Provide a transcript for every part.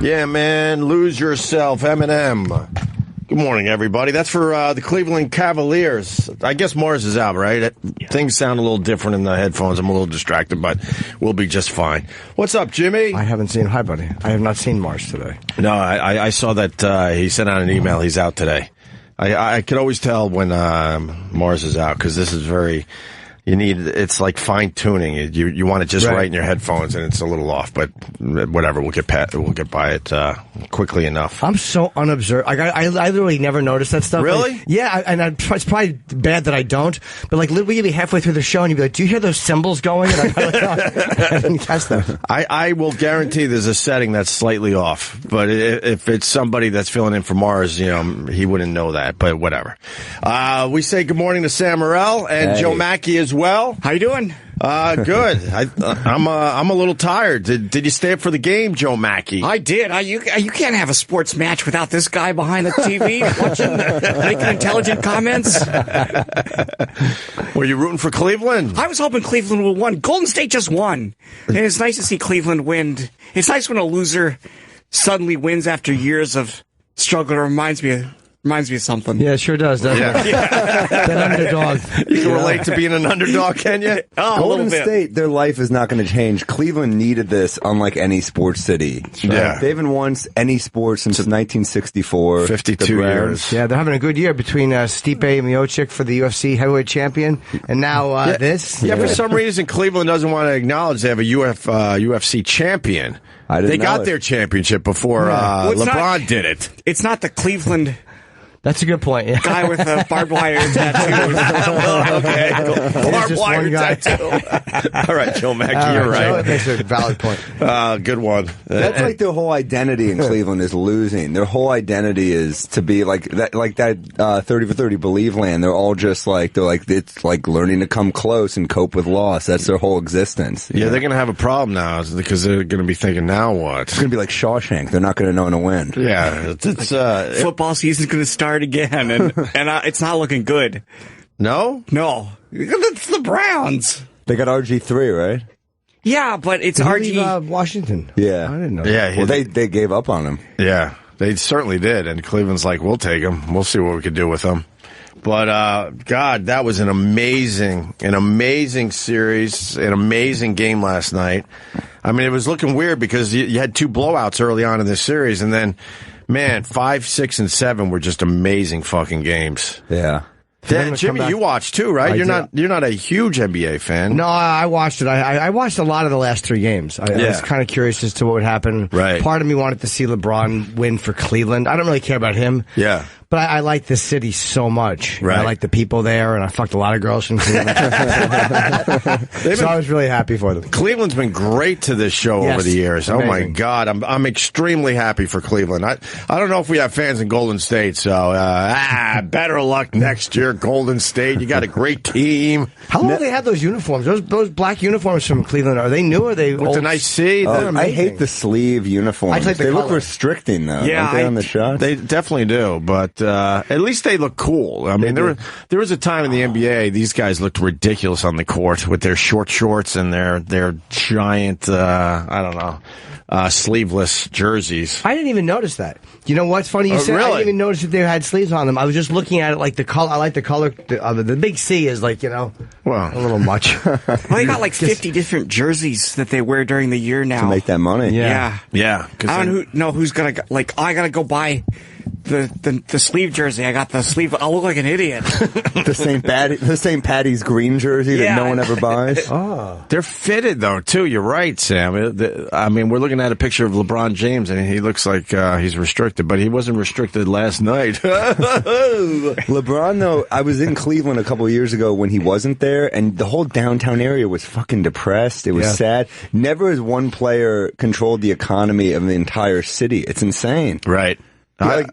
Yeah, man, lose yourself, Eminem. Good morning, everybody. That's for the Cleveland Cavaliers. I guess Mars is out, right? Things sound a little different in the headphones. I'm a little distracted, but we'll be just fine. What's up, Jimmy? I haven't seen... Hi, buddy. I have not seen Mars today. No, I saw that he sent out an email. He's out today. I could always tell when Mars is out because this is very... It's like fine tuning. You want it just right in your headphones, and it's a little off. But whatever, we'll get by it quickly enough. I'm so unobserved. I literally never noticce that stuff. Really? Like, yeah, it's probably bad that I don't. But like, literally, you'd be halfway through the show, and you'd be like, "Do you hear those cymbals going?" And I didn't catch them. I will guarantee there's a setting that's slightly off. But if it's somebody that's filling in for Mars, he wouldn't know that. But whatever. We say good morning to Sam Morril and Joe Machi as well. How you doing? Good. I'm a little tired. Did you stay up for the game, Joe Machi? I did. You can't have a sports match without this guy behind the TV watching, making intelligent comments. Were you rooting for Cleveland? I was hoping Cleveland would win. Golden State just won, and it's nice to see Cleveland win. It's nice when a loser suddenly wins after years of struggle. It reminds me of something. Yeah, it sure does, doesn't it? Yeah. That underdog. You can relate to being an underdog, can you? Golden State, their life is not going to change. Cleveland needed this, unlike any sports city. Yeah. They haven't won any sports since 1964. 52 years. Yeah, they're having a good year between Stipe Miocic for the UFC heavyweight champion, and now this. Yeah, for some reason, Cleveland doesn't want to acknowledge they have a UFC champion. They got their championship before LeBron did it. It's not the Cleveland... That's a good point. Yeah. Guy with a barbed wire tattoo. Okay, barbed wire tattoo. All right, Joe Machi, you're right. That's a valid point. Good one. That's like their whole identity in Cleveland is losing. Their whole identity is to be like that 30 for 30 Believe land. They're all just it's like learning to come close and cope with loss. That's their whole existence. Yeah, they're going to have a problem now because they're going to be thinking, now what? It's going to be like Shawshank. They're not going to know when to win. Yeah, football season's going to start again, and it's not looking good. No? It's the Browns. They got RG3, right? Yeah, but it's RG... Washington. Yeah. I didn't know that. Well, they gave up on him. Yeah, they certainly did, and Cleveland's like, we'll take him. We'll see what we could do with him. But, God, that was an amazing series, an amazing game last night. I mean, it was looking weird because you had two blowouts early on in this series, and then... Man, 5, 6, and 7 were just amazing fucking games. Yeah. Jimmy, you watched too, right? You're not a huge NBA fan. No, I watched it. I watched a lot of the last 3 games. I was kind of curious as to what would happen. Right. Part of me wanted to see LeBron win for Cleveland. I don't really care about him. Yeah. But I like the city so much. Right. I like the people there, and I fucked a lot of girls from Cleveland. So I was really happy for them. Cleveland's been great to this show over the years. Amazing. Oh my God, I'm extremely happy for Cleveland. I don't know if we have fans in Golden State, so better luck next year, Golden State. You got a great team. How long have they had those uniforms? Those black uniforms from Cleveland, are they new or are they with old? the nice C? I hate the sleeve uniforms. They look restricting though. Yeah, don't they on the shots? They definitely do, but at least they look cool. I mean, there was a time in the NBA these guys looked ridiculous on the court with their short shorts and their giant sleeveless jerseys. I didn't even notice that. You know what's funny? You said really? I didn't even notice that they had sleeves on them. I was just looking at it like the color. I like the color. The big C is like, a little much. Well, they got like 50 different jerseys that they wear during the year now. To make that money. Yeah. I don't know who's going to, I got to go buy the sleeve jersey. I got the sleeve. I'll look like an idiot. the St. Patty's green jersey that no one ever buys. They're fitted though too. You're right, Sam. I mean, we're looking at a picture of LeBron James, and he looks like he's restricted, but he wasn't restricted last night. LeBron, though, I was in Cleveland a couple of years ago when he wasn't there, and the whole downtown area was fucking depressed. It was sad. Never has one player controlled the economy of the entire city. It's insane. Right.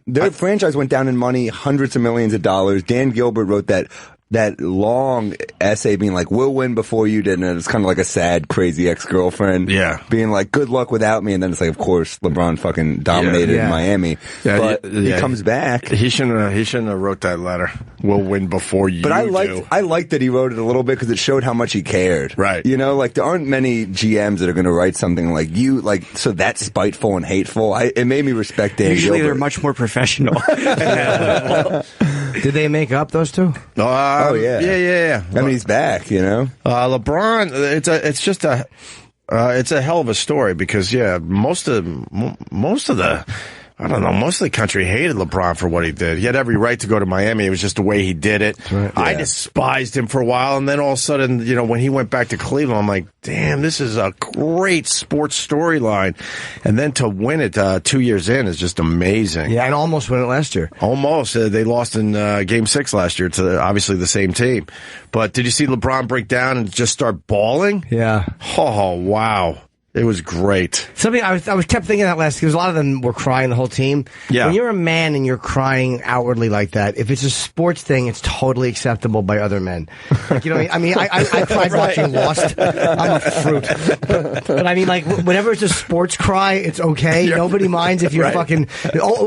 Their franchise went down in money, hundreds of millions of dollars. Dan Gilbert wrote that that long essay being like, we'll win before you did, and it's kind of like a sad, crazy ex-girlfriend. Yeah. Being like, good luck without me, and then it's like, of course, LeBron fucking dominated Miami. Yeah, but he comes back. He shouldn't have wrote that letter. We'll win before you. But I liked that he wrote it a little bit because it showed how much he cared. Right. You know, like there aren't many GMs that are going to write something like you, like so that's spiteful and hateful. It made me respect Dan Usually Gilbert. they're much more professional. Did they make up those two? Oh yeah, yeah. I mean, he's back. You know, LeBron. It's a hell of a story because most of the country hated LeBron for what he did. He had every right to go to Miami. It was just the way he did it. Right. I despised him for a while, and then all of a sudden, when he went back to Cleveland, I'm like, damn, this is a great sports storyline. And then to win it 2 years in is just amazing. Yeah, and almost won it last year. Almost. They lost in Game 6 last year to obviously the same team. But did you see LeBron break down and just start bawling? Yeah. Oh, wow. It was great. Something I was kept thinking that last because a lot of them were crying, the whole team. Yeah. When you're a man and you're crying outwardly like that, if it's a sports thing, it's totally acceptable by other men. Like, I mean, I cried watching Lost. I'm a fruit. But I mean, like, whenever it's a sports cry, it's okay. Nobody minds if you're fucking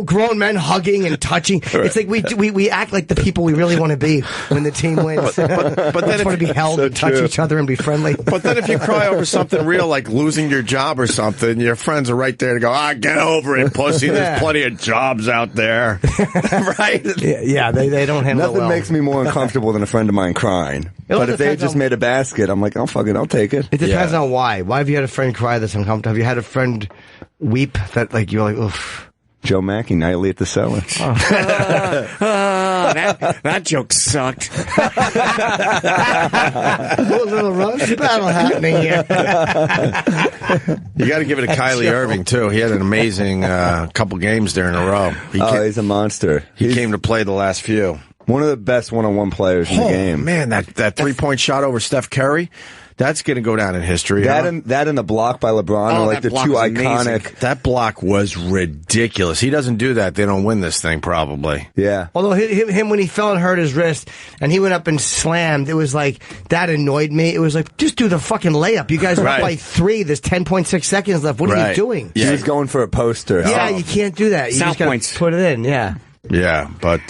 grown men hugging and touching. It's like we act like the people we really want to be when the team wins. But then just want to be held and touch each other and be friendly. But then if you cry over something real like losing your job or something, your friends are right there to go, get over it, pussy. There's plenty of jobs out there. Right? Yeah, they don't handle nothing it well. makes me more uncomfortable than a friend of mine crying. But if they just made a basket, I'm like, oh, fuck it, I'll take it. It depends on why. Why have you had a friend cry that's uncomfortable? Have you had a friend weep that, like, you're like, oof? Joe Machi nightly at the Cellar. That joke sucked. A little roast battle happening here. You got to give it to Kylie Irving, too. He had an amazing couple games there in a row. He's a monster. He came to play the last few. One of the best one-on-one players in the game. Man, that three-point shot over Steph Curry, that's going to go down in history. That and the block by LeBron are like the two iconic. Amazing. That block was ridiculous. He doesn't do that. They don't win this thing, probably. Yeah. Although him when he fell and hurt his wrist and he went up and slammed, it was like, that annoyed me. It was like, just do the fucking layup. You guys are up by 3. There's 10.6 seconds left. What are you doing? Yeah. He was going for a poster. Yeah, you can't do that. You just got to put it in, Yeah, but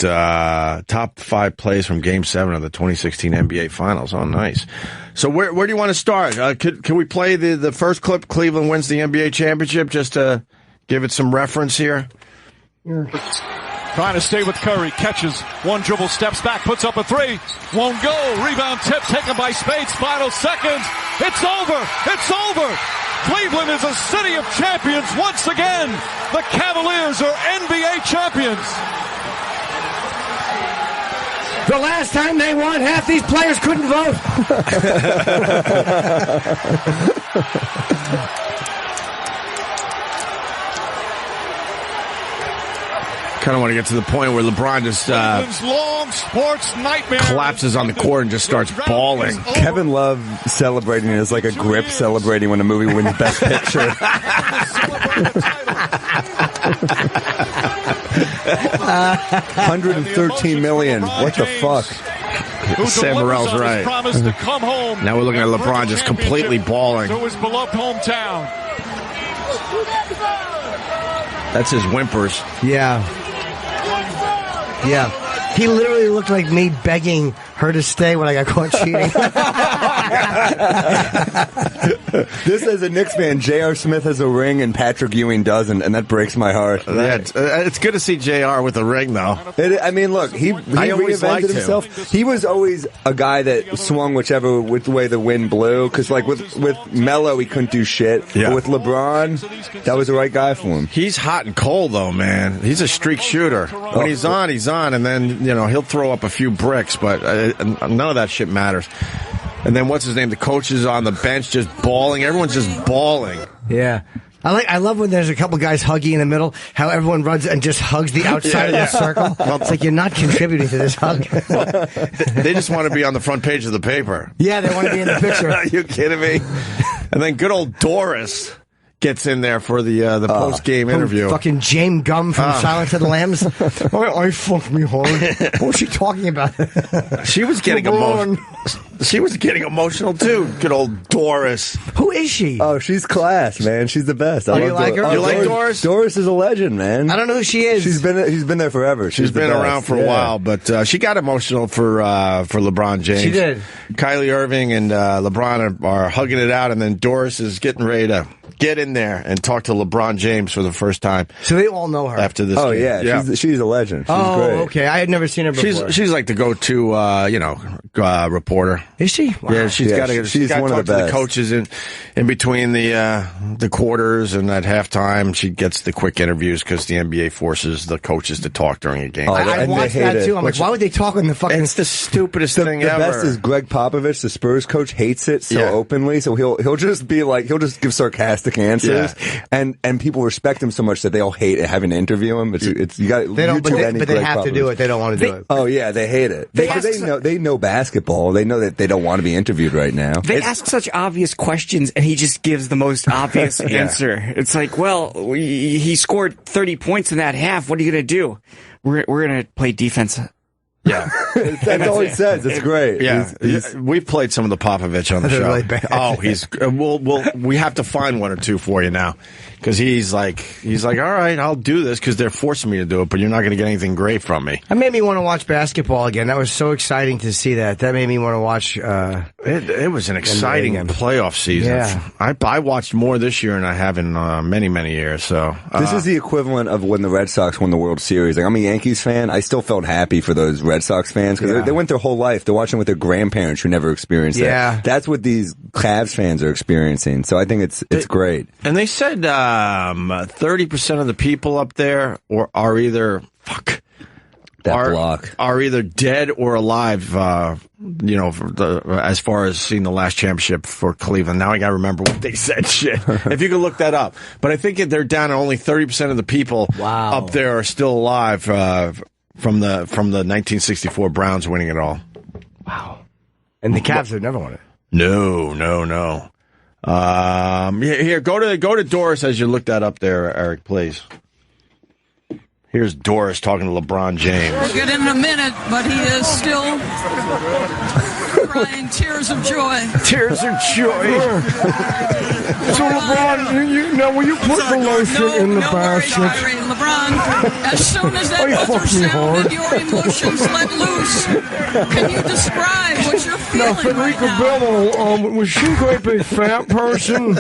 top 5 plays from Game 7 of the 2016 NBA Finals. Oh, nice. So where do you want to start? Can we play the first clip, Cleveland wins the NBA championship, just to give it some reference here? Trying to stay with Curry, catches, one dribble, steps back, puts up a 3, won't go, rebound tip taken by Spades, final seconds, it's over, it's over! Cleveland is a city of champions once again! The Cavaliers are NBA champions! The last time they won, half these players couldn't vote. Kind of want to get to the point where LeBron just long sports nightmare collapses on the court and just starts bawling. Kevin Love celebrating as like a grip celebrating when a movie wins Best Picture. $113 million. What the fuck? Sam Morrill's right. Now we're looking at LeBron just completely bawling. To his beloved hometown. That's his whimpers. Yeah. He literally looked like me begging her to stay when I got caught cheating. This, as a Knicks fan, J.R. Smith has a ring and Patrick Ewing doesn't, and that breaks my heart. Yeah, it's good to see JR with a ring, though. I mean, look, he reinvented himself. He was always a guy that swung whichever way the wind blew, because like with Melo, he couldn't do shit. Yeah. But with LeBron, that was the right guy for him. He's hot and cold, though, man. He's a streak shooter. When he's on, and then, he'll throw up a few bricks, but none of that shit matters. And then what's his name? The coach is on the bench just bawling. Everyone's just bawling. Yeah. I love when there's a couple guys hugging in the middle, how everyone runs and just hugs the outside of the circle. Well, it's like you're not contributing to this hug. They just want to be on the front page of the paper. Yeah, they want to be in the picture. Are you kidding me? And then good old Doris gets in there for the post-game interview. Fucking James Gum from Silence of the Lambs. I fucked me hard. What was she talking about? She was getting emotional. She was getting emotional too. Good old Doris. Who is she? Oh, she's class, man. She's the best. Oh, you like her? You like Doris? Doris is a legend, man. I don't know who she is. She's been there forever. She's been around for a while, but she got emotional for LeBron James. She did. Kylie Irving and LeBron are hugging it out, and then Doris is getting ready to get in there and talk to LeBron James for the first time. So they all know her after this. Oh game. yeah. She's a legend. She's great. Okay. I had never seen her before. She's like the go-to, reporter. Is she? Wow. Yeah, she's got to. She's one of the best. The coaches in between the quarters and at halftime. She gets the quick interviews because the NBA forces the coaches to talk during a game. I watched that too. I'm like, why would they talk on the fucking? It's the stupidest thing ever. The best is Greg Popovich, the Spurs coach, hates it so openly. So he'll just be like, he'll just give sarcastic answers, and people respect him so much that they all hate having to interview him. It's you got. They don't, but they have to do it. They don't want to do it. Oh yeah, they hate it. They know basketball. They know that they don't want to be interviewed right now. They ask such obvious questions, and he just gives the most obvious answer. It's like, well, he scored 30 points in that half. What are you going to do? We're going to play defense. Yeah. That's all he says. It's great. Yeah. We've played some of the Popovich on the show. Really bad. Oh, we have to find one or two for you now. Because he's like, all right, I'll do this because they're forcing me to do it, but you're not going to get anything great from me. That made me want to watch basketball again. That was so exciting to see that. That made me want to watch. It was an exciting playoff season. Yeah. I watched more this year than I have in many, many years. So this is the equivalent of when the Red Sox won the World Series. Like, I'm a Yankees fan. I still felt happy for those Red Sox fans because they went their whole life. They're watching with their grandparents who never experienced that. That's what these Cavs fans are experiencing. So I think it's great. And they said 30% of the people up there are either are either dead or alive. As far as seeing the last championship for Cleveland. Now I got to remember what they said. Shit, if you could look that up. But I think they're down to only 30% of the people up there are still alive from the 1964 Browns winning it all. Wow. And the Cavs have never won it. No. Here, go to Doris as you look that up there, Eric, please. Here's Doris talking to LeBron James. We'll get in a minute, but he is still crying tears of joy. Tears of joy. So LeBron, now will you put the lotion in the basket? LeBron, as soon as that buzzer sounded, your emotions let loose. Can you describe what you're feeling right now? Bello, was she a great big fat person?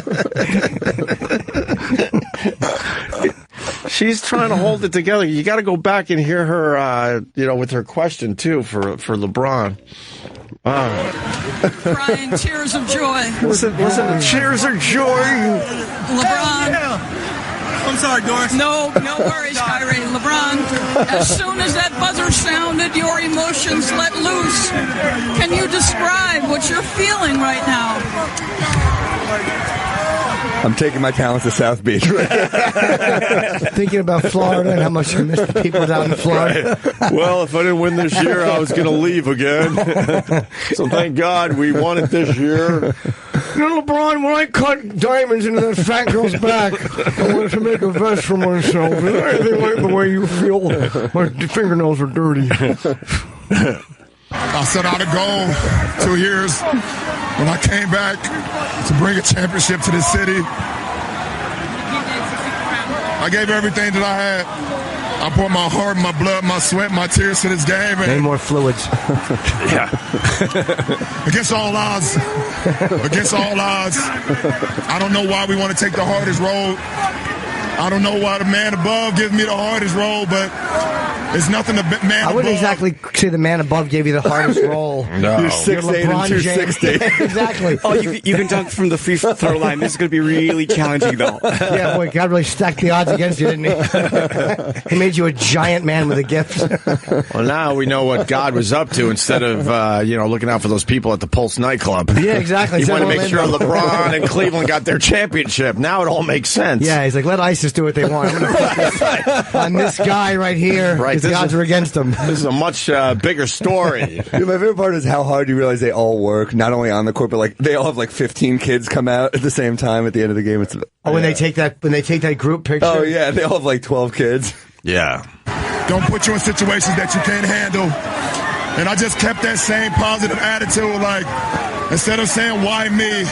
She's trying to hold it together. You got to go back and hear her, with her question too for LeBron. Crying tears of joy. Listen to tears of joy. LeBron. I'm sorry, Doris. No worries, Kyrie. LeBron, as soon as that buzzer sounded, your emotions let loose. Can you describe what you're feeling right now? I'm taking my talents to South Beach. Thinking about Florida and how much I miss the people down in Florida. Well, if I didn't win this year, I was going to leave again. So thank God we won it this year. LeBron, when I cut diamonds into that fat girl's back, I wanted to make a vest for myself. Is there anything like the way you feel? My fingernails are dirty. I set out a goal 2 years when I came back to bring a championship to this city. I gave everything that I had. I poured my heart, my blood, my sweat, my tears to this game. Need more fluids. Yeah. Against all odds. Against all odds. I don't know why we want to take the hardest road. I don't know why the man above gives me the hardest road, but it's nothing to man above. I wouldn't exactly say the man above gave you the hardest role. No. You're 6'8" and 260. Exactly. Oh, you can dunk from the free throw line. This is going to be really challenging, though. Yeah, boy, God really stacked the odds against you, didn't he? He made you a giant man with a gift. Well, now we know what God was up to instead of, looking out for those people at the Pulse nightclub. Yeah, exactly. He wanted to make sure LeBron and Cleveland got their championship. Now it all makes sense. Yeah, he's like, let ISIS do what they want. I'm going to put this on this guy right here. Right because the odds are against them. This is a much bigger story. My favorite part is how hard you realize they all work, not only on the court, but like they all have like 15 kids come out at the same time at the end of the game. When they take that group picture. Oh yeah, they all have like 12 kids. Yeah. Don't put you in situations that you can't handle. And I just kept that same positive attitude. Like, instead of saying, why me?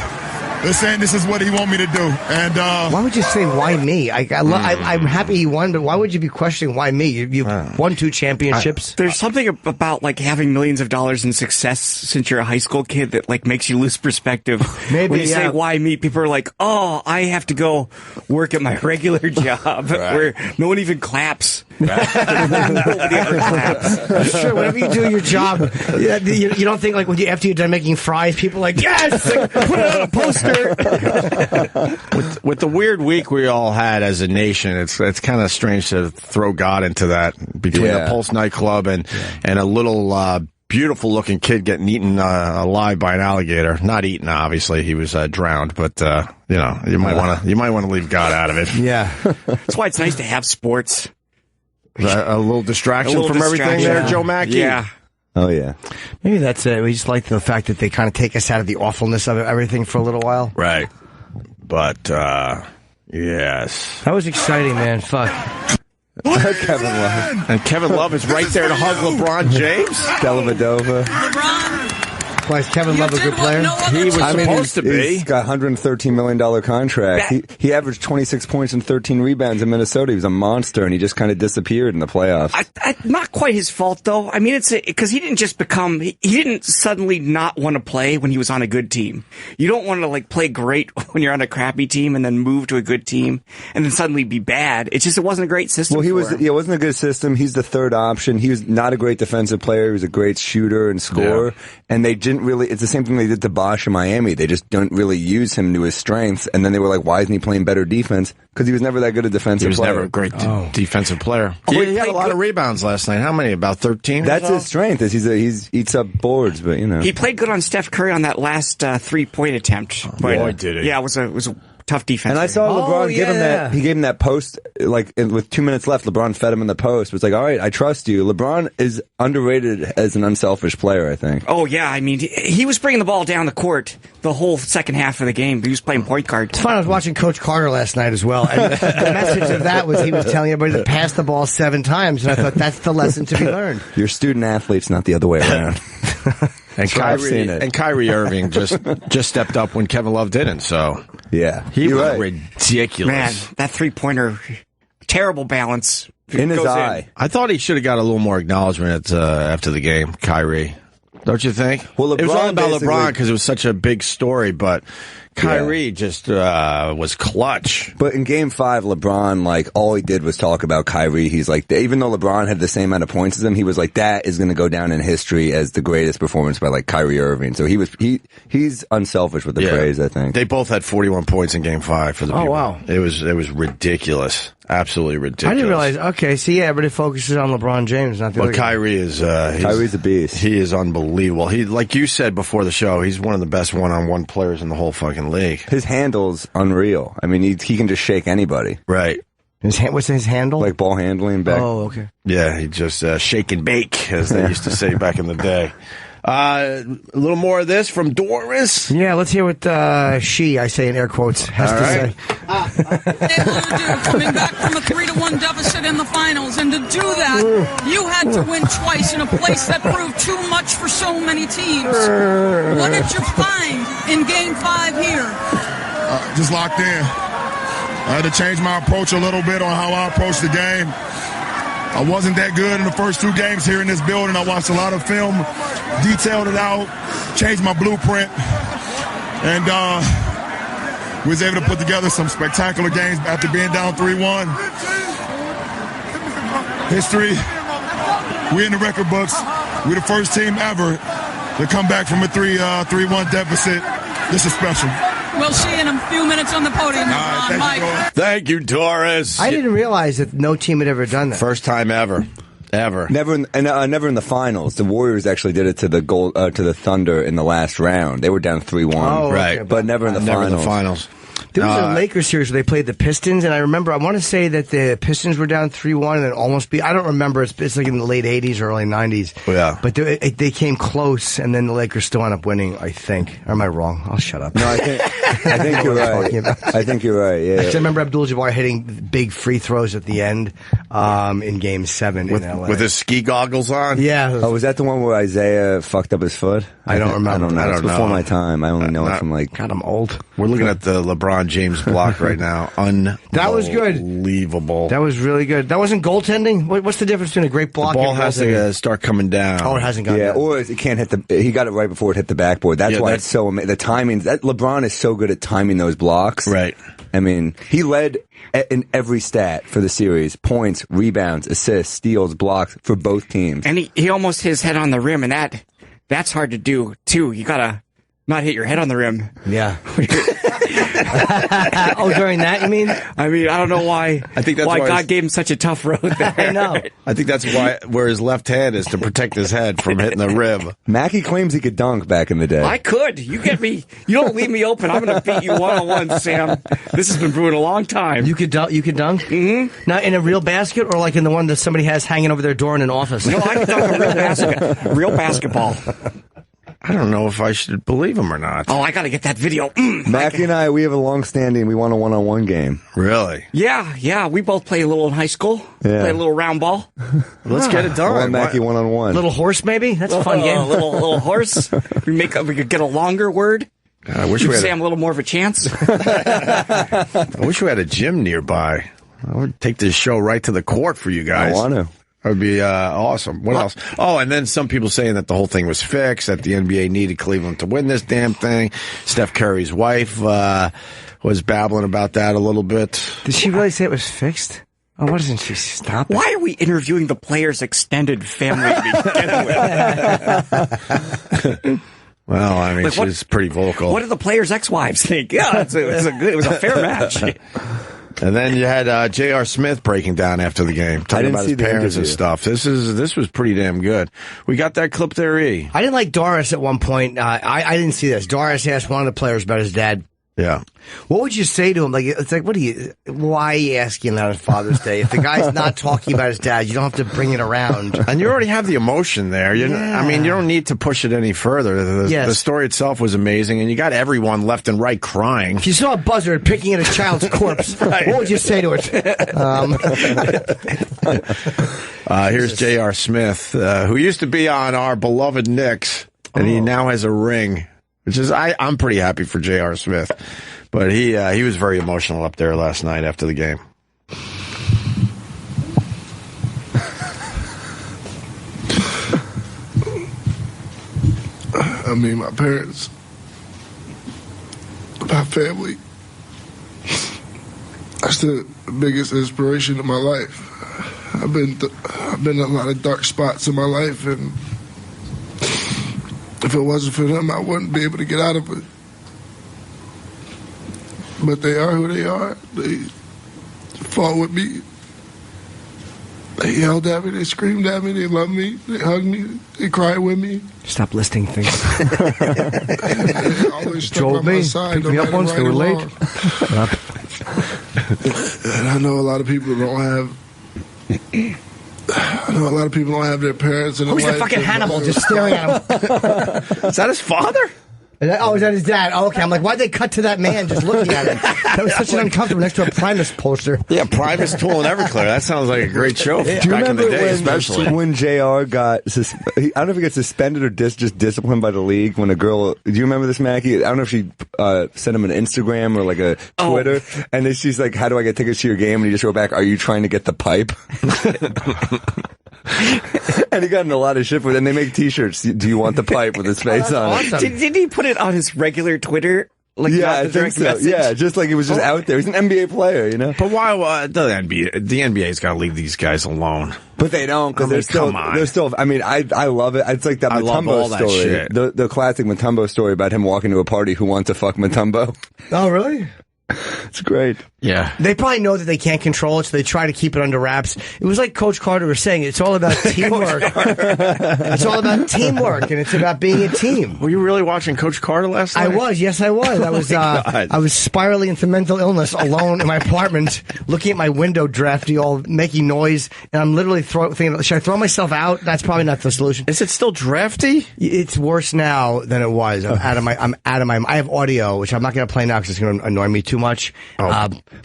They're saying this is what he want me to do. And why would you say why me? I'm happy he won, but why would you be questioning why me? You've won 2 championships. There's something about like having millions of dollars in success since you're a high school kid that like makes you lose perspective. Maybe, when you say why me, people are like, oh, I have to go work at my regular job where no one even claps. Nobody ever claps. Sure, whenever you do your job, you don't think like after you're done making fries, people are like, yes, like, put it on a poster. With the weird week we all had as a nation, it's kind of strange to throw God into that between the Pulse nightclub and a little beautiful looking kid getting eaten alive by an alligator. Not eaten, obviously. He was drowned, but you might want to leave God out of it. Yeah, that's why it's nice to have sports. A little distraction from everything there, Joe Machi. Yeah. Oh, yeah. Maybe that's it. We just like the fact that they kind of take us out of the awfulness of everything for a little while. Right. But, yes. That was exciting, man. Fuck. Kevin Love. And Kevin Love is right there to hug LeBron James. Dellavedova. LeBron. Why is Kevin Love a good player? He was supposed to be. He's got a $113 million contract. He averaged 26 points and 13 rebounds in Minnesota. He was a monster, and he just kind of disappeared in the playoffs. Not quite his fault, though. I mean, it's because he didn't just become. He didn't suddenly not want to play when he was on a good team. You don't want to like play great when you're on a crappy team and then move to a good team and then suddenly be bad. It wasn't a great system. Well, it wasn't a good system. He's the third option. He was not a great defensive player. He was a great shooter and scorer, and they didn't really. It's the same thing they did to Bosch in Miami. They just don't really use him to his strengths, and then they were like, why isn't he playing better defense? Because he was never that good a defensive player. He was never a great defensive player. He had a lot of rebounds last night. How many? About 13? That's his strength. Is he eats up boards, but He played good on Steph Curry on that last 3-point attempt. Boy, did he. Yeah, it was a tough defense. And I saw LeBron give him that. He gave him that post, like with 2 minutes left. LeBron fed him in the post. It was like, all right, I trust you. LeBron is underrated as an unselfish player, I think. Oh yeah, I mean, he was bringing the ball down the court the whole second half of the game. He was playing point guard. It's fun. I was watching Coach Carter last night as well, and the message of that was he was telling everybody to pass the ball 7 times, and I thought that's the lesson to be learned. You're student athletes, not the other way around. And Kyrie Irving just stepped up when Kevin Love didn't. So he was ridiculous. Man, that 3-pointer, terrible balance in his eye. I thought he should have got a little more acknowledgement after the game, Kyrie. Don't you think? Well, it was all about LeBron because it was such a big story, but Kyrie just was clutch. But in Game 5, LeBron, like, all he did was talk about Kyrie. He's like, even though LeBron had the same amount of points as him, he was like, that is going to go down in history as the greatest performance by, like, Kyrie Irving. So he's unselfish with the praise, I think. They both had 41 points in Game 5 for the people. Oh, wow. It was ridiculous. Absolutely ridiculous. I didn't realize. Okay, see, everybody focuses on LeBron James, not the other guy. Kyrie is Kyrie's a beast. He is unbelievable. He, like you said before the show, he's one of the best one-on-one players in the whole fucking league. His handle's unreal. I mean, he can just shake anybody. Right. What's his handle? Like ball handling back. Oh, okay. Yeah, he just shake and bake, as they used to say back in the day. A little more of this from Doris. Yeah, let's hear what she, I say in air quotes, has to say. Coming back from a 3-1 deficit in the finals, and to do that, you had to win twice in a place that proved too much for so many teams. What did you find in Game 5 here? Just locked in. I had to change my approach a little bit on how I approach the game. I wasn't that good in the first 2 games here in this building. I watched a lot of film, detailed it out, changed my blueprint, and was able to put together some spectacular games after being down 3-1. History, we're in the record books. We're the first team ever to come back from a 3-1 deficit. This is special. We'll see you in a few minutes on the podium, Mike. Thank you, Doris. I didn't realize that no team had ever done that. First time ever. Never in the finals. The Warriors actually did it to the Thunder in the last round. They were down 3-1. Oh, right. okay, but never in the finals. There was a Lakers series where they played the Pistons, and I remember, I want to say that the Pistons were down 3-1 and then almost beat. I don't remember. It's like in the late 80s or early 90s. Yeah. But they came close, and then the Lakers still ended up winning, I think. Or am I wrong? I'll shut up. No, I think you're right. I think you're right, yeah. I remember Abdul-Jabbar hitting big free throws at the end in Game 7 in L.A. With his ski goggles on? Yeah. Oh, was that the one where Isaiah fucked up his foot? I don't remember. I don't know. It's before my time. I only know it from like... God, I'm old. We're looking at the LeBron James block right now. That was good. Unbelievable. That was really good. That wasn't goaltending? What's the difference between a great block The ball and has to start coming down. Oh, it hasn't gone Yeah, down. or it can't hit he got it right before it hit the backboard. That's why it's so amazing. The timing, LeBron is so good at timing those blocks. Right. I mean, he led in every stat for the series. Points, rebounds, assists, steals, blocks for both teams. And he almost hit his head on the rim, and that's hard to do, too. You gotta not hit your head on the rim. Yeah. Oh, during that, you mean? I mean, I don't know why. I think that's why why God gave him such a tough road there. I know. I think that's where his left hand is to protect his head from hitting the rib. Mackey claims he could dunk back in the day. I could. You get me. You don't leave me open. I'm going to beat you one-on-one, Sam. This has been brewing a long time. You could dunk? Mm-hmm. Now, in a real basket or like in the one that somebody has hanging over their door in an office? No, I could dunk a real basketball. I don't know if I should believe him or not. Oh, I got to get that video. Mackey and I, we have a long-standing, we want a one-on-one game. Really? Yeah. We both play a little in high school. Yeah. Play a little round ball. Let's get it done. I want Mackey one-on-one. Little horse, maybe? That's a fun game. Little horse. We could get a longer word. I wish we Give had Sam a little more of a chance. I wish we had a gym nearby. I would take this show right to the court for you guys. I want to. That would be awesome. What else? Oh, and then some people saying that the whole thing was fixed, that the NBA needed Cleveland to win this damn thing. Steph Curry's wife was babbling about that a little bit. Did she really say it was fixed? Oh, why doesn't she stop it? Why are we interviewing the players' extended family to begin with? Well, I mean, she's pretty vocal. What do the players' ex-wives think? Yeah, it was a fair match. And then you had J.R. Smith breaking down after the game, talking about his parents and stuff. This was pretty damn good. We got that clip there, E. I didn't like Doris at one point. I didn't see this. Doris asked one of the players about his dad. Yeah. What would you say to him? Like, it's like, why are you asking that on Father's Day? If the guy's not talking about his dad, you don't have to bring it around. And you already have the emotion there. I mean, you don't need to push it any further. The story itself was amazing, and you got everyone left and right crying. If you saw a buzzard picking at a child's corpse, what would you say to it? Here's J.R. Smith, who used to be on our beloved Knicks, and he now has a ring. Which is, I'm pretty happy for J.R. Smith. But he was very emotional up there last night after the game. I mean, my parents, my family, that's the biggest inspiration of my life. I've been in a lot of dark spots in my life, and if it wasn't for them, I wouldn't be able to get out of it. But they are who they are. They fought with me. They yelled at me. They screamed at me. They loved me. They hugged me. They cried with me. Stop listing things. They always stuck by my side. Picked me up once. They were late. And I know a lot of people don't have. I know a lot of people don't have their parents in their Who's the life. fucking Hannibal just staring at him? Is that his father? Is that his dad? Oh, okay. I'm like, why'd they cut to that man just looking at him? That was such an uncomfortable next to a Primus poster. Yeah, Primus, Tool, and Everclear. That sounds like a great show Do you back in the remember day, especially. when JR got, I don't know if he got suspended or just disciplined by the league when a girl, do you remember this, Mackie? I don't know if she sent him an Instagram or like a Twitter, and then she's like, how do I get tickets to your game? And he just wrote back, are you trying to get the pipe? And he got in a lot of shit with it, and they make t-shirts, do you want the pipe, with his face on it. Awesome. Did he put it on his regular Twitter? Like, Yeah, not I the think direct so. message? Yeah, just like it was just out there. He's an NBA player, you know? But why the NBA's got to leave these guys alone. But they don't, because they're still, I mean, I love it. It's like that I love all Mutombo that story. shit. The classic Mutombo story about him walking to a party who wants to fuck Mutombo. Oh, really? It's great. Yeah. They probably know that they can't control it, so they try to keep it under wraps. It was like Coach Carter was saying, it's all about teamwork. It's all about teamwork, and it's about being a team. Were you really watching Coach Carter last night? I was, yes, I was. I was spiraling into mental illness alone in my apartment, looking at my window drafty, all making noise, and I'm literally thinking, should I throw myself out? That's probably not the solution. Is it still drafty? It's worse now than it was. I'm out of my. I have audio, which I'm not going to play now because it's going to annoy me too much.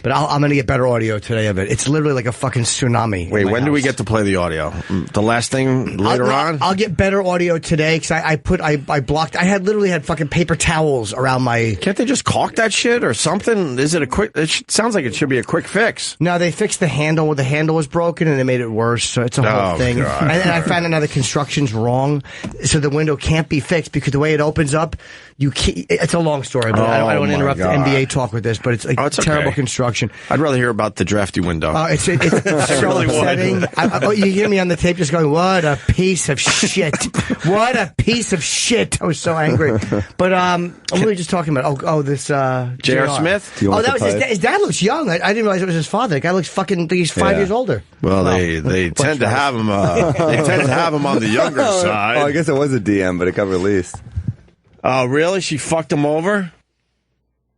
But I'm going to get better audio today of it. It's literally like a fucking tsunami. Wait, when do we get to play the audio? The last thing later on? I'll get better audio today because I blocked. I literally had fucking paper towels around my. Can't they just caulk that shit or something? Is it a quick? It sounds like it should be a quick fix. No, they fixed the handle. The handle was broken and they made it worse. So it's a whole thing. God. And then I found another construction's wrong, so the window can't be fixed because the way it opens up. It's a long story, but I don't want to interrupt the NBA talk with this, but it's like terrible construction. I'd rather hear about the drafty window. It's so upsetting. You hear me on the tape just going, what a piece of shit. What a piece of shit. I was so angry. But I'm really just talking about, this J.R. Smith? That was his dad looks young. I didn't realize it was his father. The guy looks he's 5 years older. Well, they tend to have him on the younger side. Oh, I guess it was a DM, but it got released. Oh, really? She fucked him over?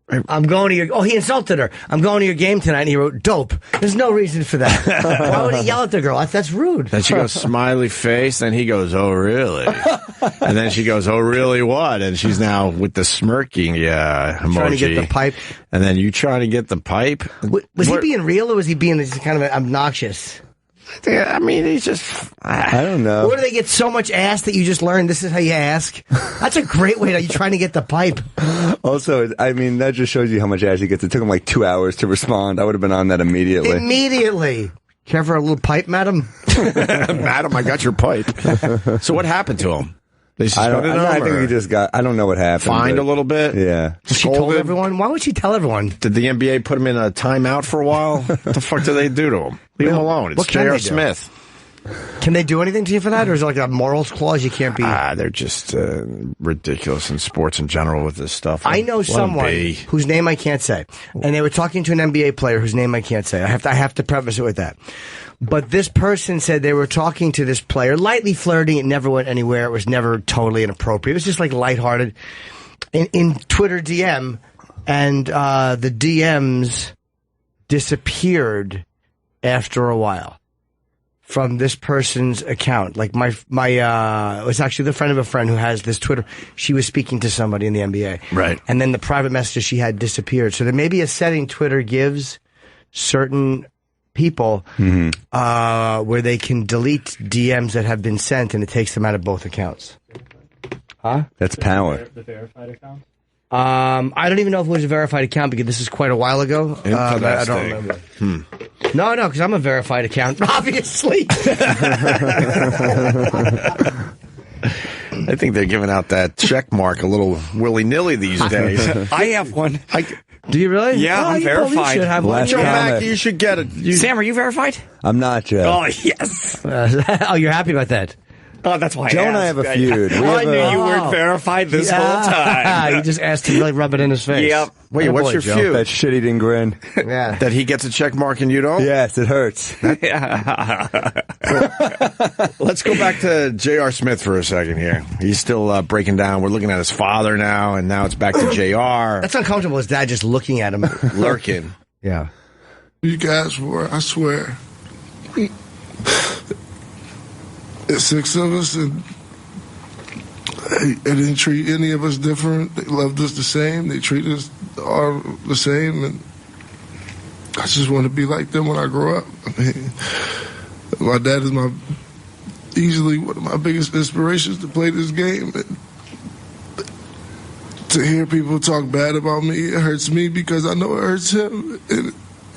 I'm going to your... Oh, he insulted her. I'm going to your game tonight, and he wrote, dope. There's no reason for that. Why would he yell at the girl? That's rude. Then she goes, smiley face, then he goes, oh, really? And then she goes, oh, really what? And she's now with the smirking emoji. Trying to get the pipe. And then you trying to get the pipe? Was he being real, or was he being kind of obnoxious? I mean, he's just... I don't know. Or do they get so much ass that you just learn this is how you ask? That's a great way. You trying to get the pipe. Also, I mean, that just shows you how much ass he gets. It took him like 2 hours to respond. I would have been on that immediately. Immediately. Care for a little pipe, madam? Madam, I got your pipe. So what happened to him? They suspended him? I think he just got... I don't know what happened. Fined a little bit? Yeah. She told everyone? Why would she tell everyone? Did the NBA put him in a timeout for a while? What the fuck do they do to him? Leave him alone. It's J.R. Smith. Can they do anything to you for that, or is it like a morals clause you can't be? They're just ridiculous in sports in general with this stuff. I know someone whose name I can't say, and they were talking to an NBA player whose name I can't say. I have to preface it with that. But this person said they were talking to this player, lightly flirting. It never went anywhere. It was never totally inappropriate. It was just like lighthearted in Twitter DM, and the DMs disappeared after a while from this person's account. Like it was actually the friend of a friend who has this Twitter. She was speaking to somebody in the NBA. Right. And then the private messages she had disappeared. So there may be a setting Twitter gives certain people where they can delete DMs that have been sent, and it takes them out of both accounts. Huh? That's power. The verified account? I don't even know if it was a verified account because this is quite a while ago. I don't remember. No, because I'm a verified account, obviously. I think they're giving out that check mark a little willy-nilly these days. I have one. Do you really? Yeah, I'm verified. Joe Machi, you should get it. Sam, are you verified? I'm not, Joe. Oh, yes. You're happy about that? Oh, that's why Joe and I have a feud. I knew you weren't verified this whole time. You just asked to really rub it in his face. Yep. Wait, what's your feud? That shit he didn't grin. Yeah. That he gets a check mark and you don't? Yes, it hurts. Let's go back to J.R. Smith for a second here. He's still breaking down. We're looking at his father now, and now it's back to J.R. That's uncomfortable, his dad just looking at him. Lurking. Yeah. You guys were, I swear. There's 6 of us, and they didn't treat any of us different. They loved us the same. They treat us all the same, and I just want to be like them when I grow up. I mean, my dad is easily one of my biggest inspirations to play this game. And to hear people talk bad about me, it hurts me because I know it hurts him. And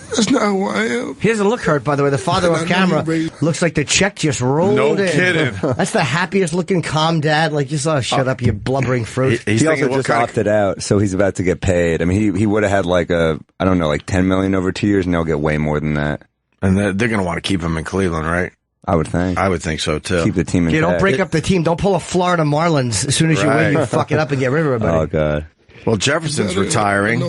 that's not who I am. He doesn't look hurt, by the way. The father off camera looks like the check just rolled in. No kidding. That's the happiest looking calm dad. Like, just shut up, you blubbering fruit. He also just opted out, so he's about to get paid. I mean, he would have had like $10 million over 2 years, and they'll get way more than that. And they're going to want to keep him in Cleveland, right? I would think. I would think so, too. Keep the team in. Yeah, don't break up the team. Don't pull a Florida Marlins. As soon as you win, you fuck it up and get rid of everybody. Oh, God. Well, Jefferson's retiring.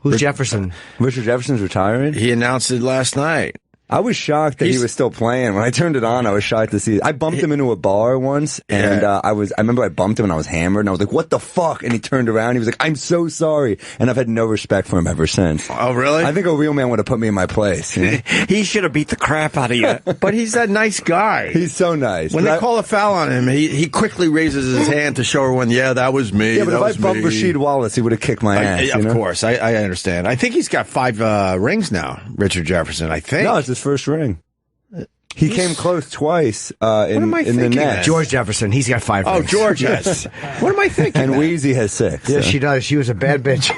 Who's Jefferson? Richard Jefferson's retiring? He announced it last night. I was shocked that he was still playing. When I turned it on, I was shocked to see it. I bumped him into a bar once, and I remember I bumped him and I was hammered, and I was like, what the fuck? And he turned around, he was like, I'm so sorry. And I've had no respect for him ever since. Oh, really? I think a real man would have put me in my place. You know? He should have beat the crap out of you. But he's that nice guy. He's so nice. When they call a foul on him, he quickly raises his hand to show everyone, yeah, that was me. Yeah, but if I bumped Rasheed Wallace, he would have kicked my ass. Of course, I understand. I think he's got 5 rings now, Richard Jefferson, I think. No, it's his first ring. He came close twice in the net. George Jefferson, he's got 5 rings. Oh, George has. What am I thinking? And Wheezy has 6. Yeah, she does. She was a bad bitch.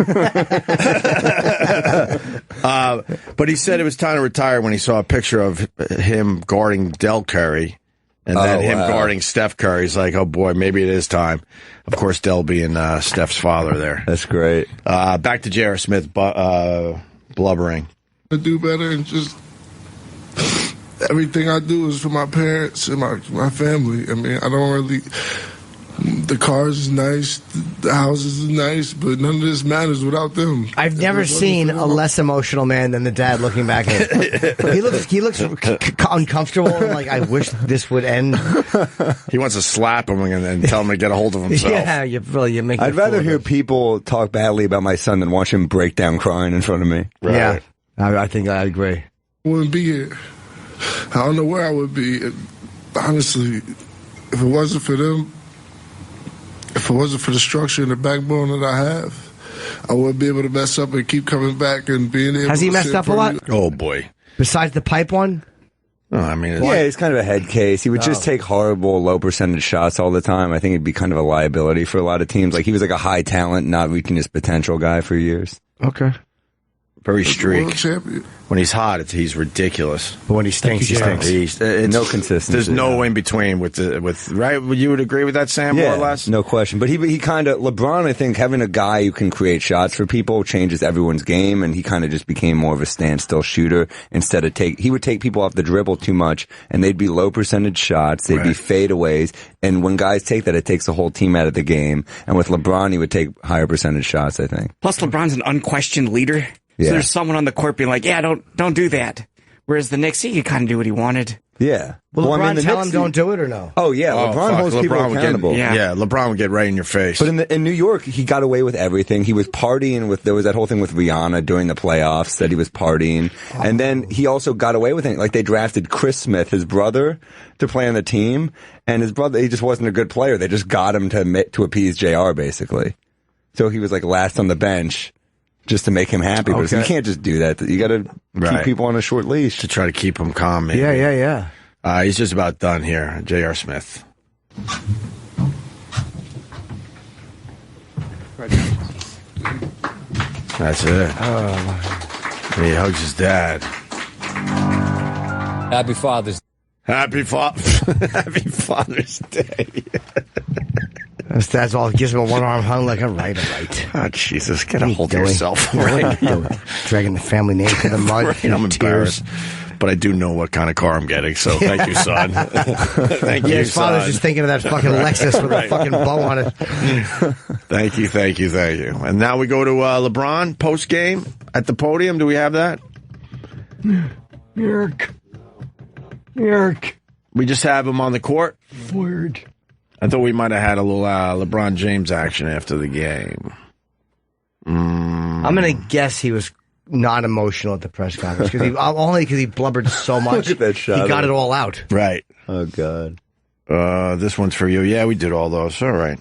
But he said it was time to retire when he saw a picture of him guarding Del Curry and then him guarding Steph Curry. He's like, oh, boy, maybe it is time. Of course, Del being Steph's father there. That's great. Back to J.R. Smith blubbering. To do better and just... Everything I do is for my parents and my family. I mean, I don't really... The cars is nice, the houses is nice, but none of this matters without them. I've never seen a less emotional man than the dad looking back at it. He looks uncomfortable and like, I wish this would end. He wants to slap him and tell him to get a hold of himself. Yeah, you make. I'd rather hear people talk badly about my son than watch him break down crying in front of me. Right. Yeah, I think I agree. I wouldn't be here. I don't know where I would be. Honestly, if it wasn't for them, if it wasn't for the structure and the backbone that I have, I wouldn't be able to mess up and keep coming back and being able. Has he messed up a lot? Oh boy! Besides the pipe one. Oh, I mean, he's kind of a head case. He would just take horrible, low percentage shots all the time. I think it'd be kind of a liability for a lot of teams. Like he was like a high talent, not reaching his potential guy for years. Okay. Very streak. World champion. When he's hot, he's ridiculous. But when he stinks, he stinks. It's no consistency. There's no in between with right. You would agree with that, Sam? Yeah, more or less. No question. But he kind of LeBron. I think having a guy who can create shots for people changes everyone's game, and he kind of just became more of a standstill shooter instead of he would take people off the dribble too much, and they'd be low percentage shots. They'd be fadeaways, and when guys take that, it takes the whole team out of the game. And with LeBron, he would take higher percentage shots. I think. Plus, LeBron's an unquestioned leader. So there's someone on the court being like, yeah, don't do that. Whereas the Knicks, he could kind of do what he wanted. Yeah. Will LeBron tell him don't do it or no? Oh, yeah. LeBron holds people accountable. Yeah, LeBron would get right in your face. But in New York, he got away with everything. He was partying there was that whole thing with Rihanna during the playoffs that he was partying. And then he also got away with it. Like they drafted Chris Smith, his brother, to play on the team. And his brother, he just wasn't a good player. They just got him to appease JR, basically. So he was like last on the bench. Just to make him happy, but you can't just do that. You got to keep people on a short leash to try to keep him calm. Maybe. Yeah. He's just about done here, J.R. Smith. That's it. He hugs his dad. Happy Father's Day. That's all. Gives him a one-arm hung like, all right. Oh, Jesus. Get a hold of yourself. Right. Dragging the family name to the mud. Right, I'm embarrassed. But I do know what kind of car I'm getting, so thank you, son. Thank you, his father's just thinking of that fucking Lexus with a fucking bow on it. Thank you. And now we go to LeBron, post-game, at the podium. Do we have that? Yerk. We just have him on the court? Weird. I thought we might have had a little LeBron James action after the game. I'm going to guess he was not emotional at the press conference only because he blubbered so much. Look at that shot. He got it all out. Right. Oh, God. This one's for you. Yeah, we did all those. All right.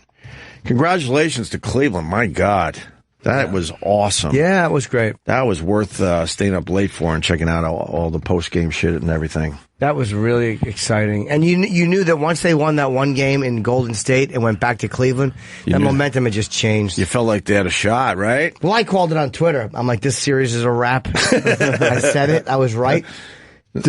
Congratulations to Cleveland. My God. That was awesome. Yeah, it was great. That was worth staying up late for and checking out all the post-game shit and everything. That was really exciting. And you knew that once they won that one game in Golden State and went back to Cleveland, momentum had just changed. You felt like they had a shot, right? Well, I called it on Twitter. I'm like, this series is a wrap. I said it. I was right.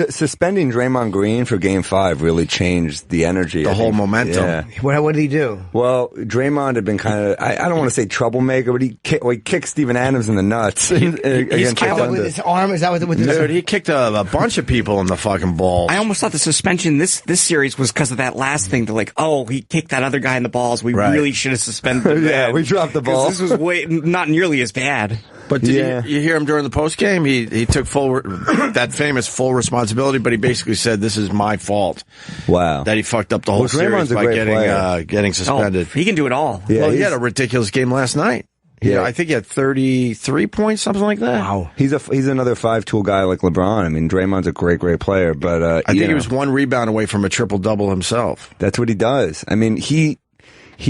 Suspending Draymond Green for Game 5 really changed the energy. The whole momentum. Yeah. What did he do? Well, Draymond had been kind of, I don't want to say troublemaker, but he kicked Steven Adams in the nuts. He's kicked with his arm? Is that with his Dude, he kicked a bunch of people in the fucking balls. I almost thought the suspension this series was because of that last thing. They're like, oh, he kicked that other guy in the balls. We really should have suspended him. Yeah, we dropped the ball. This was not nearly as bad. But did you hear him during the post game? He took that famous full responsibility, but he basically said, "This is my fault." Wow, that he fucked up the whole series by getting suspended. He can do it all. Yeah, well, he had a ridiculous game last night. Yeah, I think he had 33 points, something like that. Wow, he's another 5-tool guy like LeBron. I mean, Draymond's a great player, but I think he was one rebound away from a triple-double himself. That's what he does. I mean, he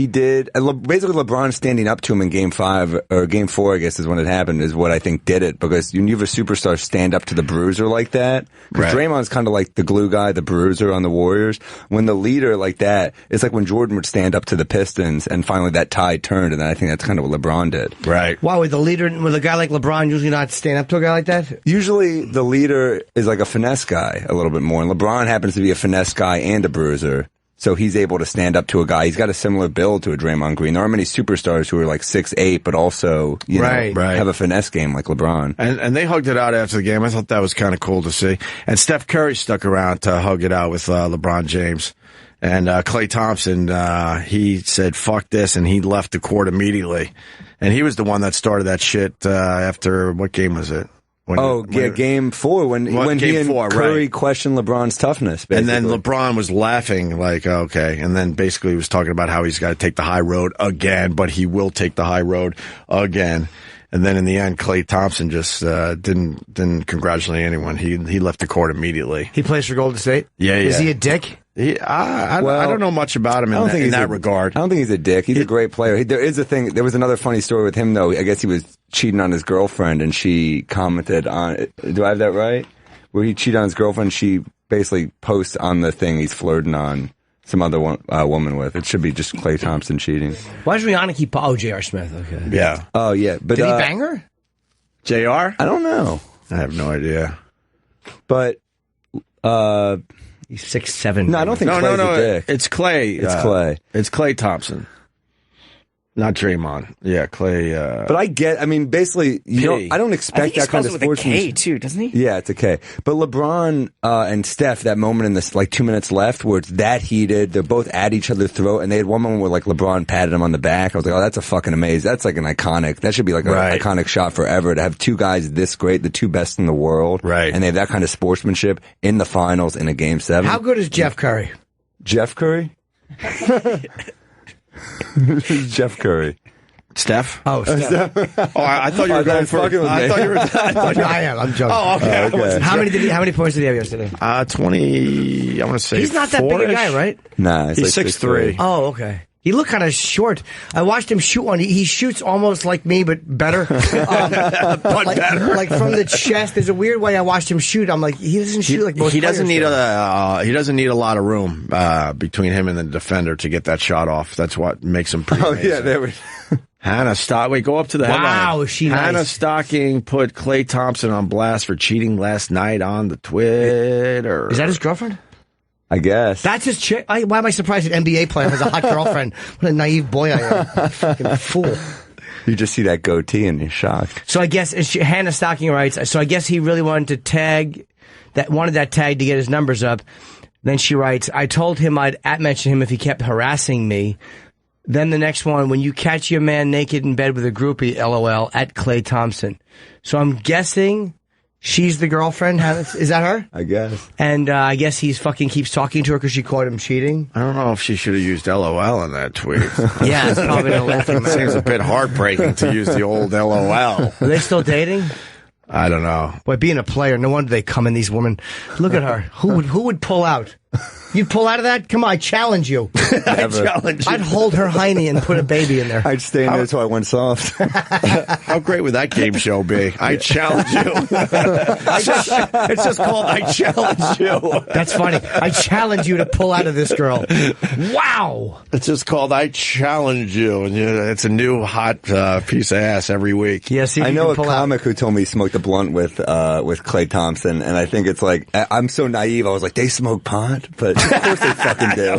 did basically LeBron standing up to him in Game 5 or Game 4, I guess is when it happened, is what I think did it, because when you have a superstar stand up to the bruiser like that, because Draymond's kind of like the glue guy, the bruiser on the Warriors. When the leader like that, it's like when Jordan would stand up to the Pistons, and finally that tide turned, and I think that's kind of what LeBron did. Right. Why would a guy like LeBron usually not stand up to a guy like that? Usually the leader is like a finesse guy a little bit more, and LeBron happens to be a finesse guy and a bruiser. So he's able to stand up to a guy. He's got a similar build to a Draymond Green. There aren't many superstars who are like 6'8", but also have a finesse game like LeBron. And they hugged it out after the game. I thought that was kind of cool to see. And Steph Curry stuck around to hug it out with LeBron James. And Klay Thompson, he said, "Fuck this," and he left the court immediately. And he was the one that started that shit after, what game was it? Game 4 when he and Curry questioned LeBron's toughness, basically. And then LeBron was laughing like, okay, and then basically he was talking about how he's got to take the high road again, but he will take the high road again. And then in the end, Klay Thompson just didn't congratulate anyone. He left the court immediately. He plays for Golden State? Yeah. Is he a dick? I don't know much about him in that regard. I don't think he's a dick. He's a great player. There is a thing. There was another funny story with him, though. I guess he was cheating on his girlfriend, and she commented on it. Do I have that right? Where he cheated on his girlfriend, she basically posts on the thing he's flirting on some other woman with. It should be just Klay Thompson cheating. Why does Rihanna keep... Oh, J.R. Smith. Okay. Yeah. Oh, yeah. But did he bang her? J.R.? I don't know. I have no idea. But... He's 6'7". No, I don't think Clay's a dick. It's Klay. It's Klay. It's Klay Thompson. Not Draymond. Yeah, Klay. But basically, I don't expect that kind of sportsmanship. With a K too, doesn't he? Yeah, it's a K. But LeBron and Steph, that moment in this, like 2 minutes left, where it's that heated, they're both at each other's throat, and they had one moment where like LeBron patted him on the back. I was like, oh, that's a fucking amazing. That's like an iconic. That should be like an iconic shot forever, to have two guys this great, the two best in the world, and they have that kind of sportsmanship in the finals in a Game 7. How good is Jeff Curry? Jeff Curry? Jeff Curry. Steph? Oh, Steph. I thought you were going for... I am. I'm joking. Oh, okay. How many points did he have yesterday? 20, I want to say he's not that big a guy, right? Nah, he's like 6'3". Oh, okay. He looked kind of short. I watched him shoot one. He shoots almost like me, but better. Like from the chest. There's a weird way I watched him shoot. I'm like, he doesn't shoot like most He doesn't need players. he doesn't need a lot of room between him and the defender to get that shot off. That's what makes him pretty amazing. Yeah, there we Hannah Stocking. Wait, go up to the headline. Wow, is she nice? Hannah Stocking put Klay Thompson on blast for cheating last night on the Twitter. Is that his girlfriend? I guess. That's his chick. Why am I surprised an NBA player has a hot girlfriend? What a naive boy I am. Fucking fool. You just see that goatee and you're shocked. So I guess Hannah Stocking writes, so I guess he really wanted that tag to get his numbers up. Then she writes, I told him I'd mention him if he kept harassing me. Then the next one, when you catch your man naked in bed with a groupie, LOL, at Klay Thompson. So I'm guessing she's the girlfriend. Is that her? I guess. And I guess he fucking keeps talking to her because she caught him cheating. I don't know if she should have used LOL in that tweet. Yeah, it's probably the laughing matter. Seems a bit heartbreaking to use the old LOL. Are they still dating? I don't know. Boy, being a player, no wonder they come in, these women. Look at her. Who would pull out? You'd pull out of that? Come on, I challenge you. I'd hold her hiney and put a baby in there. I'd stay in there until I went soft. How great would that game show be? I challenge you. It's just called I challenge you. That's funny. I challenge you to pull out of this girl. Wow. It's just called I challenge you. And it's a new hot piece of ass every week. Yes, I know a comic who told me he smoked a blunt with Klay Thompson, and I think it's like, I'm so naive. I was like, they smoke pot? But of course they fucking do.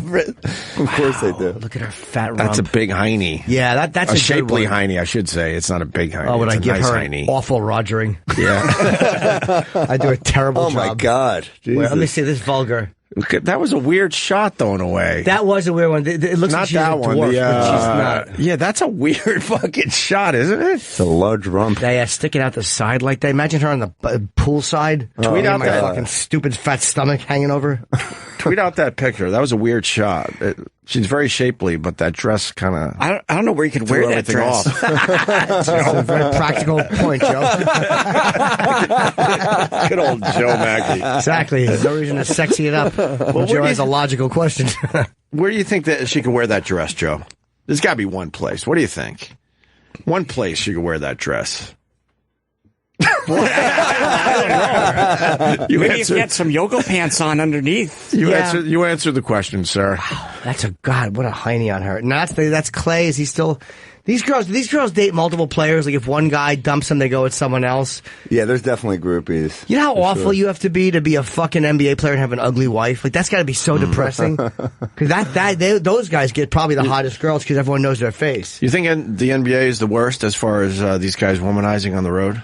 Of course they do. Look at her fat rump. That's a big hiney. Yeah, that's a shapely hiney, I should say. It's not a big hiney. Oh, would I give nice her hiney. awful rogering? Yeah. I do a terrible job. Oh, my God. Wait, let me see this vulgar. That was a weird shot, though, in a way. That was a weird one. It looks not like she's that a one. dwarf, but she's not. Yeah, that's a weird fucking shot, isn't it? It's a large rump. Yeah, sticking out the side like that. Imagine her on the pool side. Tweet out my that fucking stupid fat stomach hanging over. Tweet out that picture. That was a weird shot. She's very shapely, but that dress kind of... I don't know where you could wear that dress. That's a very practical point, Joe. Good old Joe Machi. Exactly. No reason to sexy it up. Well, Joe has a logical question. Where do you think that she could wear that dress, Joe? There's got to be one place. What do you think? One place she could wear that dress. I don't know. Maybe if you had some yoga pants on underneath. You answer the question, sir. That's a god. What a hiney on her. No, that's Clay. Is he still? These girls date multiple players. Like if one guy dumps them, they go with someone else. Yeah, there's definitely groupies. You know how awful you have to be a fucking NBA player and have an ugly wife? Like that's got to be so depressing. Because those guys get probably the hottest girls because everyone knows their face. You think the NBA is the worst as far as these guys womanizing on the road?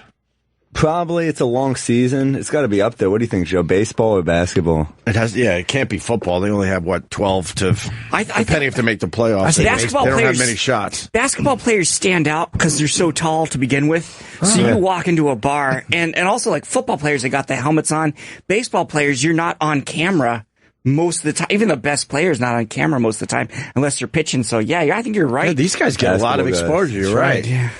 Probably. It's a long season. It's got to be up there. What do you think, Joe? Baseball or basketball? It can't be football. They only have, 12 to... depending if they make the playoffs. Basketball they don't players, have many shots. Basketball players stand out because they're so tall to begin with. So you walk into a bar, and also like football players, they got the helmets on. Baseball players, you're not on camera most of the time. Even the best player's not on camera most of the time unless you're pitching. So, I think you're right. Yeah, these guys get a lot of exposure. You're right.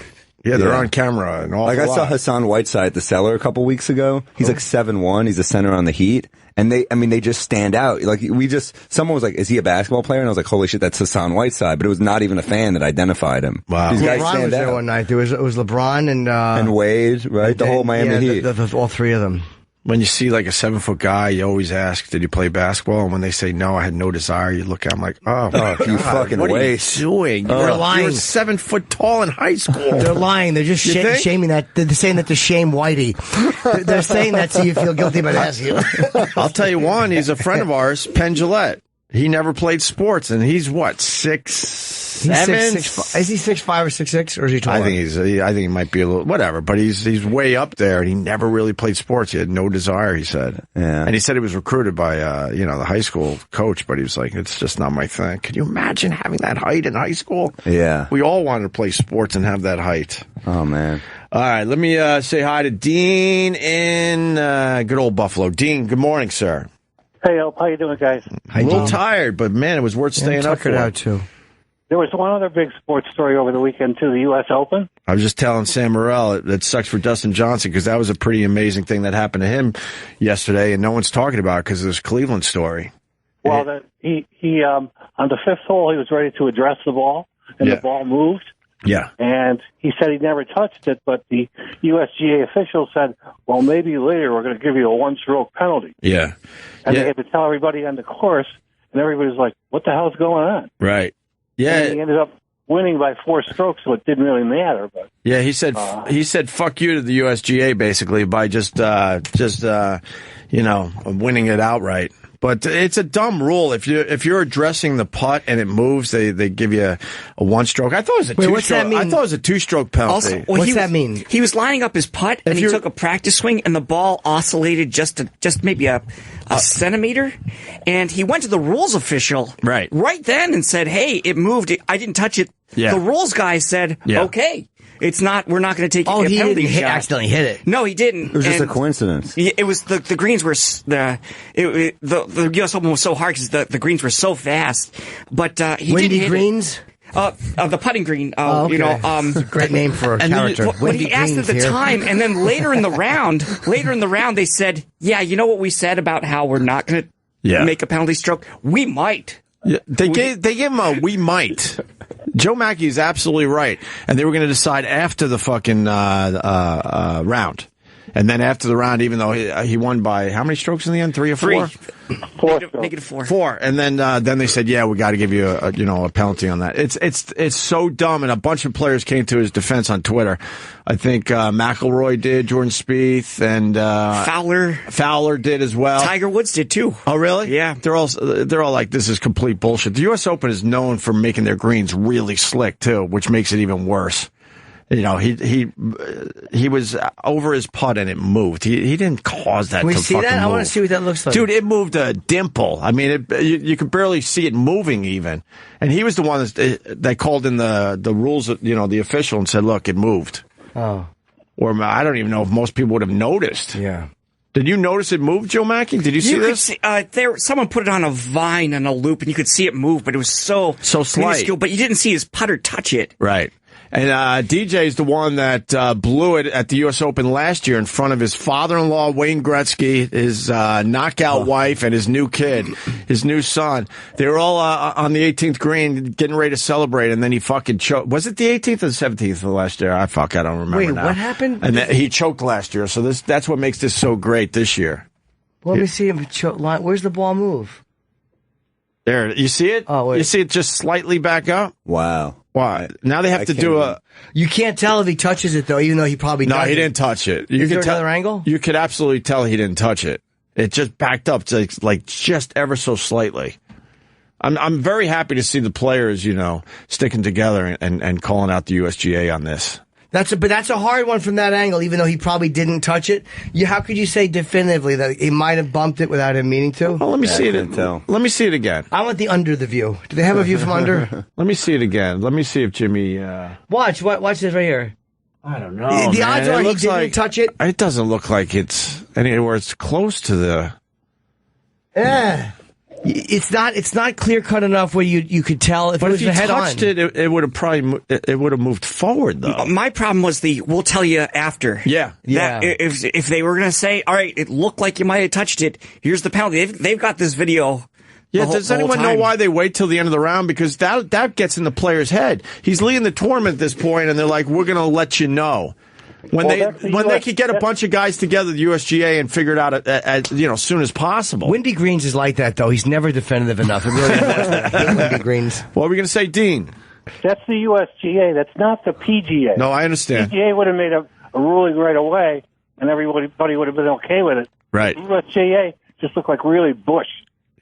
Yeah, they're on camera and all. Like I saw Hassan Whiteside at the Cellar a couple weeks ago. He's like 7'1". He's a center on the Heat, and they just stand out. Like someone was like, "Is he a basketball player?" And I was like, "Holy shit, that's Hassan Whiteside!" But it was not even a fan that identified him. Wow, these guys LeBron stand was there out. one night. It was LeBron and Wade, right? The whole Miami Heat. All three of them. When you see like a 7-foot guy, you always ask, "Did you play basketball?" And when they say no, I had no desire. You look at them like, "Oh, you fucking what waste." Are you doing? They're lying. You were 7 foot tall in high school. They're lying. They're just shaming that. They're saying that to shame Whitey. They're saying that so you feel guilty about asking. I'll tell you one. He's a friend of ours, Penn Jillette. He never played sports, and he's what, 6'7"? Is he 6'5" or 6'6", or is he taller? I think he might be a little whatever, but he's way up there, and he never really played sports. He had no desire, he said. Yeah. And he said he was recruited by the high school coach, but he was like, it's just not my thing. Can you imagine having that height in high school? Yeah. We all wanted to play sports and have that height. Oh man. All right, let me say hi to Dean in good old Buffalo. Dean, good morning, sir. Hey, Elp, how you doing, guys? A little tired, but man, it was worth staying up for. Out too. There was one other big sports story over the weekend, too, the U.S. Open. I was just telling Sam Morril that sucks for Dustin Johnson because that was a pretty amazing thing that happened to him yesterday, and no one's talking about it because of this Cleveland story. Well, he on the fifth hole, he was ready to address the ball, and the ball moved. Yeah. And he said he never touched it, but the USGA official said, well, maybe later we're going to give you a one-stroke penalty. Yeah. And they had to tell everybody on the course, and everybody's like, what the hell's going on? Right. Yeah. And he ended up winning by 4 strokes, so it didn't really matter. But yeah, he said fuck you to the USGA basically by just winning it outright. But it's a dumb rule. If you're addressing the putt and it moves, they give you a 1-stroke. I thought it was a 2-stroke. What's that mean? I thought it was a 2-stroke penalty. Also, What's that mean? He was lining up his putt, and he took a practice swing, and the ball oscillated just maybe a centimeter. And he went to the rules official right then and said, "Hey, it moved. I didn't touch it." Yeah. The rules guy said, "Okay." It's not. We're not going to take a penalty he didn't shot. Accidentally hit it. No, he didn't. It was just a coincidence. It was the greens were the U.S. Open was so hard because the greens were so fast. But he Windy didn't hit greens. The putting green. Okay. It's a great name for a character. What he asked at the time, and then later in the round, they said, "Yeah, you know what we said about how we're not going to make a penalty stroke? We might." Yeah, they gave him a "we might." Joe Machi is absolutely right, and they were going to decide after the fucking round, and then after the round, even though he won by how many strokes in the end? 3 or 4? 4. -4. 4, and then they said, "Yeah, we got to give you a penalty on that." It's so dumb, and a bunch of players came to his defense on Twitter. I think McIlroy did, Jordan Spieth, and Fowler did as well. Tiger Woods did too. Oh, really? Yeah. They're all like, this is complete bullshit. The U.S. Open is known for making their greens really slick too, which makes it even worse. You know, he was over his putt and it moved. He didn't cause that. Can we to see fucking that? I want move. to see what that looks like. Dude, it moved a dimple. I mean, you could barely see it moving even. And he was the one that called in the rules, you know, the official and said, look, it moved. Oh. Or I don't even know if most people would have noticed. Yeah. Did you notice it moved, Joe Machi? Did you see this? Someone put it on a vine and a loop, and you could see it move, but it was so slight. minuscule, but you didn't see his putter touch it. Right. And DJ's the one that blew it at the U.S. Open last year in front of his father-in-law, Wayne Gretzky, his knockout wife, and his new kid, his new son. They were all on the 18th green getting ready to celebrate, and then he fucking choked. Was it the 18th or the 17th of last year? I don't remember. Wait, now. what happened? And he choked last year, so that's what makes this so great this year. Let me see him choke. Where's the ball move? There, you see it? Oh, wait. You see it just slightly back up? Wow. Why? Now they have to do a... You can't tell if he touches it, though, even though he probably doesn't. No, he didn't touch it. You Is there could tell, another angle? You could absolutely tell he didn't touch it. It just backed up to like just ever so slightly. I'm very happy to see the players, you know, sticking together and calling out the USGA on this. But that's a hard one from that angle, even though he probably didn't touch it. How could you say definitively that he might have bumped it without him meaning to? Well, let me see it. Let me see it again. I want the under the view. Do they have a view from under? Let me see it again. Let me see if Jimmy... Watch this right here. I don't know, The odds are he didn't touch it. It doesn't look like it's anywhere it's close to the... It's not clear cut enough where you could tell if it was if you head touched on. it would have probably moved forward though. My problem was we'll tell you after. Yeah. If they were going to say, all right, it looked like you might have touched it, here's the penalty. They've got this video. Yeah, does anyone know why they wait till the end of the round? Because that gets in the player's head. He's leading the tournament at this point, and they're like, we're going to let you know. When they could get a bunch of guys together, the USGA, and figure it out as soon as possible. Windy Greens is like that, though. He's never definitive enough. It really is. Windy Greens. What are we going to say, Dean? That's the USGA. That's not the PGA. No, I understand. PGA would have made a ruling right away, and everybody would have been okay with it. Right. The USGA just looked like really Bush.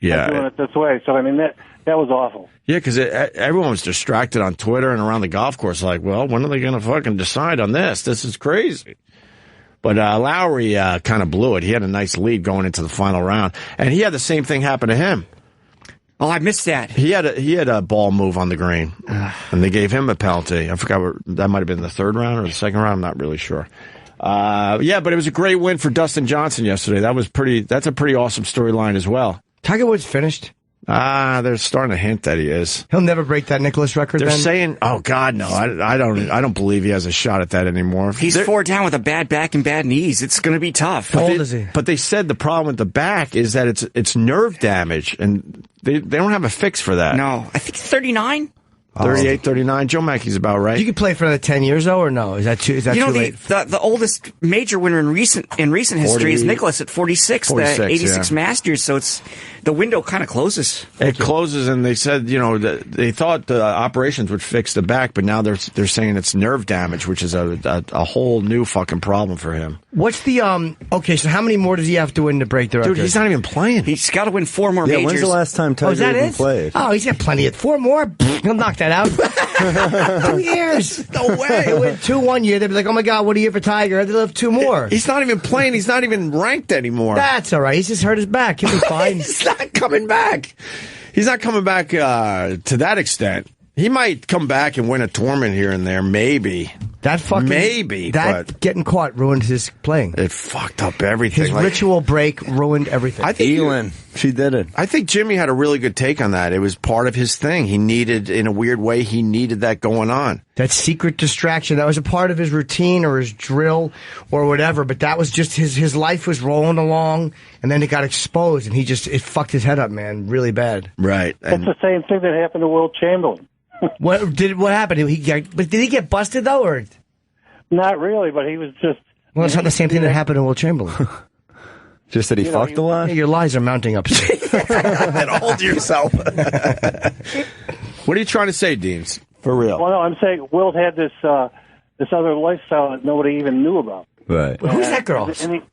Yeah. Doing it this way. So, I mean, that was awful. Yeah, because everyone was distracted on Twitter and around the golf course like, well, when are they going to fucking decide on this? This is crazy. But Lowry kind of blew it. He had a nice lead going into the final round. And he had the same thing happen to him. Oh, I missed that. He had a ball move on the green, and they gave him a penalty. I forgot that might have been the third round or the second round. I'm not really sure. But it was a great win for Dustin Johnson yesterday. That's a pretty awesome storyline as well. Tiger Woods finished. They're starting to hint that he is. He'll never break that Nicklaus record. They're saying, "Oh God, no! I don't believe he has a shot at that anymore." He's 4 down with a bad back and bad knees. It's going to be tough. How old is he? But they said the problem with the back is that it's nerve damage, and they don't have a fix for that. No, I think 39. 38, 39. Joe Machi's about right. You could play for another 10 years, though, or no? Is that too late? The oldest major winner in recent history is Nicklaus at 46, the 86 Masters. So the window kind of closes. It closes, and they said they thought the operations would fix the back, but now they're saying it's nerve damage, which is a whole new fucking problem for him. What's the okay? So how many more does he have to win to break the record? Dude, he's not even playing. He's got to win 4 more majors. When's the last time Tiger even played? Oh, he's got plenty of 4 more. He'll knock that out. 2 years. No way. He'll win 2 1 year. They'll be like, oh my God, what a year for Tiger. They'll have 2 more. He's not even playing. He's not even ranked anymore. That's all right. He's just hurt his back. He'll be fine. He's not coming back. He's not coming back to that extent. He might come back and win a tournament here and there, maybe. Getting caught ruined his playing. It fucked up everything. His ritual break ruined everything. I think Elin, she did it. I think Jimmy had a really good take on that. It was part of his thing. He needed, in a weird way, that going on. That secret distraction. That was a part of his routine or his drill or whatever, but that was just his life was rolling along, and then it got exposed, and it fucked his head up, man, really bad. Right. It's the same thing that happened to Will Chamberlain. What happened? Did he get busted though, or not really? But he was just. Well, it's not the same thing that happened to Will Chamberlain. Just that he fucked a lot. Yeah, your lies are mounting up. Hold yourself. What are you trying to say, Deans? For real? Well, no, I'm saying Will had this other lifestyle that nobody even knew about. Right. Who's that girl?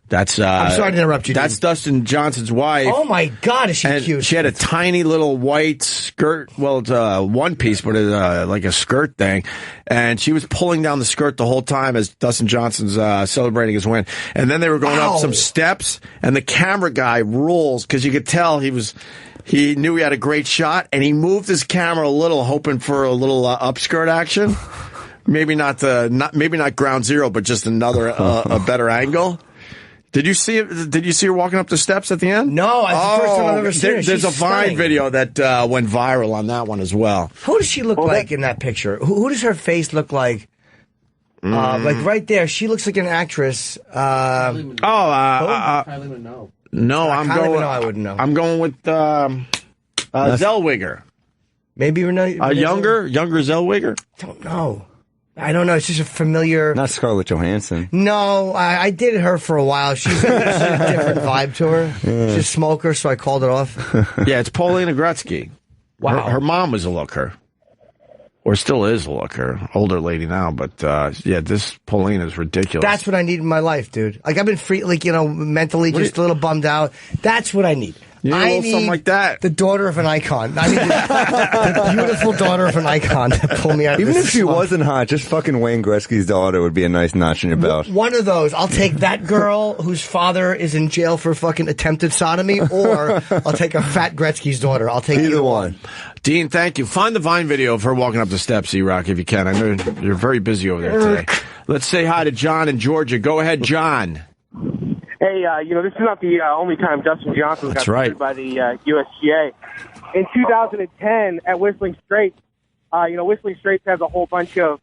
That's I'm sorry to interrupt you. That's dude. Dustin Johnson's wife. Oh my God, is she and cute? She had a tiny little white skirt. Well, it's one piece, but it's like a skirt thing. And she was pulling down the skirt the whole time as Dustin Johnson's celebrating his win. And then they were going up some steps, and the camera guy rules because you could tell he knew he had a great shot, and he moved his camera a little, hoping for a little upskirt action. Maybe not ground zero, but just another a better angle. Did you see it? Did you see her walking up the steps at the end? No, it's the first time I've ever seen her. There's a Vine stunning. video that went viral on that one as well. Who does she look like in that picture? Who does her face look like? Like right there, she looks like an actress. I wouldn't know. No, I'm going. I wouldn't know. I'm going with Zellweger. Maybe Renee. Younger Zellweger. Don't know. I don't know. It's just a familiar. Not Scarlett Johansson. No, I dated her for a while. She's a different vibe to her. Yeah. She's a smoker, so I called it off. Yeah, it's Paulina Gretzky. Wow. Her mom was a looker. Or still is a looker. Older lady now, but yeah, this Paulina is ridiculous. That's what I need in my life, dude. Like, I've been mentally just a little bummed out. That's what I need. I need something like that. The daughter of an icon. I need the beautiful daughter of an icon to pull me out of Even this if she slump. wasn't hot, just fucking Wayne Gretzky's daughter would be a nice notch in your belt. One of those. I'll take that girl whose father is in jail for fucking attempted sodomy, or I'll take a fat Gretzky's daughter. I'll take either one. Dean, thank you. Find the Vine video of her walking up the steps, E-Rock, if you can. I know you're very busy over there today. Let's say hi to John in Georgia. Go ahead, John. Hey, this is not the only time Dustin Johnson got sued by the USGA. In 2010, at Whistling Straits, Whistling Straits has a whole bunch of,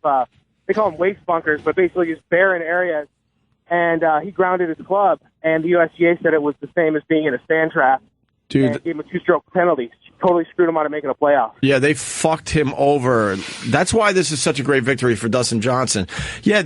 they call them waste bunkers, but basically just barren areas. And he grounded his club, and the USGA said it was the same as being in a sand trap. Dude, and gave him a 2-stroke penalty. Totally screwed him out of making a playoff. Yeah, they fucked him over. That's why this is such a great victory for Dustin Johnson. Yeah,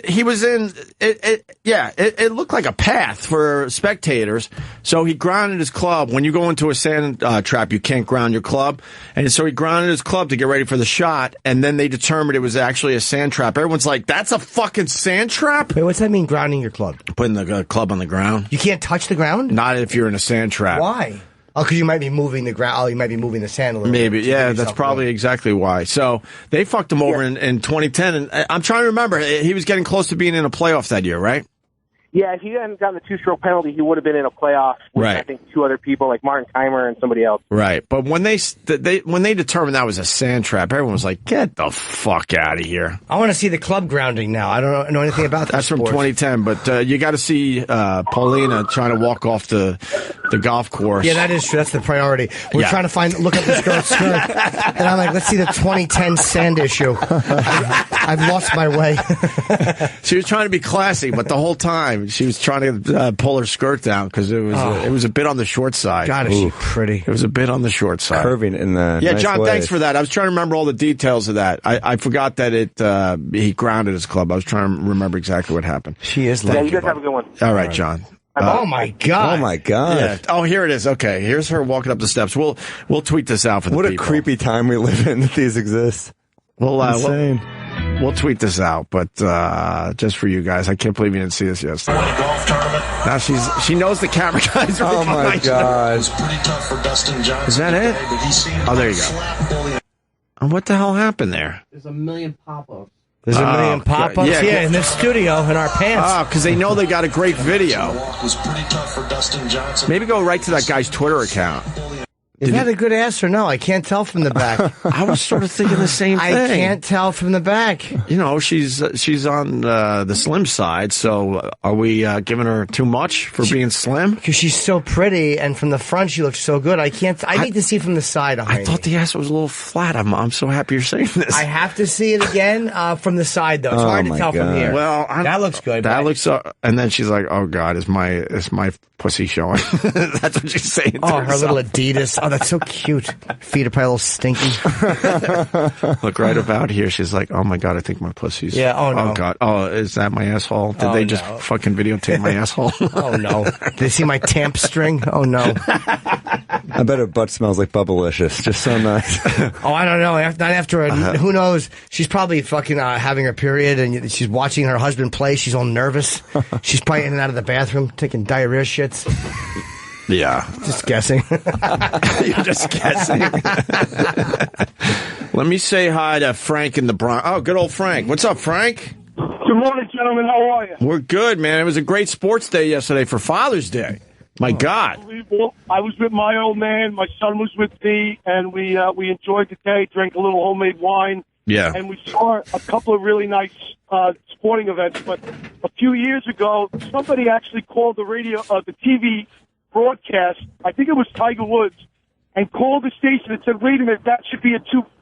he was in, it looked like a path for spectators. So he grounded his club. When you go into a sand trap, you can't ground your club. And so he grounded his club to get ready for the shot. And then they determined it was actually a sand trap. Everyone's like, that's a fucking sand trap? Wait, what's that mean, grounding your club? Putting the club on the ground. You can't touch the ground? Not if you're in a sand trap. Why? Oh, because you might be moving the ground. Oh, you might be moving the sand a little Maybe, bit. yeah, that's probably exactly why. So they fucked him over in 2010. And I'm trying to remember, he was getting close to being in a playoff that year, right? Yeah, if he hadn't gotten the 2-stroke penalty, he would have been in a playoff with, I think, 2 other people, like Martin Keimer and somebody else. Right. But when they determined that was a sand trap, everyone was like, get the fuck out of here. I want to see the club grounding now. I don't know anything about that. That's from 2010, but you got to see Paulina trying to walk off the golf course. Yeah, that is true. That's the priority. We're trying to look up this girl's skirt. And I'm like, let's see the 2010 sand issue. I've lost my way. She was trying to be classy, but the whole time she was trying to pull her skirt down because it was a bit on the short side. God, is she pretty. It was a bit on the short side. Curving in the Yeah, nice John, ways. thanks for that. I was trying to remember all the details of that. I forgot that he grounded his club. I was trying to remember exactly what happened. She is lucky. Yeah, you guys have a good one. All right, John. Oh my God! Oh my God! Yeah. Oh, here it is. Okay, here's her walking up the steps. We'll tweet this out for the people. What a creepy time we live in that these exist. Insane. We'll tweet this out, but just for you guys, I can't believe you didn't see this yesterday. Now she knows the camera guys are oh my God! Is that it? Oh, there you go. And what the hell happened there? There's a million pop-ups. There's a million pop-ups yeah, in this studio in our pants. Oh, because they know they got a great video. Maybe go right to that guy's Twitter account. Is that a good ass or no? I can't tell from the back. I was sort of thinking the same thing. I can't tell from the back. You know, she's on the slim side, so are we giving her too much for being slim? Because she's so pretty, and from the front she looks so good. I need to see from the side. I thought the ass was a little flat. I'm so happy you're saying this. I have to see it again from the side, though. It's hard to tell from here. Well, that looks good. That looks. And then she's like, "Oh God, is my pussy showing?" That's what she's saying. Oh, her little Adidas. Oh, that's so cute. Feet are probably a little stinky. Look right about here. She's like, oh my God, I think my pussy's. Yeah, oh no. Oh God. Oh, is that my asshole? Did they just fucking videotape my asshole? Oh no. Did they see my tamp string? Oh no. I bet her butt smells like Bubblicious. Just so nice. Oh, I don't know. Not after who knows? She's probably fucking having her period, and she's watching her husband play. She's all nervous. She's probably in and out of the bathroom, taking diarrhea shits. Yeah. Just guessing. You're just guessing. Let me say hi to Frank in the Bronx. Oh, good old Frank. What's up, Frank? Good morning, gentlemen. How are you? We're good, man. It was a great sports day yesterday for Father's Day. My God. Unbelievable. I was with my old man. My son was with me, and we enjoyed the day, drank a little homemade wine. Yeah. And we saw a couple of really nice sporting events. But a few years ago, somebody actually called the TV broadcast, I think it was Tiger Woods, and called the station and said, wait a minute, that should be a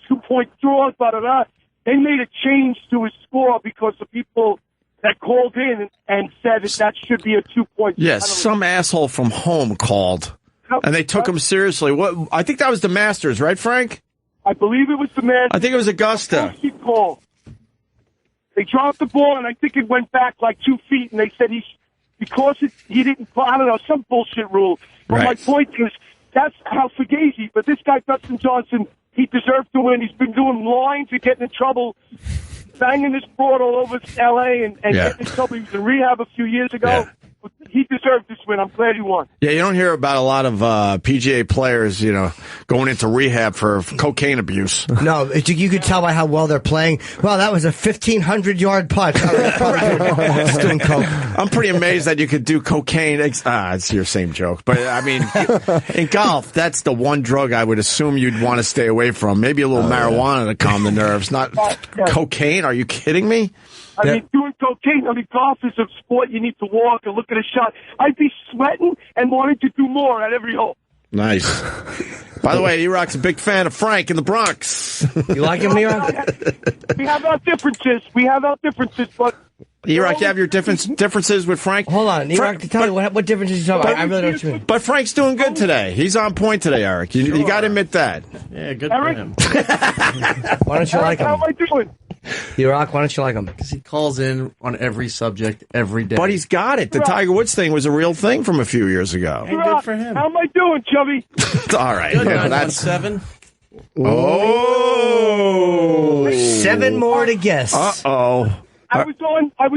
two-point draw, da-da-da. They made a change to his score because the people that called in and said that should be a 2-point. Yes, some asshole from home called, and they took him seriously. What? I think that was the Masters, right, Frank? I believe it was the Masters. I think it was Augusta. They dropped the ball, and I think it went back like 2 feet, and they said he didn't, I don't know, some bullshit rule. But right. My point is, that's how Fugazi, but this guy, Dustin Johnson, he deserved to win. He's been doing lines and getting in trouble, banging this broad all over L.A. and getting in trouble. He was in rehab a few years ago. Yeah. He deserved this win. I'm glad he won. Yeah, you don't hear about a lot of PGA players, going into rehab for cocaine abuse. No, you could tell by how well they're playing. Well, that was a 1,500-yard putt. Just doing coke. I'm pretty amazed that you could do cocaine. It's your same joke. But, I mean, in golf, that's the one drug I would assume you'd want to stay away from. Maybe a little marijuana to calm the nerves. Not cocaine. Are you kidding me? I mean, doing cocaine, golf is a sport. You need to walk and look at a shot. I'd be sweating and wanting to do more at every hole. Nice. By the way, E-Rock's a big fan of Frank in the Bronx. You like him, E-Rock? We have our differences. But... E-Rock, you have your differences with Frank? Hold on, E-Rock, tell me what differences you talking about. I really don't know what you mean. But Frank's doing good today. He's on point today, Eric. You got to admit that. Yeah, good Eric? for him. Why don't you like him? How am I doing? E-Rock, why don't you like him? Because he calls in on every subject every day. But he's got it. The Tiger Woods thing was a real thing from a few years ago. And good for him. How am I doing, Chubby? All right. Good, Yeah, 917. Oh. 7 more to guess. Uh-oh. I was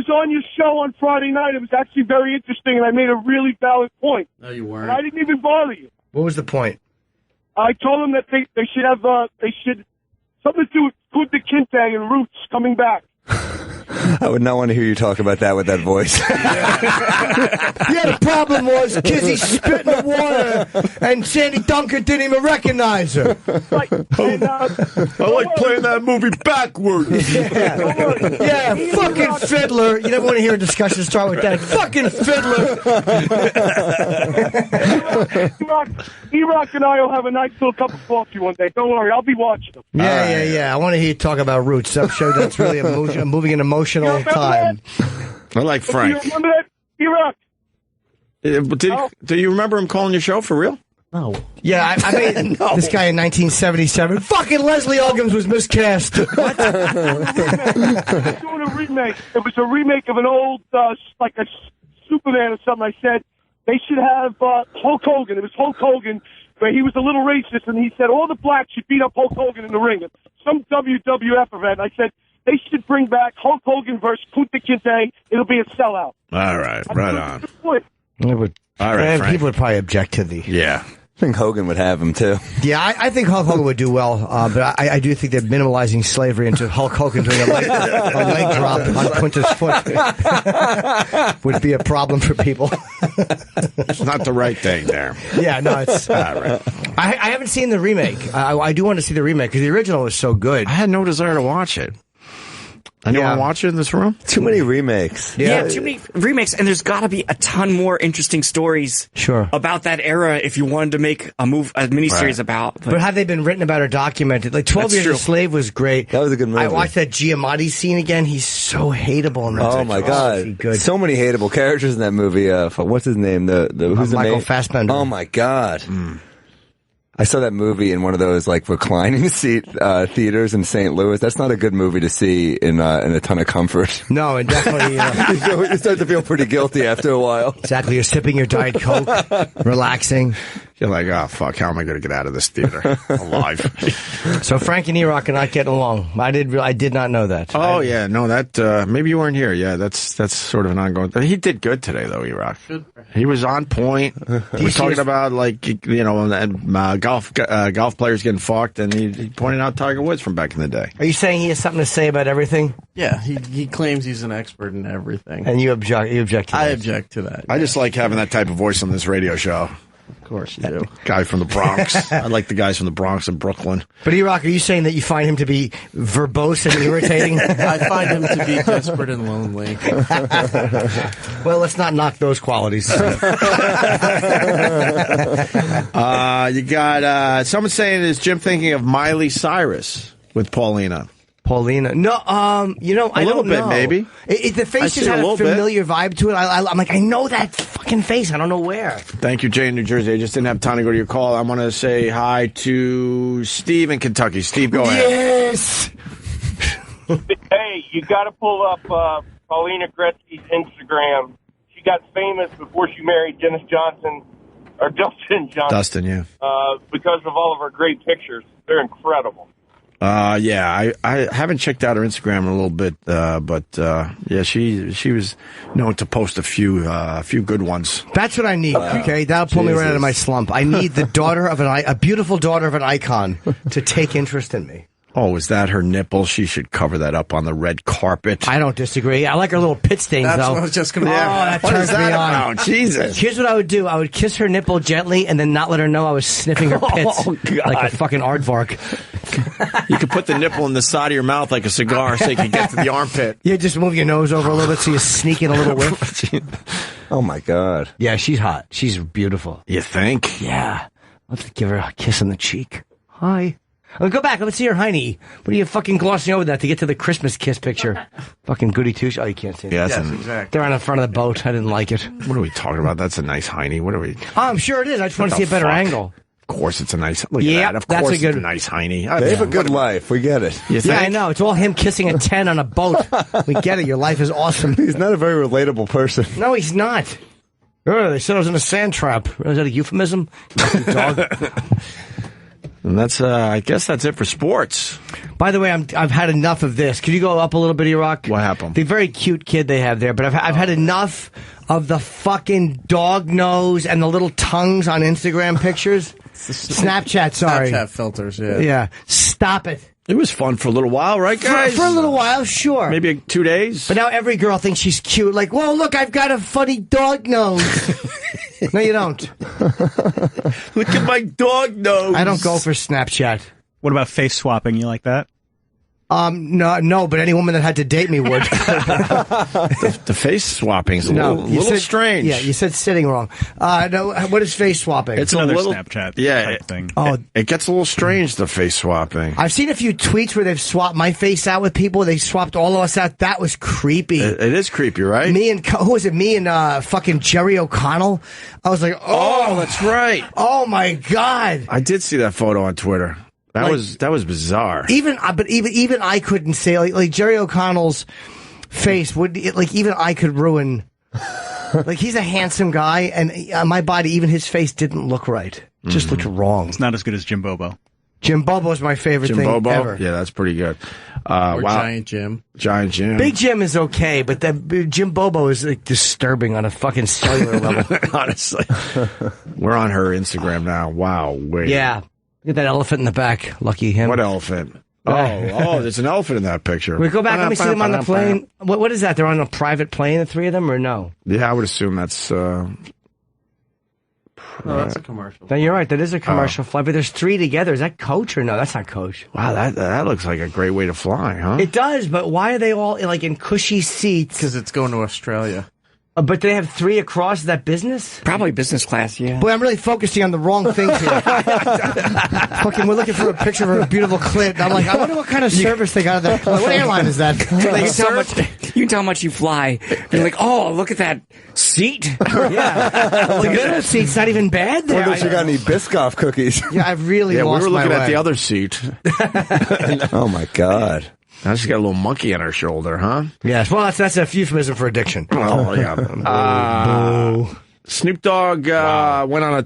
on your show on Friday night. It was actually very interesting, and I made a really valid point. No, you weren't. And I didn't even bother you. What was the point? I told them that they should have something to do with Kunta Kinte and Roots coming back. I would not want to hear you talk about that with that voice. Yeah, the problem was Kizzy spit in the water, and Sandy Duncan didn't even recognize her. Right. And, I like playing that movie backwards. Yeah, fucking fiddler. You never want to hear a discussion start with that. Fucking fiddler. E-Rock and I will have a nice little cup of coffee one day. Don't worry, I'll be watching them. Yeah. I want to hear you talk about Roots. That show that's really moving an emotional time. I like Frank. Do you remember that, E-Rock? Do you remember him calling your show for real? No. Yeah, I mean, this guy in 1977. Fucking Leslie Uggams was miscast. What? Doing a remake. It was a remake of an old, like a Superman or something. I said they should have Hulk Hogan. It was Hulk Hogan, where he was a little racist, and he said all the blacks should beat up Hulk Hogan in the ring. Some WWF event. I said they should bring back Hulk Hogan versus Kunta Kinte. It'll be a sellout. All right, right on. All right, Frank. People would probably object to the... Yeah. I think Hogan would have him, too. Yeah, I think Hulk Hogan would do well, but I do think that minimalizing slavery into Hulk Hogan doing a leg drop on Kunta's foot would be a problem for people. It's not the right thing there. Yeah, no, it's... All right. I haven't seen the remake. I do want to see the remake, because the original was so good. I had no desire to watch it. Anyone watch it in this room? Too many remakes. Yeah, too many remakes, and there's got to be a ton more interesting stories about that era if you wanted to make a miniseries about. But have they been written about or documented? Like 12 Years a Slave was great. That was a good movie. I watched that Giamatti scene again. He's so hateable in that. Oh my God! Good. So many hateable characters in that movie. What's his name? Who's the Michael main? Fassbender. Oh my God! I saw that movie in one of those like reclining seat theaters in St. Louis. That's not a good movie to see in a ton of comfort. No, and definitely you start to feel pretty guilty after a while. Exactly, you're sipping your Diet Coke, relaxing. You're like, oh fuck, how am I going to get out of this theater alive? So Frank and E-Rock are not getting along. I did not know that. Oh yeah, no, that maybe you weren't here. Yeah, that's sort of an ongoing. He did good today though, E-Rock. He was on point. We're talking about like golf players getting fucked, and he pointed out Tiger Woods from back in the day. Are you saying he has something to say about everything? Yeah, he claims he's an expert in everything. And you object to that? I object to that. I just like having that type of voice on this radio show. Of course you do. Guy from the Bronx. I like the guys from the Bronx and Brooklyn. But E-Rock, are you saying that you find him to be verbose and irritating? I find him to be desperate and lonely. Well, let's not knock those qualities. You got someone saying, is Jim thinking of Miley Cyrus with Paulina? Paulina. No, I don't know. A little bit, maybe. The face just had a familiar vibe to it. I'm like, I know that fucking face. I don't know where. Thank you, Jay in New Jersey. I just didn't have time to go to your call. I want to say hi to Steve in Kentucky. Steve, go ahead. Yes! Hey, you got to pull up Paulina Gretzky's Instagram. She got famous before she married Dustin Johnson. Dustin, yeah. Because of all of her great pictures. They're incredible. Yeah, I haven't checked out her Instagram in a little bit, but yeah, she was known to post a few good ones. That's what I need. Okay, that'll pull me right out of my slump. I need the a beautiful daughter of an icon to take interest in me. Oh, is that her nipple? She should cover that up on the red carpet. I don't disagree. I like her little pit stains, That's though. what I was just going to to that turns me on. Jesus. Here's what I would do. I would kiss her nipple gently and then not let her know I was sniffing her pits like a fucking aardvark. You could put the nipple in the side of your mouth like a cigar so you can get to the armpit. Yeah, just move your nose over a little bit so you sneak in a little whiff. Oh, my God. Yeah, she's hot. She's beautiful. You think? Yeah. Let's give her a kiss on the cheek. Hi. Go back. Let's see her hiney. What are you fucking glossing over that to get to the Christmas kiss picture? Fucking goody two-shoes. Oh, you can't see it. Yeah, yes, exactly. They're on the front of the boat. I didn't like it. What are we talking about? That's a nice hiney. What are we? Oh, I'm sure it is. I just want to see a better angle. Of course, it's a nice. Look Yeah, at that. Of that's course, a good. it's a nice hiney. They have a good life. We get it. You think? Yeah, I know. It's all him kissing a 10 on a boat. We get it. Your life is awesome. He's not a very relatable person. No, he's not. They said I was in a sand trap. Is that a euphemism? Dog. And that's, I guess that's it for sports. By the way, I've had enough of this. Could you go up a little bit, E-Rock? What happened? The very cute kid they have there, but I've had enough of the fucking dog nose and the little tongues on Instagram pictures. Snapchat, sorry. Snapchat filters, yeah. Yeah. Stop it. It was fun for a little while, right, guys? For a little while, sure. Maybe 2 days. But now every girl thinks she's cute. Like, whoa, look, I've got a funny dog nose. No, you don't. Look at my dog nose. I don't go for Snapchat. What about face swapping? You like that? No, but any woman that had to date me would. The face swapping's a little strange. Yeah, you said sitting wrong. No, what is face swapping? It's another Snapchat type thing. Oh, it gets a little strange, the face swapping. I've seen a few tweets where they've swapped my face out with people. They swapped all of us out. That was creepy. It is creepy, right? Me and who was it? Me and fucking Jerry O'Connell. I was like, oh, that's right. Oh my God. I did see that photo on Twitter. That was bizarre. Even I couldn't say like Jerry O'Connell's face would even I could ruin. Like he's a handsome guy, and my body, even his face didn't look right. It just looked wrong. It's not as good as Jim Bobo. Jim Bobo is my favorite Jim thing Bobo? ever. Yeah, that's pretty good. Or Giant Jim. Giant Jim. Big Jim is okay, but that Jim Bobo is like disturbing on a fucking cellular level. Honestly, we're on her Instagram now. Wow, wait. Yeah. Look at that elephant in the back. Lucky him. What elephant? Oh, there's an elephant in that picture. We go back. Let me see them on the plane. What is that? They're on a private plane, the three of them, or no? Yeah, I would assume that's. No, that's a commercial. No, you're right. That is a commercial flight, but there's three together. Is that Coach or no? That's not Coach. Wow, that looks like a great way to fly, huh? It does, but why are they all like in cushy seats? Because it's going to Australia. But they have three across that business? Probably business class, yeah. Boy, I'm really focusing on the wrong things here. Fucking, we're looking for a picture of a beautiful clit. And I'm like, I wonder what kind of service they got at that. What airline is that? You can tell how much you fly. You're like, oh, look at that seat. Yeah. The middle seat's not even bad there. Wonder if you got any Biscoff cookies. Yeah, I've really Yeah, we lost were looking my at way. the other seat. Oh, my God. Now she's got a little monkey on her shoulder, huh? Yes, well, that's a euphemism for addiction. Oh, yeah. Snoop Dogg went on a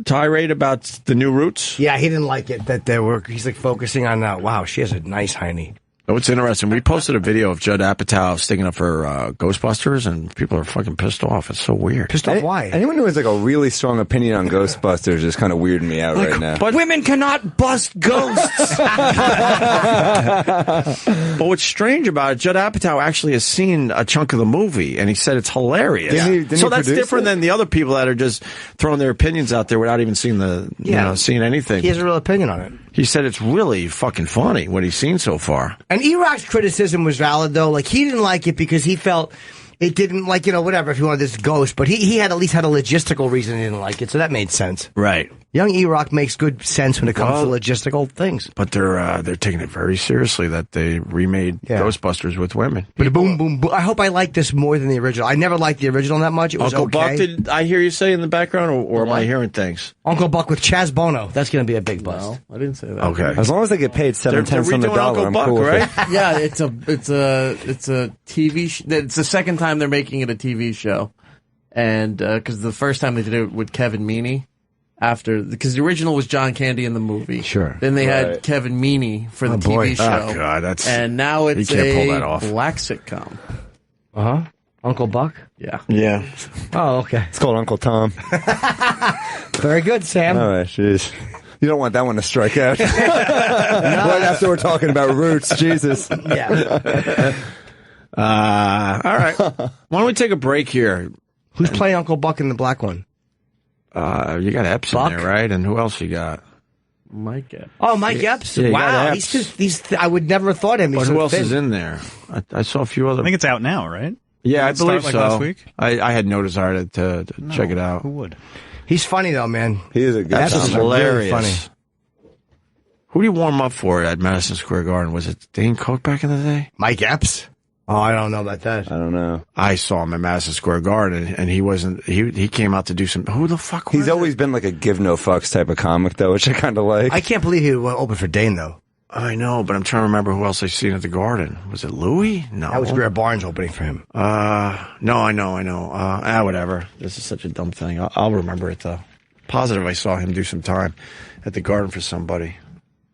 tirade about the new roots. Yeah, he didn't like it that he's like focusing on, wow, she has a nice hiney. Oh, it's interesting. We posted a video of Judd Apatow sticking up for Ghostbusters, and people are fucking pissed off. It's so weird. Pissed off why? Anyone who has like a really strong opinion on Ghostbusters is kind of weirding me out right now. But women cannot bust ghosts. But what's strange about it, Judd Apatow actually has seen a chunk of the movie, and he said it's hilarious. Didn't So he that's produce different it? than the other people that are just throwing their opinions out there without even seeing seeing anything. He has a real opinion on it. He said it's really fucking funny what he's seen so far. And E-Rock's criticism was valid, though. Like, he didn't like it because he felt it didn't, like, whatever, if you wanted this ghost. But he had at least had a logistical reason he didn't like it, so that made sense. Right. Young E-Rock makes good sense when it comes to logistical things. But they're taking it very seriously that they remade Ghostbusters with women. But boom, boom, boom. I hope I like this more than the original. I never liked the original that much. It was Uncle okay. Buck, did I hear you say in the background, or am I hearing things? Uncle Buck with Chaz Bono. That's going to be a big bust. No, I didn't say that. Okay. As long as they get paid 7 cents on the redoing dollar, Uncle I'm Buck, cool with right? it. Yeah, it's a TV. It's the second time they're making it a TV show, and because the first time they did it with Kevin Meaney, because the original was John Candy in the movie. Sure. Then they had Kevin Meaney for the TV show. Oh God, and now it's you can't pull that off. black sitcom. Uncle Buck? Yeah. Yeah. Oh, okay. It's called Uncle Tom. Very good, Sam. All right, jeez. You don't want that one to strike out. Right after we're talking about roots, Jesus. Yeah. All right. Why don't we take a break here? Who's playing Uncle Buck in the black one? You got Epps in there, right? And who else you got? Mike Epps. Oh, Mike Epps. Yeah, you got Wow. Epps. He's I would never have thought him. He's But so who else thin. is in there? I saw a few other. I think it's out now, right? Yeah, I Did it start, believe like, so. last week? I had no desire to check it out. Who would? He's funny, though, man. He is a good Epps is comic. hilarious. Really funny. Who do you warm up for at Madison Square Garden? Was it Dane Cook back in the day? Mike Epps? Oh, I don't know about that. I don't know. I saw him at Madison Square Garden, and he wasn't. He came out to do some. Who the fuck? He's always been like a give no fucks type of comic, though, which I kind of like. I can't believe he would open for Dane, though. I know, but I'm trying to remember who else I seen at the Garden. Was it Louis? No, That was Greer Barnes opening for him. No, I know. Whatever. This is such a dumb thing. I'll remember it though. Positive, I saw him do some time at the Garden for somebody.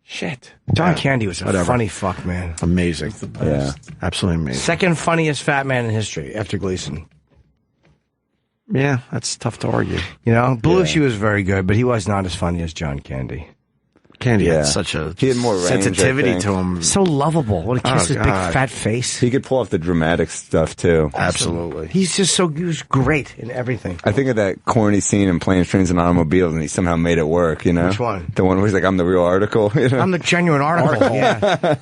Shit. John Candy was a Whatever. funny fuck, man. Amazing. Yeah. Absolutely amazing. Second funniest fat man in history after Gleason. Yeah, that's tough to argue. You know, Belushi was very good, but he was not as funny as John Candy. Candy Yeah. had such a He had more range, sensitivity I think. to him. So lovable. What a kiss his big God. fat face. He could pull off the dramatic stuff, too. Absolutely. He's just he was great in everything. I think of that corny scene in Planes, Trains, and Automobiles, and he somehow made it work, you know? Which one? The one where he's like, I'm the real article, you know? I'm the genuine article. Yeah.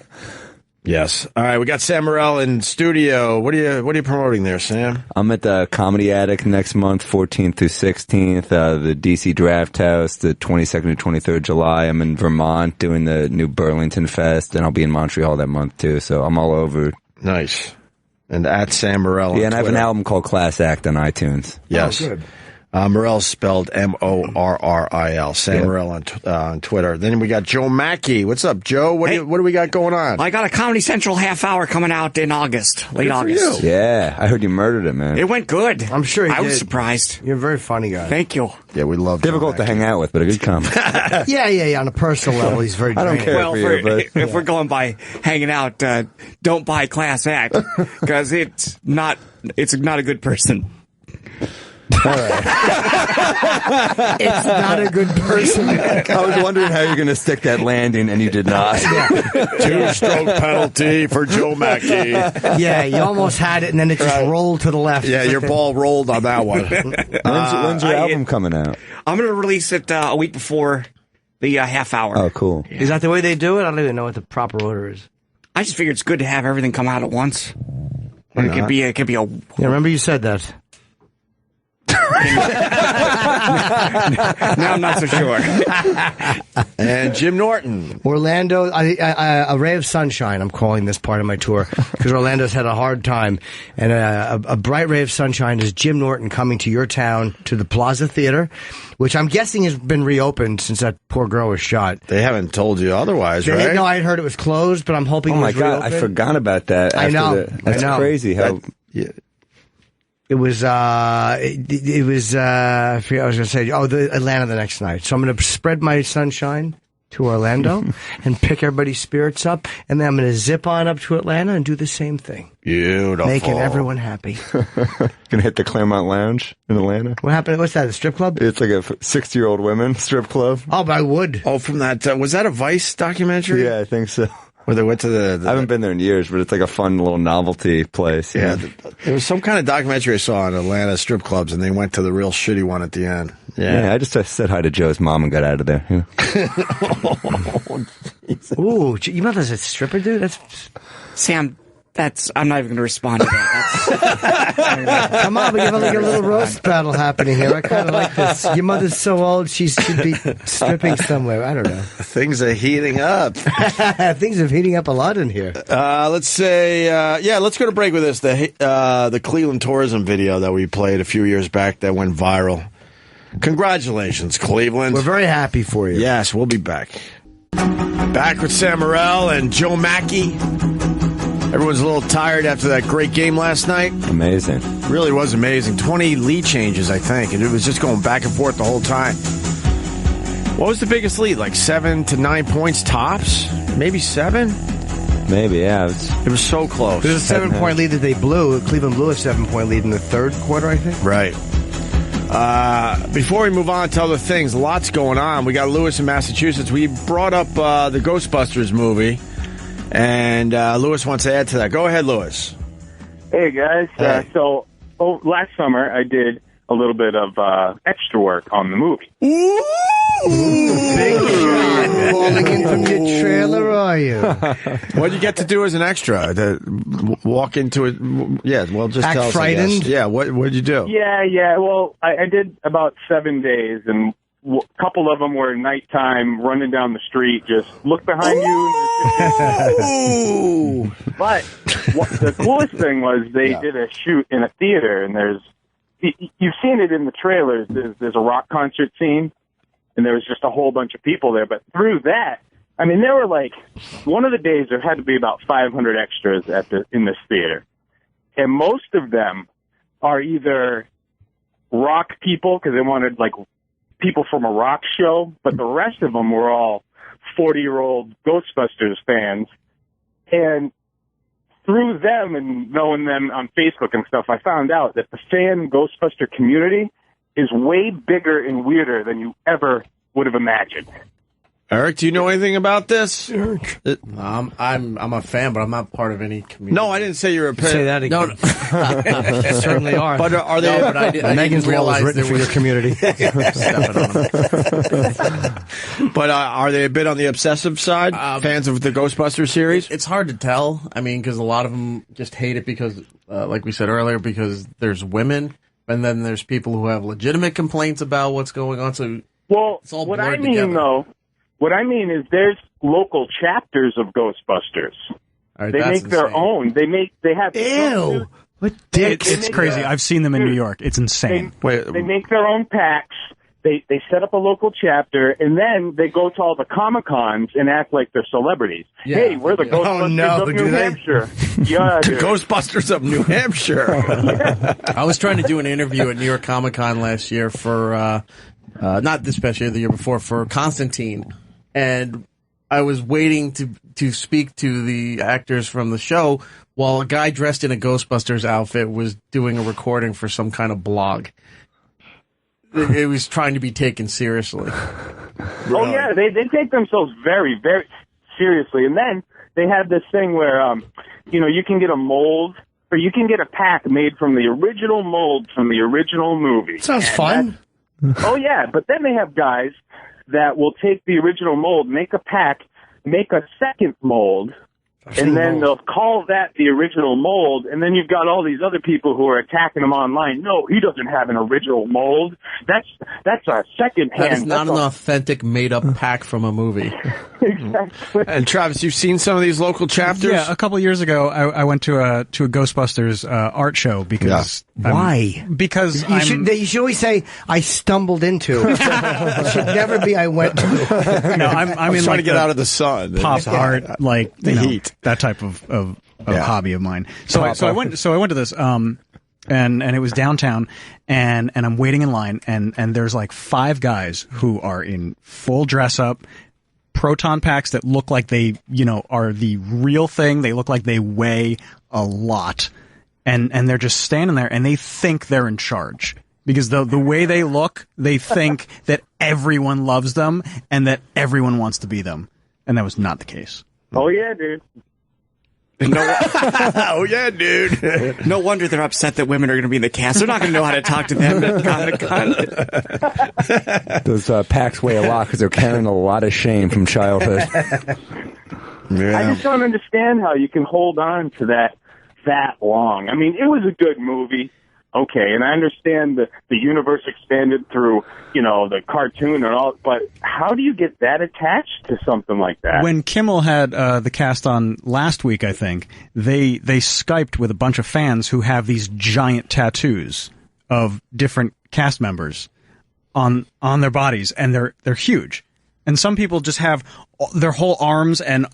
Yes. All right, we got Sam Morril in studio. What are you promoting there, Sam? I'm at the Comedy Attic next month, 14th through 16th, the DC Draft House, the 22nd to 23rd July. I'm in Vermont doing the new Burlington Fest, and I'll be in Montreal that month, too, so I'm all over. Nice. And at Sam Morril on Yeah, and I have an Twitter. album called Class Act on iTunes. Yes. Oh, good. Morrill's spelled Morril. Sam Morril on Twitter. Then we got Joe Machi. What's up, Joe? What do we got going on? I got a Comedy Central half hour coming out in August, late August. Yeah, I heard you murdered it, man. It went good. I'm sure he I was did. surprised. You're a very funny guy. Thank you. Yeah, we love Difficult to hang out with, but a good comic. Yeah. On a personal level, he's very I don't draining. care. Well, for you, but- if we're going by hanging out, don't buy Class Act because it's not a good person. It's not a good person. I was wondering how you're going to stick that landing, and you did not. 2-stroke penalty for Joe Machi. Yeah, you almost had it, and then it just rolled to the left. Yeah, your ball rolled on that one. When's your album coming out? I'm going to release it a week before the half hour. Oh, cool. Is that the way they do it? I don't even know what the proper order is. I just figured it's good to have everything come out at once. And it could be a Yeah, remember you said that. Now I'm not so sure. And Jim Norton. Orlando, a ray of sunshine, I'm calling this part of my tour, because Orlando's had a hard time. And a bright ray of sunshine is Jim Norton coming to your town, to the Plaza Theater, which I'm guessing has been reopened since that poor girl was shot. They haven't told you otherwise, right? No, I had heard it was closed, but I'm hoping Oh it my was God, reopened. I forgot about that. I know. That's crazy how... It was, I forget what I was going to say. Oh, the Atlanta the next night. So I'm going to spread my sunshine to Orlando and pick everybody's spirits up. And then I'm going to zip on up to Atlanta and do the same thing. Beautiful. Making everyone happy. Gonna hit the Claremont Lounge in Atlanta. What happened? What's that, a strip club? It's like a 60-year-old women strip club. Oh, but I would. Oh, from that, was that a Vice documentary? Yeah, I think so. Where they went to the I haven't been there in years, but it's like a fun little novelty place. Yeah, there was some kind of documentary I saw in Atlanta strip clubs, and they went to the real shitty one at the end. Yeah, I just said hi to Joe's mom and got out of there. Yeah. Ooh, your mother's a stripper, dude? That's... Sam, I'm not even going to respond to that. Come on, we have like a little roast battle happening here. I kind of like this. Your mother's so old, she should be stripping somewhere. I don't know. Things are heating up. Things are heating up a lot in here. Let's say, let's go to break with this. The Cleveland tourism video that we played a few years back that went viral. Congratulations, Cleveland. We're very happy for you. Yes, we'll be back. Back with Sam Morril and Joe Machi. Everyone's a little tired after that great game last night. Amazing. Really was amazing. 20 lead changes, I think, and it was just going back and forth the whole time. What was the biggest lead? Like 7 to 9 points tops? Maybe 7? Maybe, yeah. It was so close. There's a 7-point lead that they blew. Cleveland blew a 7-point lead in the third quarter, I think. Right. Before we move on to other things, lots going on. We got Lewis in Massachusetts. We brought up the Ghostbusters movie, and Lewis wants to add to that. Go ahead, Lewis. Hey, guys. Hey. So last summer, I did a little bit of extra work on the movie. Big shot. Falling in from your trailer, are you? What did you get to do as an extra? To walk into it? Yeah, well, just Act tell us. frightened? Yeah, what did you do? Yeah. Well, I did about 7 days, and a couple of them were nighttime, running down the street, just look behind you. But the coolest thing was they did a shoot in a theater, and you've seen it in the trailers. There's a rock concert scene, and there was just a whole bunch of people there. But through that, I mean, there were one of the days there had to be about 500 extras in this theater, and most of them are either rock people because they wanted people from a rock show, but the rest of them were all 40-year-old Ghostbusters fans, and through them and knowing them on Facebook and stuff, I found out that the fan Ghostbuster community is way bigger and weirder than you ever would have imagined. Eric, do you know anything about this? I'm a fan, but I'm not part of any community. No, I didn't say you're a fan. Say that again. No. Certainly are. But are they? No, but I Megan's didn't Law is realize written there for your was community. But are they a bit on the obsessive side? Fans of the Ghostbusters series? It's hard to tell. I mean, because a lot of them just hate it because, like we said earlier, because there's women, and then there's people who have legitimate complaints about what's going on. So, well, it's all what blurred I mean, together. though, what I mean is there's local chapters of Ghostbusters. All right, they that's make their insane. own. They have. Ew. What dicks? It's crazy. I've seen them in New York. It's insane. They make their own packs. They set up a local chapter, and then they go to all the Comic-Cons and act like they're celebrities. Yeah. Hey, we're the Ghostbusters of New Hampshire. Yeah, The dude. Ghostbusters of New Hampshire. I was trying to do an interview at New York Comic Con last year for, not this past year, the year before, for Constantine. And I was waiting to speak to the actors from the show while a guy dressed in a Ghostbusters outfit was doing a recording for some kind of blog. It was trying to be taken seriously. Oh, yeah, they take themselves very, very seriously. And then they have this thing where, you can get a mold, or you can get a pack made from the original mold from the original movie. Sounds fun. Oh, yeah, but then they have guys that will take the original mold, make a pack, make a second mold, and then they'll call that the original mold, and then you've got all these other people who are attacking him online. No, he doesn't have an original mold. That's a second-hand. That is not an authentic, made-up pack from a movie. Exactly. And Travis, you've seen some of these local chapters? Yeah, a couple of years ago, I went to a Ghostbusters art show because why? Because you should always say I stumbled into. It should never be I went to. No, I'm in trying like to get out of the sun, pop art, like the heat, that type of hobby of mine. So I went to this and it was downtown, and I'm waiting in line, and there's like 5 guys who are in full dress up, proton packs that look like they are the real thing. They look like they weigh a lot, and they're just standing there, and they think they're in charge. Because the way they look, they think that everyone loves them and that everyone wants to be them. And that was not the case. Oh, yeah, dude. Oh, yeah, dude. No wonder they're upset that women are going to be in the cast. They're not going to know how to talk to them at Comic-Con. Those packs weigh a lot because they're carrying a lot of shame from childhood. I just don't understand how you can hold on to that long. I mean, it was a good movie. Okay, and I understand the universe expanded through, the cartoon and all, but how do you get that attached to something like that? When Kimmel had the cast on last week, I think, they Skyped with a bunch of fans who have these giant tattoos of different cast members on their bodies, and they're huge. And some people just have their whole arms and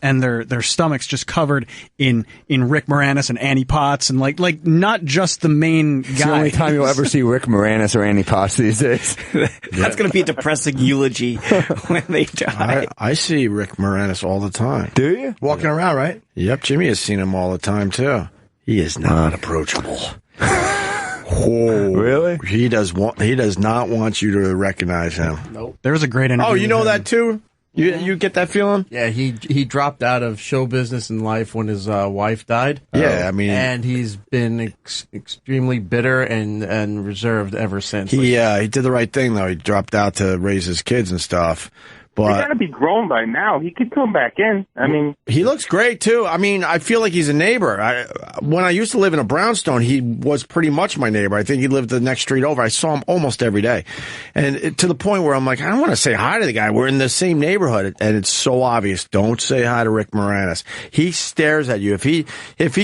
their stomachs just covered in Rick Moranis and Annie Potts, and like not just the main guy. It's the only time you'll ever see Rick Moranis or Annie Potts these days. That's going to be a depressing eulogy when they die. I see Rick Moranis all the time. Do you? Walking around, right? Yep, Jimmy has seen him all the time, too. He is not approachable. Oh, really? He does not want you to recognize him. Nope. There was a great interview. Oh, you know that too? You get that feeling? Yeah, he dropped out of show business and life when his wife died. Yeah, I mean, and he's been extremely bitter and reserved ever since. He did the right thing though. He dropped out to raise his kids and stuff. But he got to be grown by now. He could come back in. I mean, he looks great too. I mean, I feel like he's a neighbor. When I used to live in a brownstone, he was pretty much my neighbor. I think he lived the next street over. I saw him almost every day, and to the point where I'm like, I don't want to say hi to the guy. We're in the same neighborhood, and it's so obvious. Don't say hi to Rick Moranis. He stares at you. If he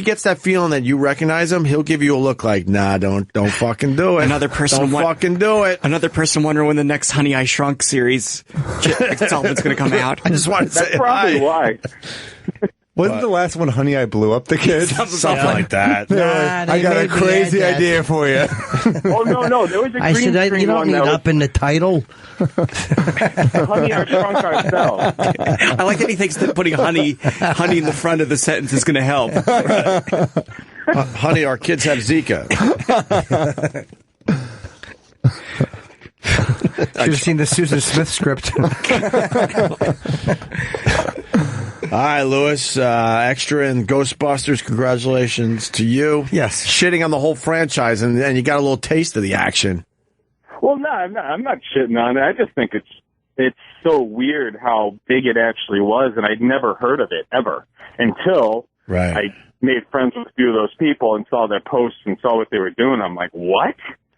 gets that feeling that you recognize him, he'll give you a look like, nah, don't fucking do it. Another person fucking do it. Another person wondering when the next Honey I Shrunk series installment's going to come out. I just wanted to say probably why. Wasn't the last one Honey, I Blew Up the Kid? Something like that. I got a crazy idea for you. Oh, no. There was a green screen you don't one need that up in the title. Honey, I Shrunk Ourselves. I like that he thinks that putting honey in the front of the sentence is going to help. Honey, our kids have Zika. Should have seen the Susan Smith script. All right, Lewis, extra in Ghostbusters. Congratulations to you. Yes. Shitting on the whole franchise, and you got a little taste of the action. Well, no, I'm not shitting on it. I just think it's so weird how big it actually was, and I'd never heard of it ever until I made friends with a few of those people and saw their posts and saw what they were doing. I'm like, what?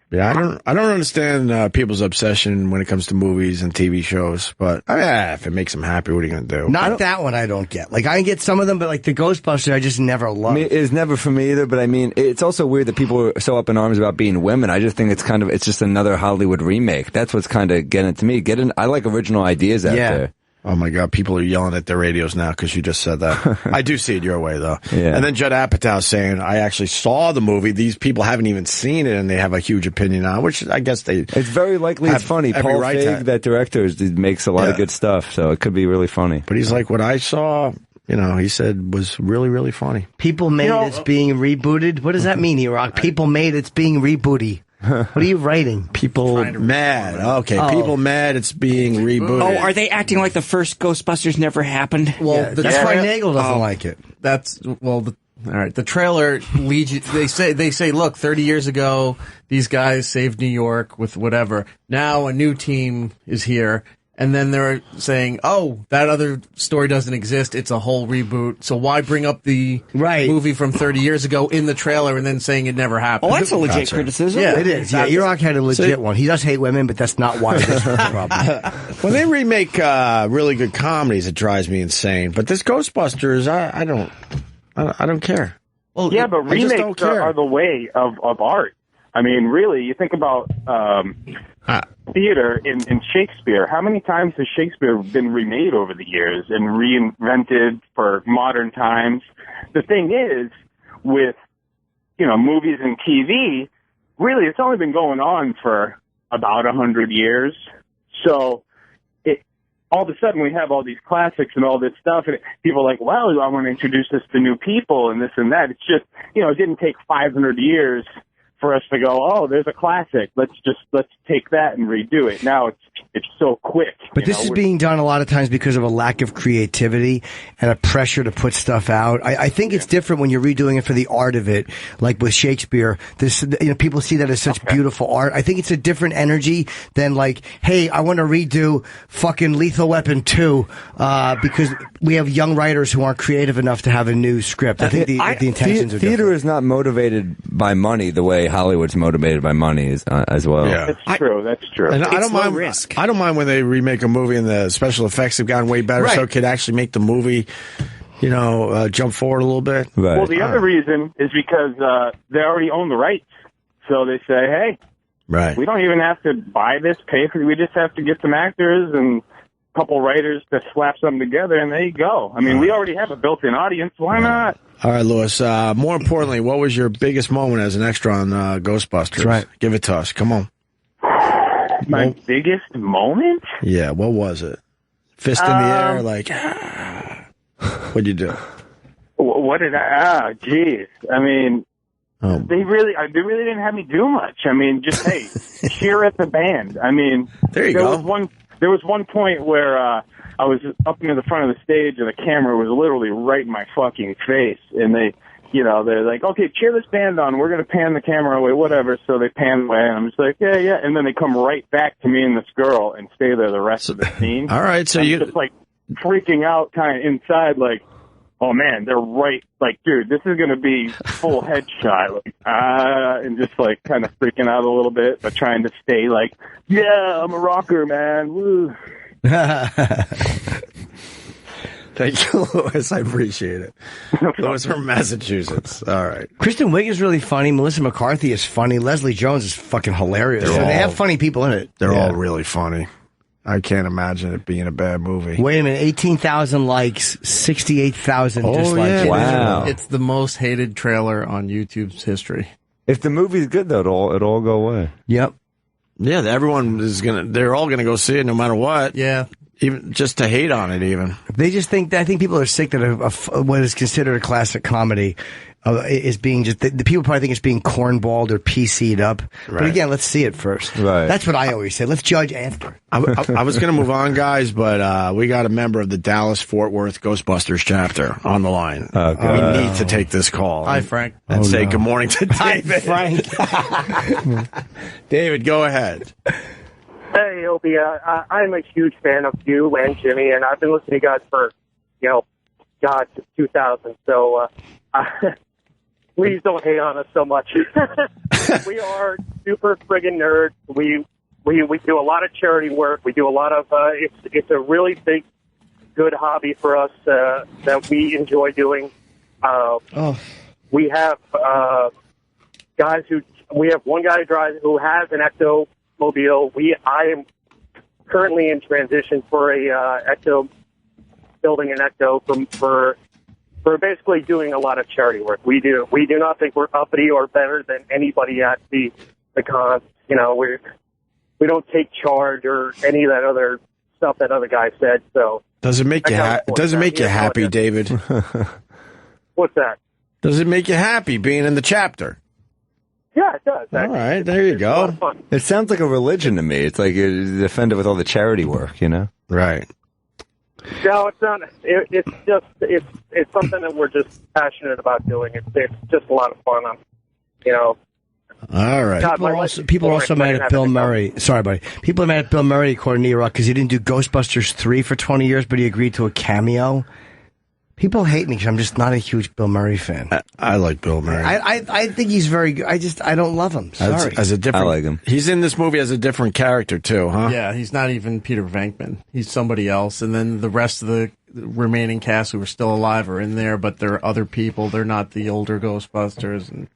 Yeah, I don't understand people's obsession when it comes to movies and TV shows, but if it makes them happy, what are you going to do? Not that one I don't get. Like, I get some of them, but like the Ghostbusters, I just never loved. It's never for me either, but I mean, it's also weird that people are so up in arms about being women. I just think it's just another Hollywood remake. That's what's kind of getting it to me. I like original ideas out there. Oh, my God. People are yelling at their radios now because you just said that. I do see it your way, though. Yeah. And then Judd Apatow saying, I actually saw the movie. These people haven't even seen it, and they have a huge opinion on it, which I guess they... It's very likely it's funny. Paul Feig, that director, makes a lot of good stuff, so it could be really funny. But he's like, what I saw... he said was really, really funny. People made it's being rebooted. What does that mean, E-Rock? People made it's being rebooted. What are you writing? People mad. Okay, people mad it's being rebooted. Oh, are they acting like the first Ghostbusters never happened? Well, that's why Nagel doesn't like it. All right. The trailer leads you. They say, look, 30 years ago, these guys saved New York with whatever. Now a new team is here, And then they're saying, "Oh, that other story doesn't exist. It's a whole reboot. So why bring up the movie from 30 years ago in the trailer and then saying it never happened?" Oh, that's a legit criticism. Yeah, it is. Yeah, Iraq had a legit one. He does hate women, but that's not why this is a problem. When they remake really good comedies, it drives me insane. But this Ghostbusters, I don't care. Well, yeah, but remakes are the way of art. I mean, really, you think about theater in Shakespeare. How many times has Shakespeare been remade over the years and reinvented for modern times? The thing is, with, movies and TV, really, it's only been going on for about 100 years. So all of a sudden we have all these classics and all this stuff, and people are like, well, I want to introduce this to new people and this and that. It's just, it didn't take 500 years for us to go, oh, there's a classic. Let's take that and redo it. Now it's so quick. But this is being done a lot of times because of a lack of creativity and a pressure to put stuff out. I think it's different when you're redoing it for the art of it, like with Shakespeare. This, people see that as such beautiful art. I think it's a different energy than like, hey, I want to redo fucking Lethal Weapon 2 because we have young writers who aren't creative enough to have a new script. I think the intentions are different. Theater is not motivated by money the way Hollywood's motivated by money as well. Yeah. That's true. That's true. And I don't mind risk. I don't mind when they remake a movie and the special effects have gotten way better, so it could actually make the movie, jump forward a little bit. Right. Well, the other reason is because they already own the rights, so they say, hey, we don't even have to buy this, pay for it. We just have to get some actors and a couple writers to slap something together, and there you go. I mean, we already have a built-in audience. Why not? All right, Louis. More importantly, what was your biggest moment as an extra on Ghostbusters? That's right. Give it to us. Come on. My biggest moment? Yeah, what was it? Fist in the air, like, what'd you do? What did I? Geez. I mean, they really didn't have me do much. I mean, just, hey, cheer at the band. I mean, there you go. There was one point where I was up near the front of the stage and the camera was literally right in my fucking face. And they're like, okay, cheer this band on. We're going to pan the camera away, whatever. So they pan away, and I'm just like, yeah. And then they come right back to me and this girl and stay there the rest of the scene. All right, so I'm just like freaking out kind of inside, like, oh man, they're right. Like, dude, this is going to be full headshot. Like, and just like kind of freaking out a little bit, but trying to stay like, yeah, I'm a rocker, man. Woo. Thank you, Louis. I appreciate it. Louis from Massachusetts. All right. Kristen Wiig is really funny. Melissa McCarthy is funny. Leslie Jones is fucking hilarious. They have funny people in it. They're all really funny. I can't imagine it being a bad movie. Wait a minute. 18,000 likes, 68,000 dislikes. Yeah. Wow. It's the most hated trailer on YouTube's history. If the movie's good, though, it'll all go away. Yep. Yeah, they're all gonna go see it no matter what. Yeah. Even just to hate on it, even. They just think, I think people are sick that what is considered a classic comedy is being just, the people probably think it's being cornballed or PC'd up. Right. But again, let's see it first. Right. That's what I always say. Let's judge after. I was going to move on, guys, but we got a member of the Dallas-Fort Worth Ghostbusters chapter on the line. We need to take this call. Hi, Frank. And say good morning to David. Hi, Frank. David, go ahead. Hey, Opie, I'm a huge fan of you and Jimmy, and I've been listening to you guys for, since 2000. So please don't hate on us so much. We are super friggin' nerds. We do a lot of charity work. We do a lot of, it's a really big, good hobby for us that we enjoy doing. We have we have one guy who has an ectomobile. I am currently in transition for building an ecto for basically doing a lot of charity work. We do not think we're uppity or better than anybody at the cons. We don't take charge or any of that other stuff that other guy said. So does it make you happy, David? What's that? Does it make you happy being in the chapter? Yeah, it does. All right, there you go. It sounds like a religion to me. It's like you're offended with all the charity work, Right. No, it's not. It's something that we're just passionate about doing. It's just a lot of fun. All right. God, People are also mad at Bill Murray. Sorry, buddy. People are mad at Bill Murray, according to E-Rock, because he didn't do Ghostbusters 3 for 20 years, but he agreed to a cameo. People hate me because I'm just not a huge Bill Murray fan. I like Bill Murray. I think he's very good. I don't love him. Sorry. As a different, I like him. He's in this movie as a different character, too, huh? Yeah, he's not even Peter Venkman. He's somebody else. And then the rest of the remaining cast who are still alive are in there, but they're other people. They're not the older Ghostbusters. And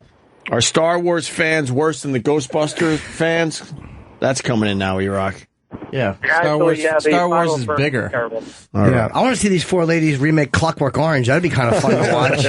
Are Star Wars fans worse than the Ghostbusters fans? That's coming in now, E-Rock. Yeah, Actually, Star Wars is Final bigger. terrible. Yeah, I want to see these four ladies remake Clockwork Orange. That'd be kind of fun to watch.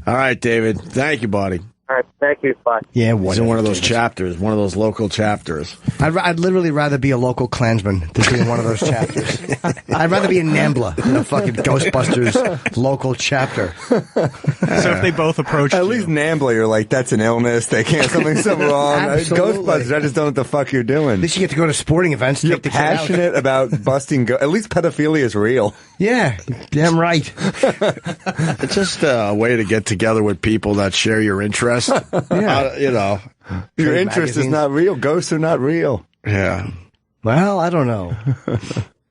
All right, David. Thank you, buddy. All right, thank you. Bye. Yeah, He's in one of those chapters, one of those local chapters. I'd literally rather be a local Klansman than be in one of those chapters. I'd rather be in NAMBLA than a fucking Ghostbusters local chapter. So if they both approach At least NAMBLA, you're like, that's an illness. They can't, something's so wrong. Absolutely. Ghostbusters, I just don't know what the fuck you're doing. At least you get to go to sporting events. You're take the kid out. passionate about busting. At least pedophilia is real. Yeah, damn right. It's just a way to get together with people that share your interest. Yeah. You know. Your Trade interest is magazines. not real. Ghosts are not real. Yeah. Well, I don't know.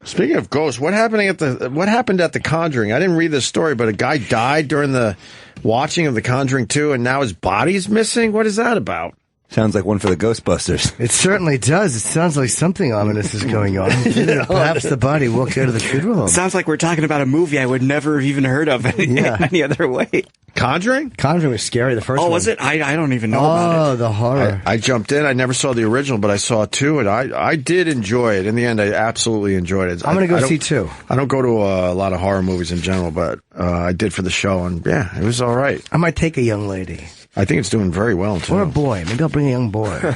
Speaking of ghosts, what happened at The Conjuring? I didn't read this story, but a guy died during the watching of The Conjuring 2, and now his body's missing? What is that about? Sounds like one for the Ghostbusters. It certainly does. It sounds like something ominous is going on. Perhaps the body will go to the funeral home. Sounds like we're talking about a movie I would never have even heard of any other way. Conjuring? Conjuring was scary, the first one. Oh, was it? I don't even know about it. Oh, the horror. I jumped in. I never saw the original, but I saw 2, and I did enjoy it. In the end, I absolutely enjoyed it. I'm going to I go don't- see 2. I don't go to a lot of horror movies in general, but I did for the show, and yeah, it was all right. I might take a young lady. I think it's doing very well, too. Or a boy. Maybe I'll bring a young boy.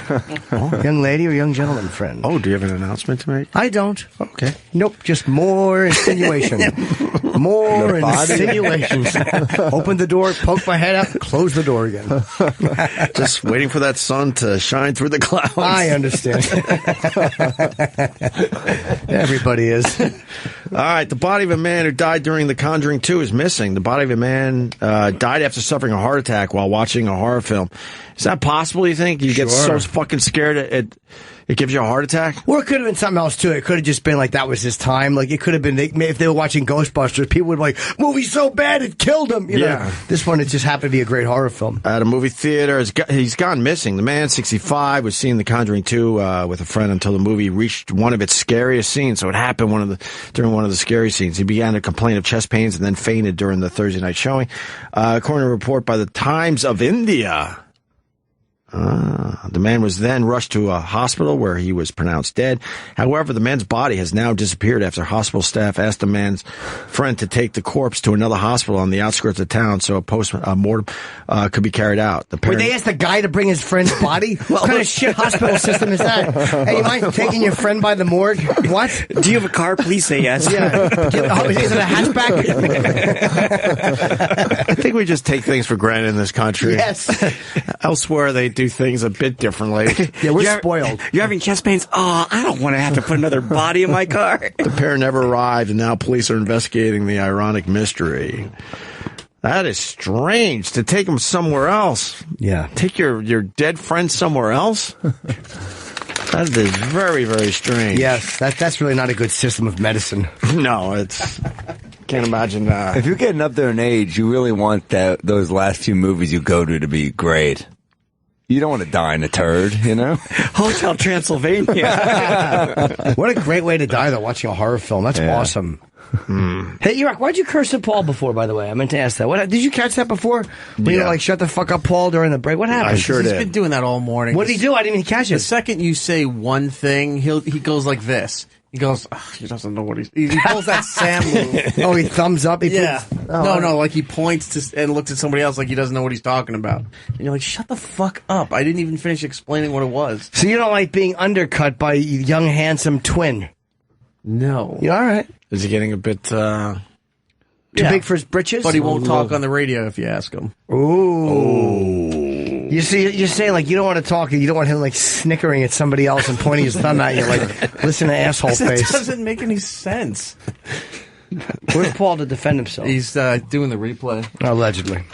Young lady or young gentleman friend. Oh, do you have an announcement to make? I don't. Okay. Nope, just more insinuation. More insinuations. Open the door, poke my head out, close the door again. Just waiting for that sun to shine through the clouds. I understand. Everybody is. All right, the body of a man who died during The Conjuring 2 is missing. The body of a man died after suffering a heart attack while watching a horror film. Is that possible, you think? You get so fucking scared it gives you a heart attack? Or it could have been something else, too. It could have just been like that was his time. Like, it could have been, if they were watching Ghostbusters, people would be like, movie's so bad, it killed him. You know? This one, it just happened to be a great horror film. At a movie theater, he's gone missing. The man, 65, was seeing The Conjuring 2 with a friend until the movie reached one of its scariest scenes. So it happened during one of the scary scenes. He began to complain of chest pains and then fainted during the Thursday night showing. According to a report by the Times of India, the man was then rushed to a hospital where he was pronounced dead. However, the man's body has now disappeared after hospital staff asked the man's friend to take the corpse to another hospital on the outskirts of town so a post-mortem could be carried out. Wait, they asked the guy to bring his friend's body? What kind of shit hospital system is that? Hey, you mind taking your friend by the morgue? What? Do you have a car? Please say yes. Yeah. Is it a hatchback? I think we just take things for granted in this country. Yes. Elsewhere, they do things a bit differently. Yeah, we're spoiled. You're having chest pains? Oh, I don't want to have to put another body in my car. The pair never arrived, and now police are investigating the ironic mystery. That is strange, to take him somewhere else. Yeah. Take your dead friend somewhere else? That is very, very strange. Yes, that's really not a good system of medicine. No, it's... Can't imagine that. If you're getting up there in age, you really want those last 2 movies you go to be great. You don't want to die in a turd, you know? Hotel Transylvania. What a great way to die, though, watching a horror film. That's awesome. Hey, E-Rock, why'd you curse at Paul before, by the way? I meant to ask that. Did you catch that before? When you were like, shut the fuck up, Paul, during the break? What happened? I sure He's did. been doing that all morning. What did he do? I didn't even catch The it. second you say one thing, he goes like this. He goes, he doesn't know what he pulls that Sam move. Oh, he thumbs up? Yeah. No, like he points and looks at somebody else like he doesn't know what he's talking about. And you're like, shut the fuck up. I didn't even finish explaining what it was. So you don't like being undercut by a young, handsome twin? No. Yeah, all right. Is he getting a bit... Too big for his britches? But he won't talk on the radio if you ask him. Ooh. You see, you're saying like you don't want to talk, you don't want him like snickering at somebody else and pointing his thumb at you, like listen to asshole That face. doesn't make any sense. Where's Paul to defend himself? He's doing the replay. Allegedly.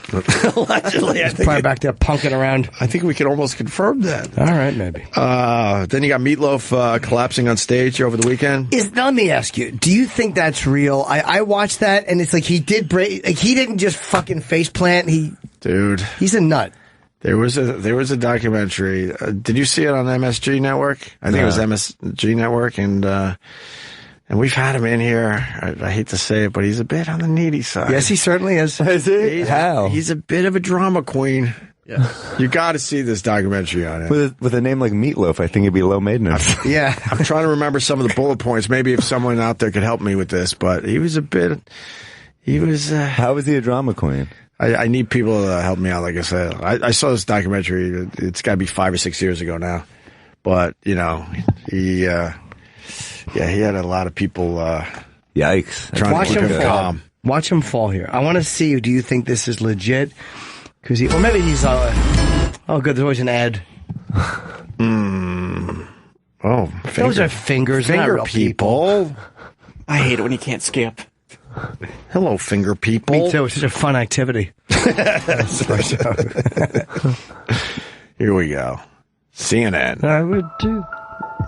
Allegedly, I He's think probably back there punking around. I think we can almost confirm that. All right, maybe. Then you got Meatloaf collapsing on stage over the weekend. Now, let me ask you, do you think that's real? I watched that, and it's like he did break. Like, he didn't just fucking face plant. Dude, he's a nut. There was a documentary. Did you see it on MSG Network? I think it was MSG Network, and we've had him in here. I hate to say it, but he's a bit on the needy side. Yes, he certainly is. Is he? How? He's a bit of a drama queen. Yeah. You got to see this documentary on him. With a name like Meatloaf, I think it'd be low maintenance. Yeah. I'm trying to remember some of the bullet points. Maybe if someone out there could help me with this, but he was a bit. He was. How was he a drama queen? I need people to help me out. Like I said, I saw this documentary. It's got to be 5 or 6 years ago now, but he had a lot of people. Yikes! Watch him fall. Watch him fall here. I want to see. Do you think this is legit? Because or maybe he's. Oh, good. There's always an ad. Oh, those are fingers. Finger not real people. I hate it when you can't skip. Hello, finger people. Me too. It's such a fun activity. Here we go. CNN. I would do.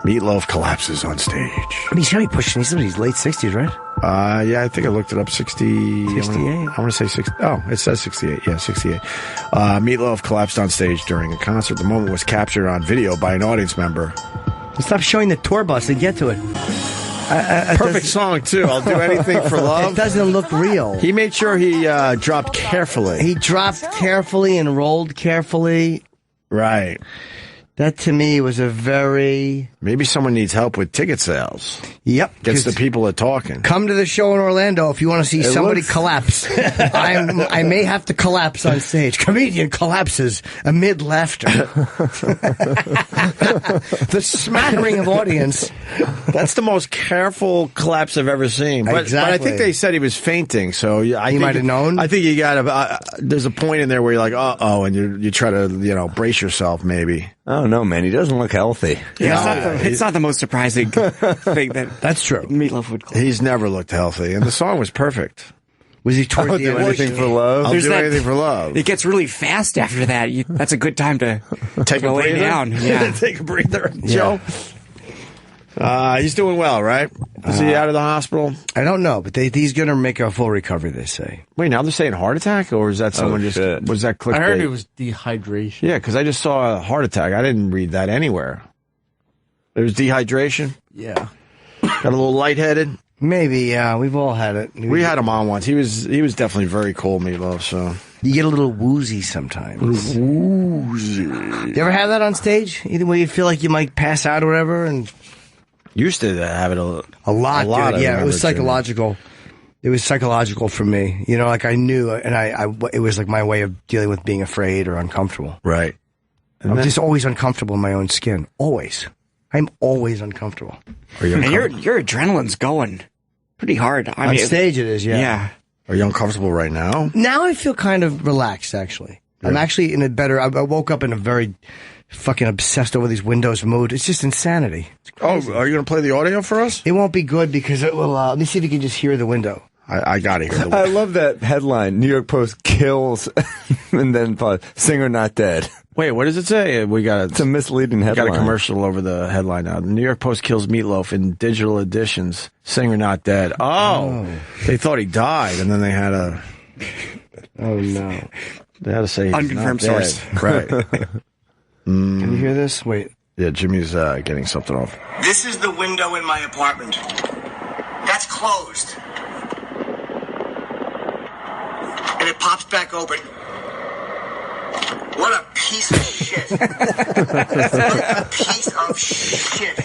Meatloaf collapses on stage. I mean, he's got to be pushing. He's in his late 60s, right? Yeah, I think I looked it up. 68. I want to say 60. Oh, it says 68. Yeah, 68. Meatloaf collapsed on stage during a concert. The moment was captured on video by an audience member. Stop showing the tour bus and get to it. Perfect song, too. I'll do anything for love. It doesn't look real. He made sure he dropped carefully. He dropped carefully and rolled carefully. Right. That, to me, was a very... Maybe someone needs help with ticket sales. Yep. Gets the people at talking. Come to the show in Orlando if you want to see somebody collapse. I may have to collapse on stage. Comedian collapses amid laughter. The smattering of audience. That's the most careful collapse I've ever seen. But I think they said he was fainting, so he might have known. I think you got to... there's a point in there where you're like, uh-oh, and you try to, brace yourself, maybe. I don't know, man. He doesn't look healthy. Yeah, it's not the most surprising thing that's true. Meatloaf would call. He's never looked healthy, and the song was perfect. Was he towards the end? Anything for love? I'll do anything for love. It gets really fast after that. That's a good time to take a breather. Down. Yeah. Take a breather, Joe. He's doing well, right? Is he out of the hospital? I don't know, but he's going to make a full recovery, they say. Wait, now they're saying heart attack, or is that someone was that clickbait? I heard it was dehydration. Yeah, because I just saw a heart attack. I didn't read that anywhere. There was dehydration? Yeah. Got a little lightheaded? Maybe, yeah. We've all had it. We had him on once. He was definitely very cool, Meatloaf, so... You get a little woozy sometimes. Woozy. You ever have that on stage? Either way you feel like you might pass out or whatever, and... Used to have it a lot, dude. Yeah, it was psychological. It was psychological for me. Like I knew, and it was like my way of dealing with being afraid or uncomfortable. Right. I'm just always uncomfortable in my own skin. Always. I'm always uncomfortable. And your adrenaline's going pretty hard. On stage it is, yeah. Yeah. Are you uncomfortable right now? Now I feel kind of relaxed, actually. Yeah. I'm actually in a better... I woke up in a very... fucking obsessed over these windows mood. It's just insanity. Oh, are you going to play the audio for us? It won't be good because it will... let me see if you can just hear the window. I got to hear the window. I love that headline. New York Post kills and then singer not dead. Wait, what does it say? It's a misleading headline. We got a commercial over the headline now. The New York Post kills Meatloaf in digital editions. Singer not dead. Oh. They thought he died, and then they had a... Oh, no. They had to say he's unconfirmed not dead. source. Right. Can you hear this? Wait. Yeah, Jimmy's getting something off. This is the window in my apartment. That's closed. And it pops back open. What a piece of shit. What a piece of shit.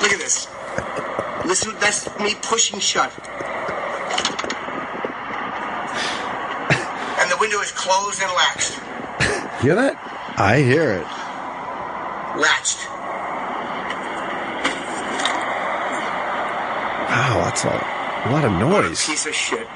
Look at this. Listen, that's me pushing shut. And the window is closed and latched. Hear that? I hear it. Latched. Wow, that's a lot of noise. Piece of shit.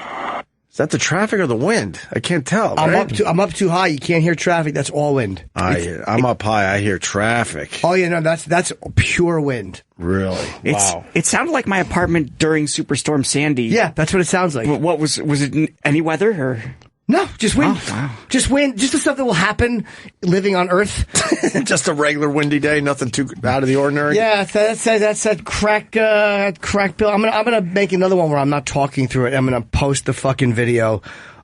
Is that the traffic or the wind? I can't tell. Right? I'm up too high. You can't hear traffic. That's all wind. I'm up high. I hear traffic. Oh yeah, no, that's pure wind. Really? Wow. It sounded like my apartment during Superstorm Sandy. Yeah, that's what it sounds like. What was it? Any weather or? No, just wind. Oh, wow. Just wind. Just the stuff that will happen living on Earth. Just a regular windy day. Nothing too out of the ordinary. Yeah, that's that crack bill. I'm gonna make another one where I'm not talking through it. I'm gonna post the fucking video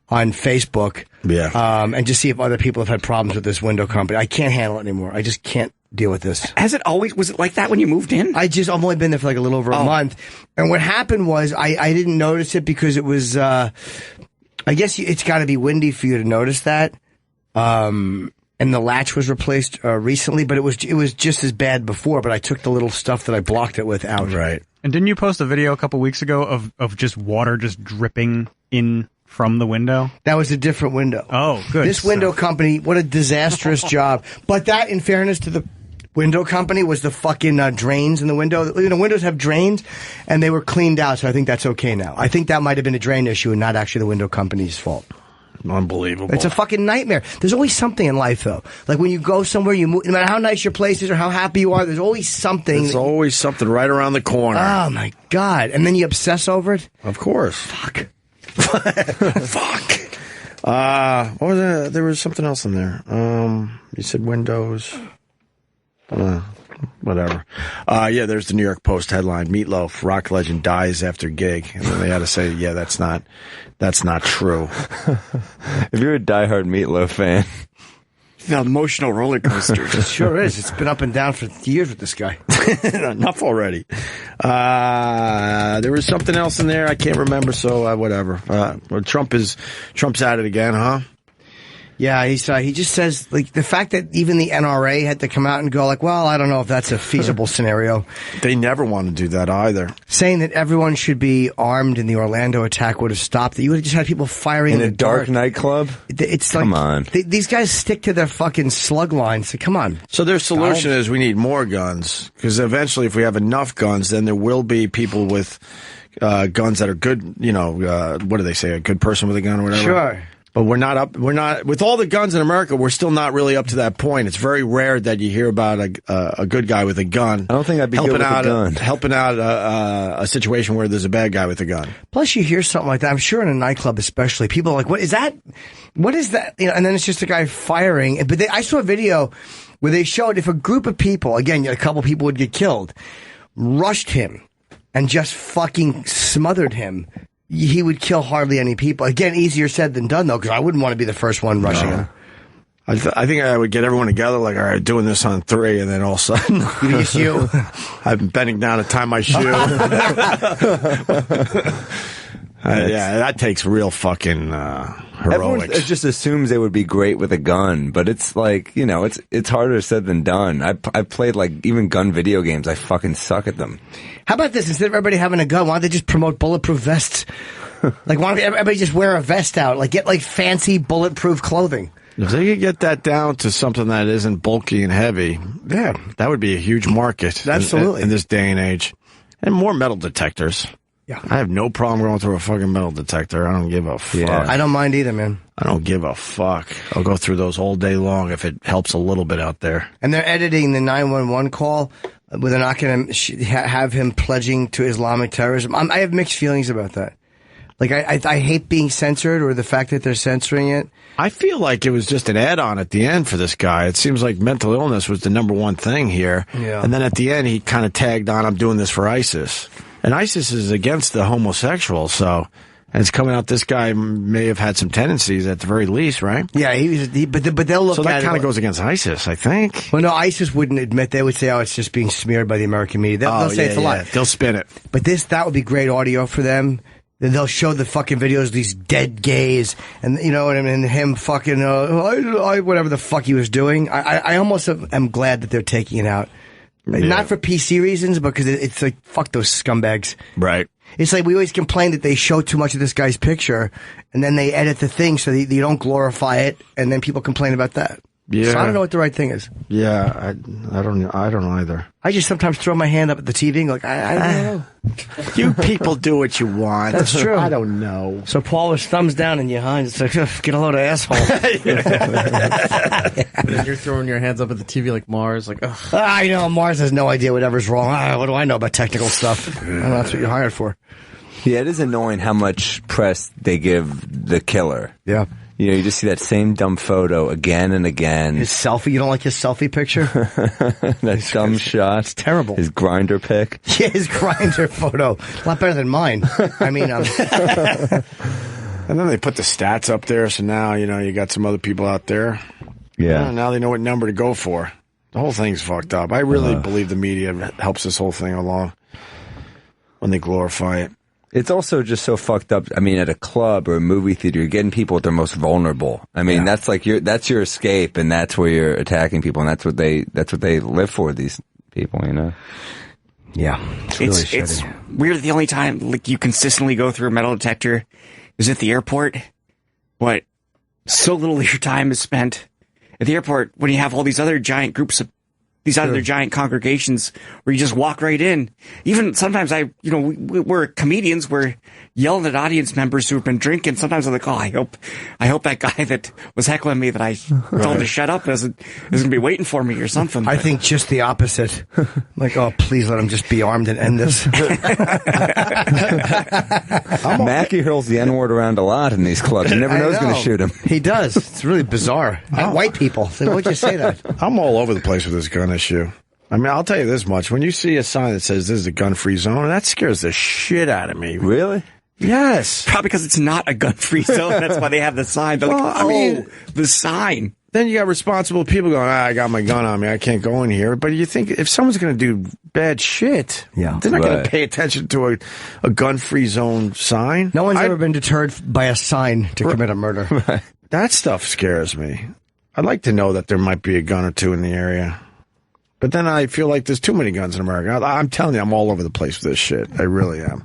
on Facebook. Yeah. And just see if other people have had problems with this window company. I can't handle it anymore. I just can't deal with this. Was it like that when you moved in? I've only been there for like a little over a month. And what happened was I didn't notice it because it was, I guess it's got to be windy for you to notice that. And the latch was replaced recently, but it was just as bad before. But I took the little stuff that I blocked it with out. Right. And didn't you post a video a couple weeks ago of just water just dripping in from the window? That was a different window. Oh, good. This window company, what a disastrous job. But that, in fairness to the window company, was the fucking drains in the window. You know, windows have drains, and they were cleaned out, so I think that's okay now. I think that might have been a drain issue and not actually the window company's fault. Unbelievable. It's a fucking nightmare. There's always something in life, though. Like when you go somewhere, you move, no matter how nice your place is or how happy you are, there's always something. There's always something right around the corner. Oh, my God. And then you obsess over it? Of course. Fuck. Fuck. What was that? There was something else in there. You said windows. Whatever. Yeah, there's the New York Post headline: Meatloaf, rock legend, dies after gig. And then they had to say, yeah, that's not true. If you're a diehard Meatloaf fan. The emotional roller coaster. It sure is. It's been up and down for years with this guy. Enough already. There was something else in there. I can't remember, so whatever. Well, Trump's at it again, huh? Yeah, he just says, like, the fact that even the NRA had to come out and go, like, well, I don't know if that's a feasible scenario. They never want to do that either. Saying that everyone should be armed and the Orlando attack would have stopped. That you would have just had people firing in a dark nightclub. It's like, come on. These guys stick to their fucking slug lines. So come on. So their solution is we need more guns, because eventually, if we have enough guns, then there will be people with guns that are good. You know, what do they say? A good person with a gun or whatever. Sure. But we're not with all the guns in America. We're still not really up to that point. It's very rare that you hear about a good guy with a gun. I don't think I'd be good with a gun. Helping out a situation where there's a bad guy with a gun. Plus, you hear something like that. I'm sure in a nightclub, especially, people are like, "What is that? What is that?" You know, and then it's just a guy firing. But I saw a video where they showed if a group of people, again, a couple people would get killed, rushed him and just fucking smothered him, he would kill hardly any people. Again, easier said than done, though, because I wouldn't want to be the first one rushing him. I think I would get everyone together, like, all right, doing this on 3, and then all of a sudden, it's you. I'm bending down to tie my shoe. Yeah, that takes real fucking heroics. Everyone just assumes they would be great with a gun, but it's like, you know, it's harder said than done. I played, like, even gun video games. I fucking suck at them. How about this? Instead of everybody having a gun, why don't they just promote bulletproof vests? Like, why don't everybody just wear a vest out? Like, get, like, fancy bulletproof clothing. If they could get that down to something that isn't bulky and heavy, yeah, that would be a huge market. Absolutely. In this day and age. And more metal detectors. Yeah. I have no problem going through a fucking metal detector. I don't give a fuck. Yeah. I don't mind either, man. I don't give a fuck. I'll go through those all day long if it helps a little bit out there. And they're editing the 911 call where they're not going to have him pledging to Islamic terrorism. I have mixed feelings about that. Like, I hate being censored or the fact that they're censoring it. I feel like it was just an add-on at the end for this guy. It seems like mental illness was the number one thing here. Yeah. And then at the end, he kind of tagged on, I'm doing this for ISIS. And ISIS is against the homosexuals, so... And it's coming out this guy may have had some tendencies at the very least, right? Yeah, but they'll look at it. So that kind of goes against ISIS, I think. Well, no, ISIS wouldn't admit. They would say, oh, it's just being smeared by the American media. They'll say it's a lie. They'll spin it. But that would be great audio for them. Then they'll show the fucking videos of these dead gays, and you know what I mean, and him fucking whatever the fuck he was doing. I almost am glad that they're taking it out, not for PC reasons, but because it's like fuck those scumbags. Right. It's like we always complain that they show too much of this guy's picture, and then they edit the thing so that you don't glorify it, and then people complain about that. Yeah. So I don't know what the right thing is. Yeah, I don't know either. I just sometimes throw my hand up at the TV and go, I don't know. You people do what you want. That's true. I don't know. So Paul was thumbs down and behind. It's like, get a load of asshole. You're throwing your hands up at the TV like Mars, like, ugh. I know, Mars has no idea whatever's wrong. What do I know about technical stuff? I know that's what you're hired for. Yeah, it is annoying how much press they give the killer. Yeah. You know, you just see that same dumb photo again and again. His selfie, you don't like his selfie picture? That dumb shot. It's terrible. His grinder pic. Yeah, his grinder photo. A lot better than mine. I mean, and then they put the stats up there, so now, you got some other people out there. Yeah. Now they know what number to go for. The whole thing's fucked up. I really believe the media helps this whole thing along when they glorify it. It's also just so fucked up. I mean, at a club or a movie theater, you're getting people at their most vulnerable. I mean, that's like that's your escape, and that's where you're attacking people, and that's what they live for. These people, Yeah, it's weird. The only time you consistently go through a metal detector is at the airport, but so little of your time is spent at the airport when you have all these other giant groups of these other giant congregations where you just walk right in. Even sometimes we're comedians, we're yelling at audience members who have been drinking. Sometimes I'm like, I hope that guy that was heckling me that I told to shut up isn't going to be waiting for me or something. I think just the opposite. Like, oh, please let him just be armed and end this. Mackie hurls the N-word around a lot in these clubs. You never know who's going to shoot him. He does. It's really bizarre. White people. So why'd you say that? I'm all over the place with this gun issue. I mean, I'll tell you this much. When you see a sign that says this is a gun-free zone, that scares the shit out of me. Really? Yes. Probably because it's not a gun-free zone. That's why they have the sign. They're the sign. Then you got responsible people going, I got my gun on me. I can't go in here. But you think if someone's going to do bad shit, they're not going to pay attention to a gun-free zone sign. No one's ever been deterred by a sign to commit a murder. Right. That stuff scares me. I'd like to know that there might be a gun or two in the area. But then I feel like there's too many guns in America. I'm telling you, I'm all over the place with this shit. I really am.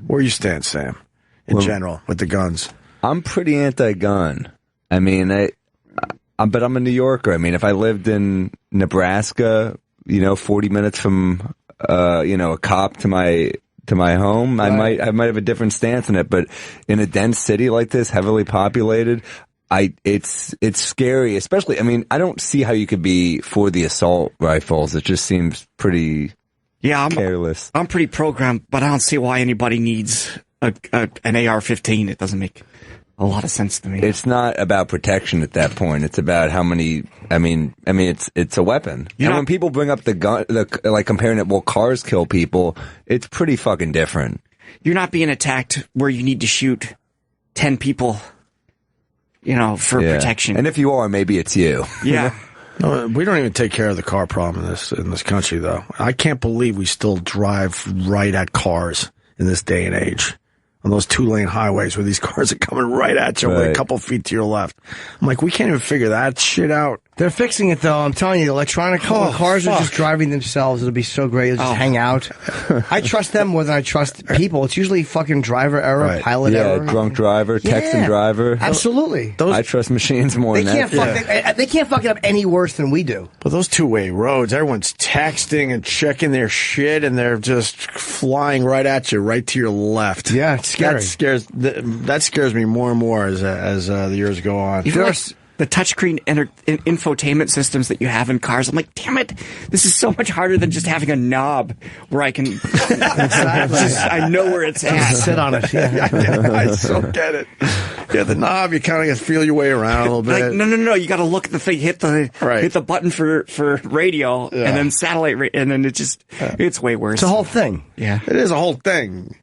Where you stand, Sam, in general, with the guns? I'm pretty anti-gun. I mean, but I'm a New Yorker. I mean, if I lived in Nebraska, 40 minutes from, a cop to my home, right. I might have a different stance on it. But in a dense city like this, heavily populated, it's scary, especially, I mean, I don't see how you could be for the assault rifles. It just seems pretty careless. I'm pretty programmed, but I don't see why anybody needs an AR-15. It doesn't make a lot of sense to me. It's not about protection at that point. It's about how many, I mean, it's a weapon. And when people bring up the gun, like comparing it, cars kill people, it's pretty fucking different. You're not being attacked where you need to shoot 10 people. For protection. And if you are, maybe it's you. Yeah. No, we don't even take care of the car problem in this country, though. I can't believe we still drive right at cars in this day and age. On those 2-lane highways where these cars are coming right at you with a couple feet to your left. I'm like, we can't even figure that shit out. They're fixing it, though. I'm telling you, electronic cars are just driving themselves. It'll be so great. They'll just hang out. I trust them more than I trust people. It's usually fucking driver error, pilot error. Yeah, drunk driver, texting driver. Absolutely. I trust machines more than that. They can't fuck it up any worse than we do. But those 2-way roads, everyone's texting and checking their shit, and they're just flying right at you, right to your left. Yeah, it's scary. That scares me more and more as the years go on. The touchscreen infotainment systems that you have in cars. I'm like, damn it, this is so much harder than just having a knob where I can. I know where it's at. Sit on it. Yeah. I so get it. Yeah, the knob, you kind of feel your way around a little bit. Like, no. You got to look at the thing, hit the button for radio, and then satellite, and then it's way worse. It's a whole thing. Yeah, it is a whole thing.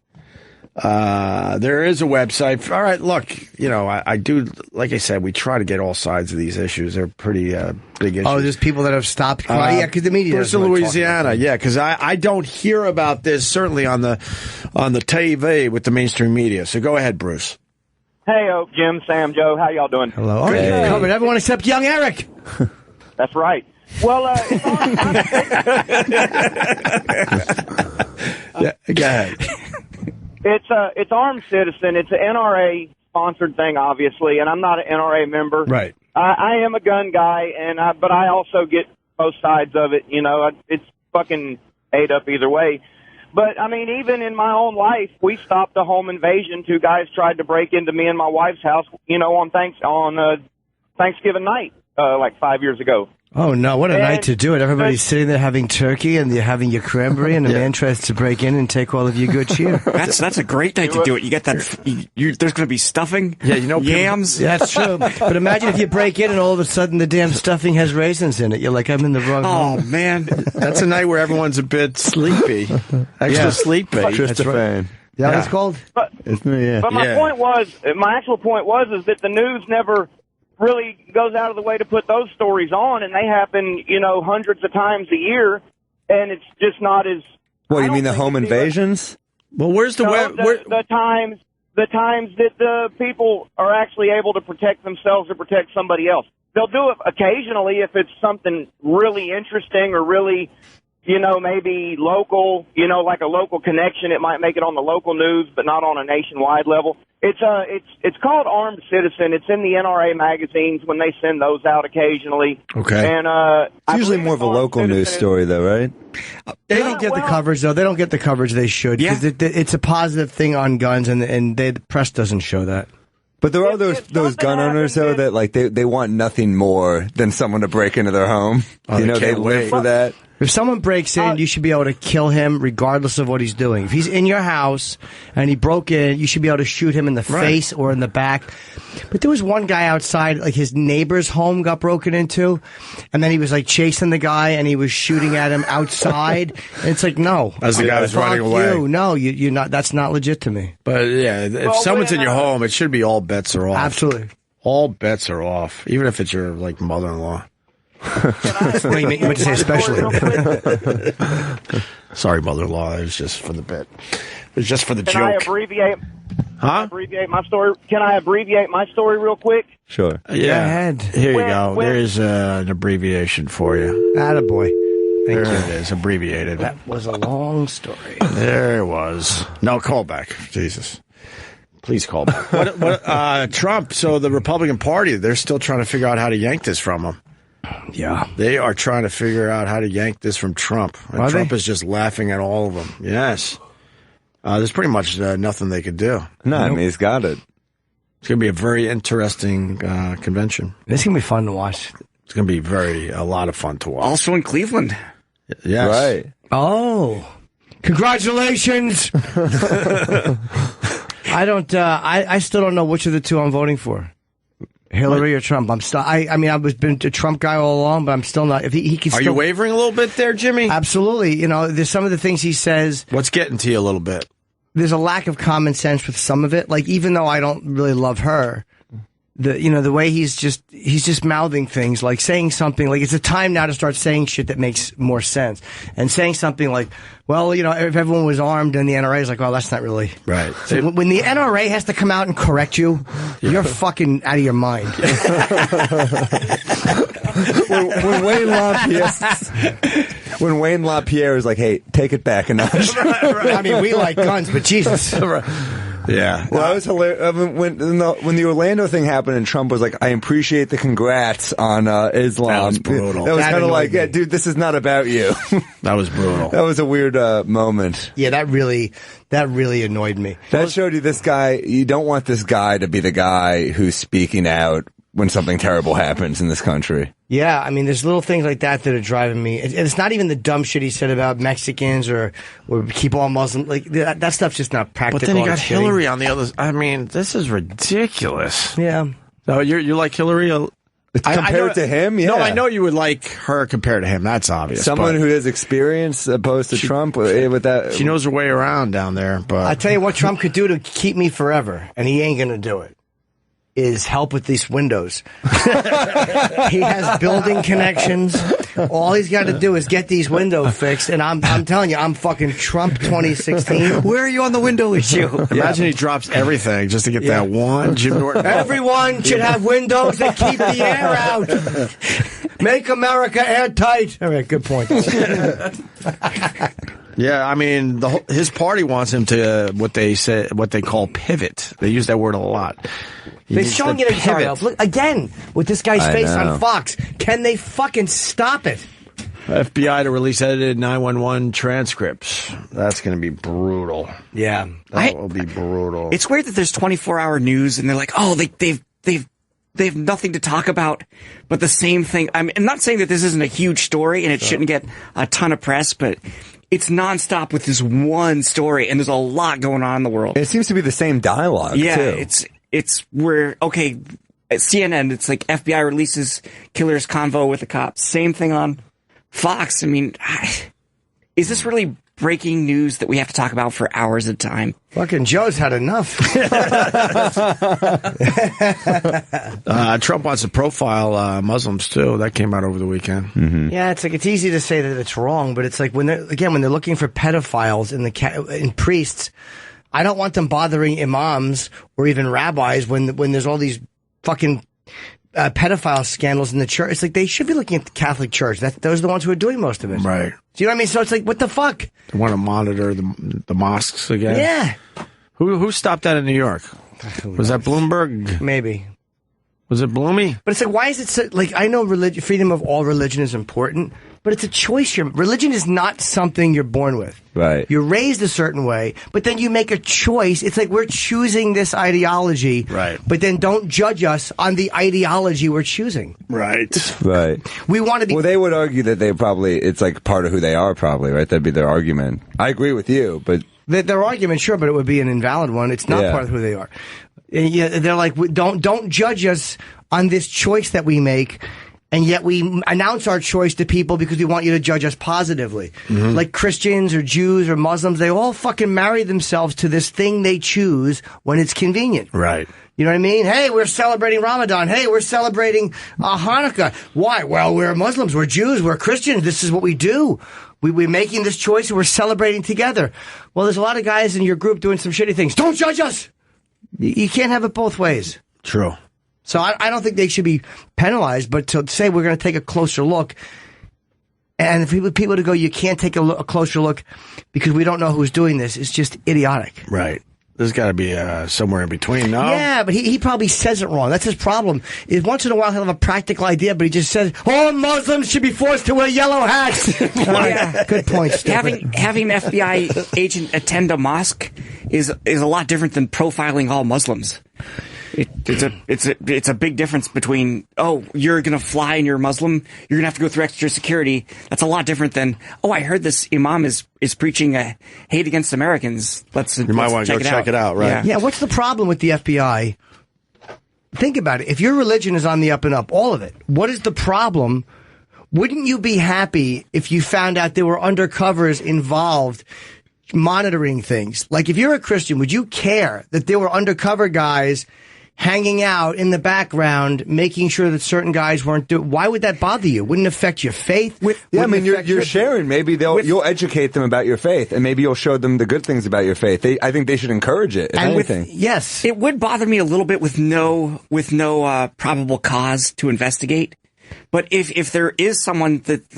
There is a website. All right, look, I do, like I said, we try to get all sides of these issues. They're pretty big issues. Oh, there's people that have stopped. Because the media Bruce, Louisiana, because I don't hear about this, certainly on the TV with the mainstream media. So go ahead, Bruce. Hey, Jim, Sam, Joe, how y'all doing? Hello. Oh, hey. Covered everyone except young Eric. That's right. Well, go ahead. It's Armed Citizen. It's an NRA sponsored thing, obviously, and I'm not an NRA member. Right. I am a gun guy, but I also get both sides of it. You know, it's fucking ate up either way. But I mean, even in my own life, we stopped a home invasion. 2 guys tried to break into me and my wife's house. You know, on Thanksgiving night, like 5 years ago. Oh, no, what a night to do it. Everybody's sitting there having turkey and you're having your cranberry and a man tries to break in and take all of your good cheer. That's a great night to do it. You get that, there's going to be stuffing, yams. Yeah, that's true. But imagine if you break in and all of a sudden the damn stuffing has raisins in it. You're like, I'm in the wrong home. Oh, man. That's a night where everyone's a bit sleepy. Extra sleepy. That's right. Yeah, it's called? It's me, yeah. But my actual point was that the news never really goes out of the way to put those stories on, and they happen, you know, hundreds of times a year, and it's just not as... What, you mean the home invasions? Well, where's the... the times that the people are actually able to protect themselves or protect somebody else. They'll do it occasionally if it's something really interesting or really... You know, maybe local, you know, like a local connection. It might make it on the local news, but not on a nationwide level. It's called Armed Citizen. It's in the NRA magazines when they send those out occasionally. Okay. And it's usually more of a local news story, though, right? They don't get the coverage, though. They don't get the coverage they should. Because it's a positive thing on guns, and the press doesn't show that. But there are those gun owners, though, that like they want nothing more than someone to break into their home. Oh, you know, they live for that. If someone breaks in, you should be able to kill him regardless of what he's doing. If he's in your house and he broke in, you should be able to shoot him in the face or in the back. But there was one guy outside, like his neighbor's home got broken into, and then he was like chasing the guy and he was shooting at him outside. And it's like, no. As the guy was running away. No, you're not. That's not legit to me. But yeah, if someone's in your home, it should be all bets are off. Absolutely. All bets are off, even if it's your like mother-in-law. You meant to say especially. Sorry, mother-in-law. It was just for the bit. It was just for the joke. Can I abbreviate? Huh? Abbreviate my story. Can I abbreviate my story real quick? Sure. Yeah. Go ahead. Here you go. There's an abbreviation for you. Attaboy. There it is, abbreviated. That was a long story. There it was. No, call back. Jesus. Please call back. Trump, so the Republican Party, they're still trying to figure out how to yank this from him. Yeah. They are trying to figure out how to yank this from Trump. And Trump is just laughing at all of them. Yes. There's pretty much nothing they could do. No, I mean, he's got it. It's going to be a very interesting convention. This is going to be fun to watch. It's going to be a lot of fun to watch. Also in Cleveland. Yes. Right. Oh. Congratulations. I still don't know which of the two I'm voting for. Hillary or Trump? I'm still. I mean, I've been a Trump guy all along, but I'm still not. If he can. Are you wavering a little bit there, Jimmy? Absolutely. You know, there's some of the things he says. What's getting to you a little bit? There's a lack of common sense with some of it. Like, even though I don't really love her, the way he's just mouthing things, like saying something like it's a time now to start saying shit that makes more sense, and saying something like, well, you know, if everyone was armed and the NRA is like, well, that's not really right. So when the NRA has to come out and correct you, you're fucking out of your mind. when Wayne LaPierre is like, hey, take it back a notch. I mean, we like guns, but Jesus. Yeah. Well, that was hilarious. When the Orlando thing happened and Trump was like, I appreciate the congrats on Islam. That was brutal. That was kind of like, yeah, dude, this is not about you. That was brutal. That was a weird moment. Yeah, that really annoyed me. That showed you this guy, you don't want this guy to be the guy who's speaking out when something terrible happens in this country. Yeah, I mean, there's little things like that are driving me. It's not even the dumb shit he said about Mexicans or keep all Muslims. Like, that stuff's just not practical. But then you got Hillary on the other. I mean, this is ridiculous. Yeah. So you like Hillary? Compared to him? Yeah. No, I know you would like her compared to him. That's obvious. Someone who has experience opposed to Trump with that. She knows her way around down there. But I tell you what Trump could do to keep me forever, and he ain't going to do it. Is help with these windows. He has building connections. All he's got to do is get these windows fixed, and I'm telling you, I'm fucking Trump 2016. Where are you on the window issue? Imagine he drops everything just to get that one Jim Norton. Everyone should have windows that keep the air out. Make America airtight. All right, good point. Yeah, I mean, his party wants him to what they call pivot. They use that word a lot. They're showing it in Stanhope. Look again with this guy's face on Fox. Can they fucking stop it? FBI to release edited 911 transcripts. That's going to be brutal. Yeah, that will be brutal. It's weird that there's 24-hour news and they're like, oh, they've nothing to talk about, but the same thing. I'm not saying that this isn't a huge story and it shouldn't get a ton of press, but it's nonstop with this one story, and there's a lot going on in the world. It seems to be the same dialogue. Yeah, too. it's where at CNN, it's like FBI releases killer's convo with the cops. Same thing on Fox. I mean, is this really breaking news that we have to talk about for hours at a time? Fucking Joe's had enough. Trump wants to profile Muslims too. That came out over the weekend. Mm-hmm. Yeah, it's easy to say that it's wrong, but it's like when they're looking for pedophiles in priests, I don't want them bothering imams or even rabbis when there's all these fucking pedophile scandals in the church. It's like they should be looking at the Catholic Church. Those are the ones who are doing most of it. Right. Do you know what I mean? So it's like, what the fuck? They want to monitor the mosques again. Yeah. Who stopped that in New York? Was that Bloomberg? Maybe. Was it Bloomy? But it's like, why is it so, like, I know freedom of all religion is important, but it's a choice. Religion is not something you're born with. Right. You're raised a certain way, but then you make a choice. It's like we're choosing this ideology. Right. But then don't judge us on the ideology we're choosing. Right. Right. We want to be. Well, they would argue that it's like part of who they are, probably, right? That'd be their argument. I agree with you, but. Their argument, sure, but it would be an invalid one. It's not part of who they are. And yeah, they're like, don't judge us on this choice that we make, and yet we announce our choice to people because we want you to judge us positively. Mm-hmm. Like Christians or Jews or Muslims, they all fucking marry themselves to this thing they choose when it's convenient. Right. You know what I mean? Hey, we're celebrating Ramadan. Hey, we're celebrating Hanukkah. Why? Well, we're Muslims, we're Jews, we're Christians. This is what we do. We're making this choice and we're celebrating together. Well, there's a lot of guys in your group doing some shitty things. Don't judge us! You can't have it both ways. True. So I don't think they should be penalized, but to say we're going to take a closer look, and for people to go, you can't take a closer look because we don't know who's doing this, is just idiotic. Right. There's got to be somewhere in between, no? Yeah, but he probably says it wrong. That's his problem. Is once in a while he'll have a practical idea, but he just says, all Muslims should be forced to wear yellow hats. Yeah. Good point, stupid. Having FBI agent attend a mosque is a lot different than profiling all Muslims. It's a big difference between, oh, you're going to fly and you're Muslim, you're going to have to go through extra security. That's a lot different than, oh, I heard this imam is preaching a hate against Americans. You might want to go check it out, right? Yeah, what's the problem with the FBI? Think about it. If your religion is on the up and up, all of it, what is the problem? Wouldn't you be happy if you found out there were undercovers involved monitoring things? Like, if you're a Christian, would you care that there were undercover guys hanging out in the background, making sure that certain guys weren't doing? Why would that bother you? Wouldn't affect your faith? Yeah, I mean, you're sharing. Maybe you'll educate them about your faith, and maybe you'll show them the good things about your faith. I think they should encourage it. If anything, yes, it would bother me a little bit with no probable cause to investigate. But if there is someone that,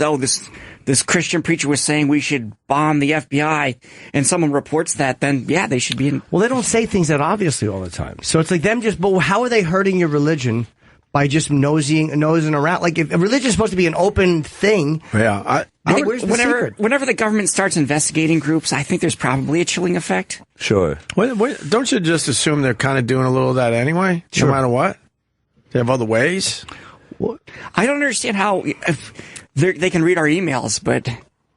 this Christian preacher was saying we should bomb the FBI, and someone reports that, then yeah, they should be in. Well, they don't say things that obviously all the time. So it's like them but how are they hurting your religion by just nosing around? Like, if religion is supposed to be an open thing. Yeah. I think whenever the government starts investigating groups, I think there's probably a chilling effect. Sure. Don't you just assume they're kind of doing a little of that anyway? Sure. No matter what? They have other ways? Well, I don't understand how they can read our emails, but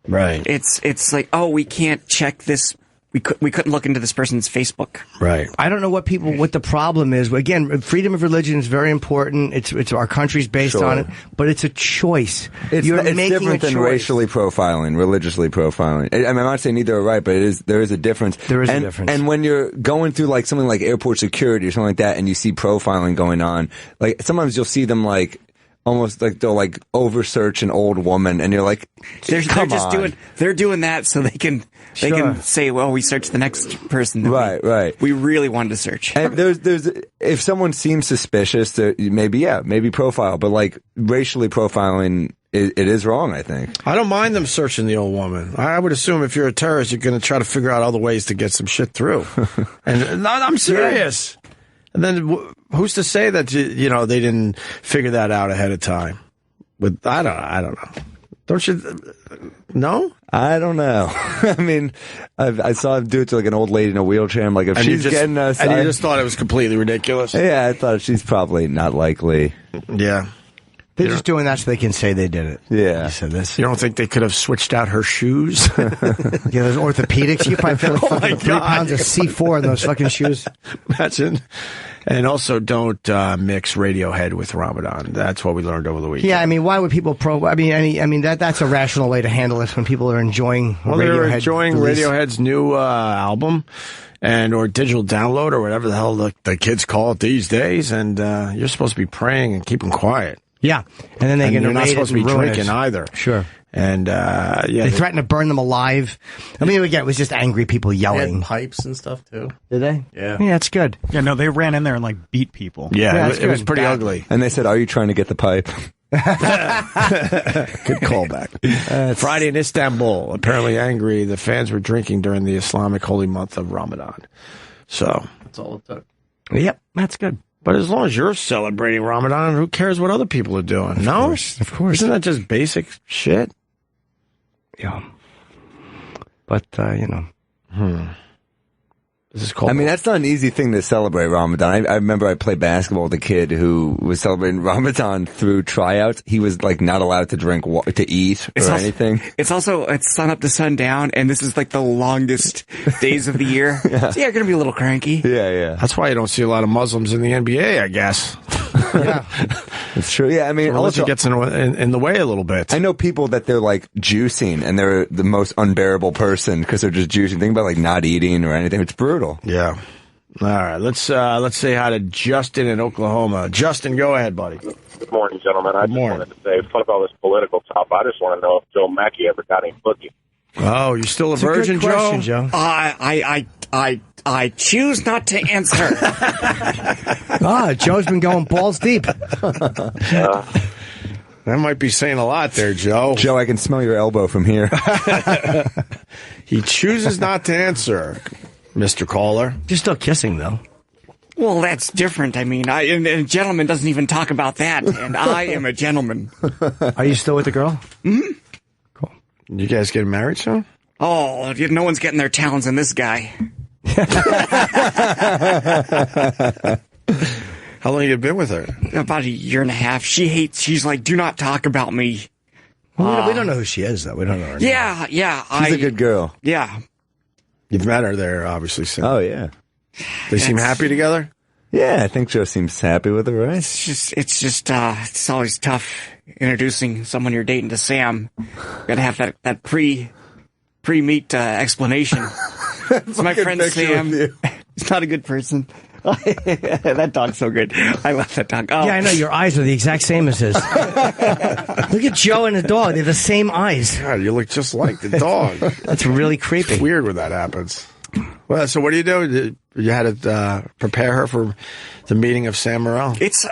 right. It's like, oh, we can't check this. We couldn't look into this person's Facebook. Right. I don't know what the problem is. Again, freedom of religion is very important. It's our country's based on it, but it's a choice. It's different than racially profiling, religiously profiling. I'm not saying either are right, but there is a difference. There is a difference. And when you're going through like something like airport security or something like that, and you see profiling going on, like sometimes you'll see them like almost like they'll like over search an old woman, and you're like, they're doing that so they can say, well, we searched the next person. Right. We really wanted to search. And there's if someone seems suspicious, maybe profile, but like racially profiling it is wrong, I think. I don't mind them searching the old woman. I would assume if you're a terrorist, you're going to try to figure out other ways to get some shit through. And I'm serious. And then who's to say that, you know, they didn't figure that out ahead of time? But I don't know. Don't you? No? I don't know. I mean, I saw him do it to like an old lady in a wheelchair. I'm like, if she's getting us... And you just thought it was completely ridiculous? Yeah, I thought she's probably not likely. Yeah. They're just doing that so they can say they did it. Yeah. You said this. You don't think they could have switched out her shoes? Yeah, those orthopedics. You probably feel like fucking 3 pounds of C4 in those fucking shoes. Imagine. And also, don't mix Radiohead with Ramadan. That's what we learned over the weekend. Yeah, I mean, why would people that's a rational way to handle this when people are enjoying Well, Radiohead. they're enjoying Radiohead's new album or digital download or whatever the hell the kids call it these days. And you're supposed to be praying and keeping quiet. Yeah, and then you're not supposed to be drinking either. Sure. And they threatened to burn them alive. I mean, again, it was just angry people yelling. They had pipes and stuff too. Did they? Yeah. Yeah, it's good. Yeah, no, they ran in there and like beat people. Yeah, it was pretty ugly. And they said, "Are you trying to get the pipe?" Good callback. Friday in Istanbul, apparently angry. The fans were drinking during the Islamic holy month of Ramadan. So that's all it took. Yep, that's good. But as long as you're celebrating Ramadan, who cares what other people are doing? No? Of course. Isn't that just basic shit? Yeah. But, you know. This is called. I mean, that's not an easy thing to celebrate Ramadan. I remember I played basketball with a kid who was celebrating Ramadan through tryouts. He was like not allowed to drink, to eat, or anything. It's sun up to sundown, and this is like the longest days of the year. Yeah. So you're going to be a little cranky. Yeah. That's why you don't see a lot of Muslims in the NBA, I guess. Yeah. It's true. Yeah, I mean, religion also gets in the way a little bit. I know people that they're like juicing, and they're the most unbearable person because they're just juicing. Think about like not eating or anything. It's brutal. Yeah. All right. Let's say hi to Justin in Oklahoma. Justin, go ahead, buddy. Good morning, gentlemen. I just wanted to say, fuck all this political talk. I just want to know if Joe Machi ever got any boogie. Oh, you still a virgin, Joe? I choose not to answer. Joe's been going balls deep. That might be saying a lot there, Joe. Joe, I can smell your elbow from here. He chooses not to answer, Mr. Caller. You're still kissing, though. Well, that's different. I mean, and a gentleman doesn't even talk about that, and I am a gentleman. Are you still with the girl? Mm-hmm. Cool. You guys getting married soon? Oh, no one's getting their talons in this guy. How long have you been with her? About a year and a half. She's like, do not talk about me. Well, we don't know who she is, though. We don't know her name. Yeah. She's a good girl. Yeah. You've met her there, obviously. Soon. Oh, yeah. They seem happy together? Yeah, I think Joe seems happy with her, right? It's always tough introducing someone you're dating to Sam. Gotta have that pre-meet explanation. It's my friend Sam. He's not a good person. That dog's so good. I love that dog. Oh. Yeah, I know. Your eyes are the exact same as his. Look at Joe and the dog. They have the same eyes. God, you look just like the dog. That's really creepy. It's weird when that happens. Well, so what do you do? You had to prepare her for the meeting of Sam Morril? It's,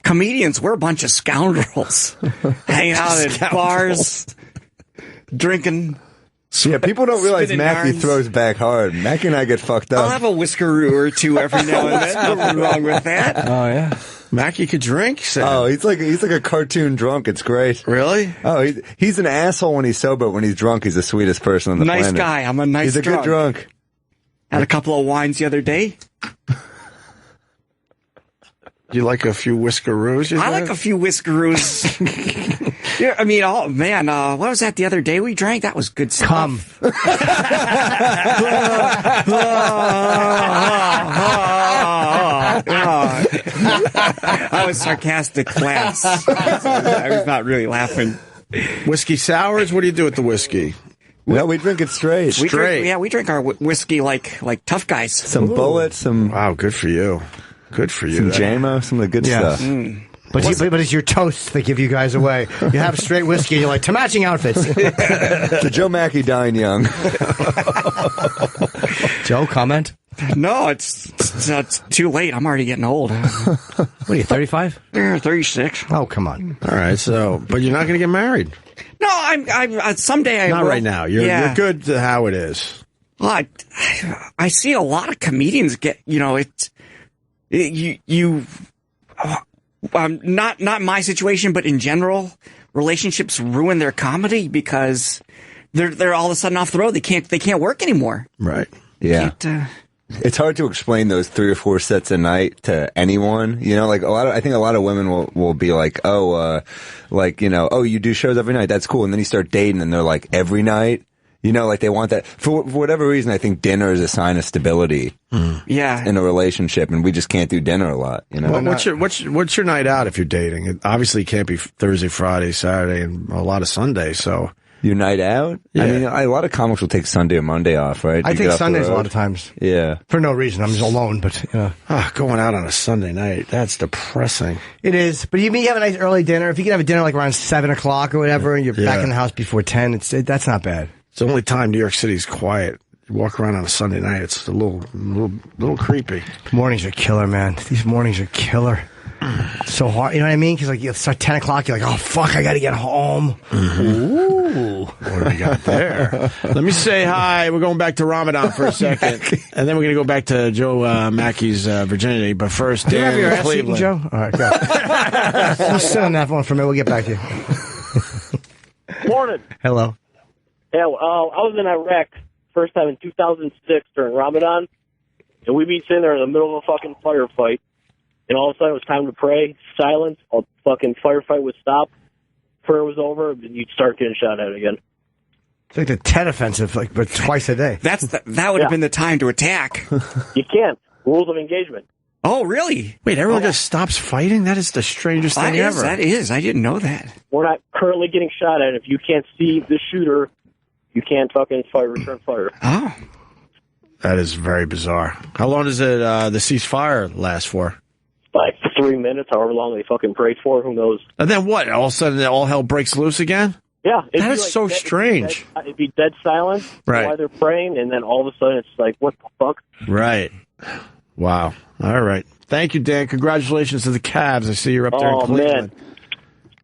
comedians, we're a bunch of scoundrels. Hanging out at bars, drinking. Yeah, people don't realize Mackie throws back hard. Mackie and I get fucked up. I'll have a whiskeroo or two every now and then. Nothing wrong with that. Oh, yeah. Mackie could drink, Sam. Oh, he's like a cartoon drunk. It's great. Really? Oh, he's an asshole when he's sober. When he's drunk, he's the sweetest person on the planet. Nice guy. I'm a nice He's a good drunk. Had a couple of wines the other day. You like a few whiskeroos? I like a few whiskeroos. Yeah, I mean, oh man, what was that the other day we drank? That was good stuff. Come. I was sarcastic, class. I was not really laughing. Whiskey sours? What do you do with the whiskey? No, we drink it straight. We drink our whiskey like tough guys. Some bullets, some... Wow, good for you. Good for you. Some JMO, some of the good stuff. Mm. But it's your toasts that give you guys away. You have straight whiskey, and you're like, to matching outfits. To Joe Machi dying young. Joe, comment? No, it's too late. I'm already getting old. What are you, 35? 36. Oh, come on. All right, but you're not going to get married. No, I'm someday I Not will. right now. You're good to how it is. Well, I see a lot of comedians get, not my situation, but in general, relationships ruin their comedy because they're all of a sudden off the road. They can't work anymore. Right. Yeah. It's hard to explain those 3 or 4 sets a night to anyone. Like I think a lot of women will be like, oh, you do shows every night. That's cool. And then you start dating and they're like, every night. Like they want that for whatever reason. I think dinner is a sign of stability. Yeah. In a relationship, and we just can't do dinner a lot. Well, what's your night out if you're dating? It obviously can't be Thursday, Friday, Saturday, and a lot of Sundays. So your night out? Yeah. I mean, a lot of comics will take Sunday or Monday off, right? I take Sundays a lot of times. Yeah. For no reason. I'm just alone, but going out on a Sunday night, that's depressing. It is. But you have a nice early dinner. If you can have a dinner like around 7 o'clock or whatever, and you're back in the house before 10, that's not bad. It's the only time New York City's quiet. You walk around on a Sunday night, it's a little creepy. Mornings are killer, man. These mornings are killer. So hard, you know what I mean? Because like you start 10 o'clock, you're like, oh fuck, I got to get home. Ooh, what do we got there? Let me say hi. We're going back to Ramadan for a second, and then we're going to go back to Joe Machi's virginity. But first, do you have your ass Cleveland. eaten, Joe? All right, go. Just sit on that one for a minute. We'll get back to you. Morning. Hello. Yeah, I was in Iraq first time in 2006 during Ramadan, and we'd be sitting there in the middle of a fucking firefight, and all of a sudden it was time to pray. Silence. A fucking firefight would stop. Prayer was over, and you'd start getting shot at again. It's like the Tet Offensive, but twice a day. That would have been the time to attack. You can't. Rules of engagement. Oh, really? Wait, everyone just stops fighting? That is the strangest thing ever. That is. I didn't know that. We're not currently getting shot at. If you can't see the shooter, you can't fucking return fire. Oh. That is very bizarre. How long does the ceasefire last for? Like 3 minutes, however long they fucking prayed for. Who knows? And then what? All of a sudden, all hell breaks loose again? Yeah. That is so strange. It'd be dead silence while they're praying, and then all of a sudden it's like, what the fuck? Right. Wow. All right. Thank you, Dan. Congratulations to the Cavs. I see you're up there in Cleveland. Man.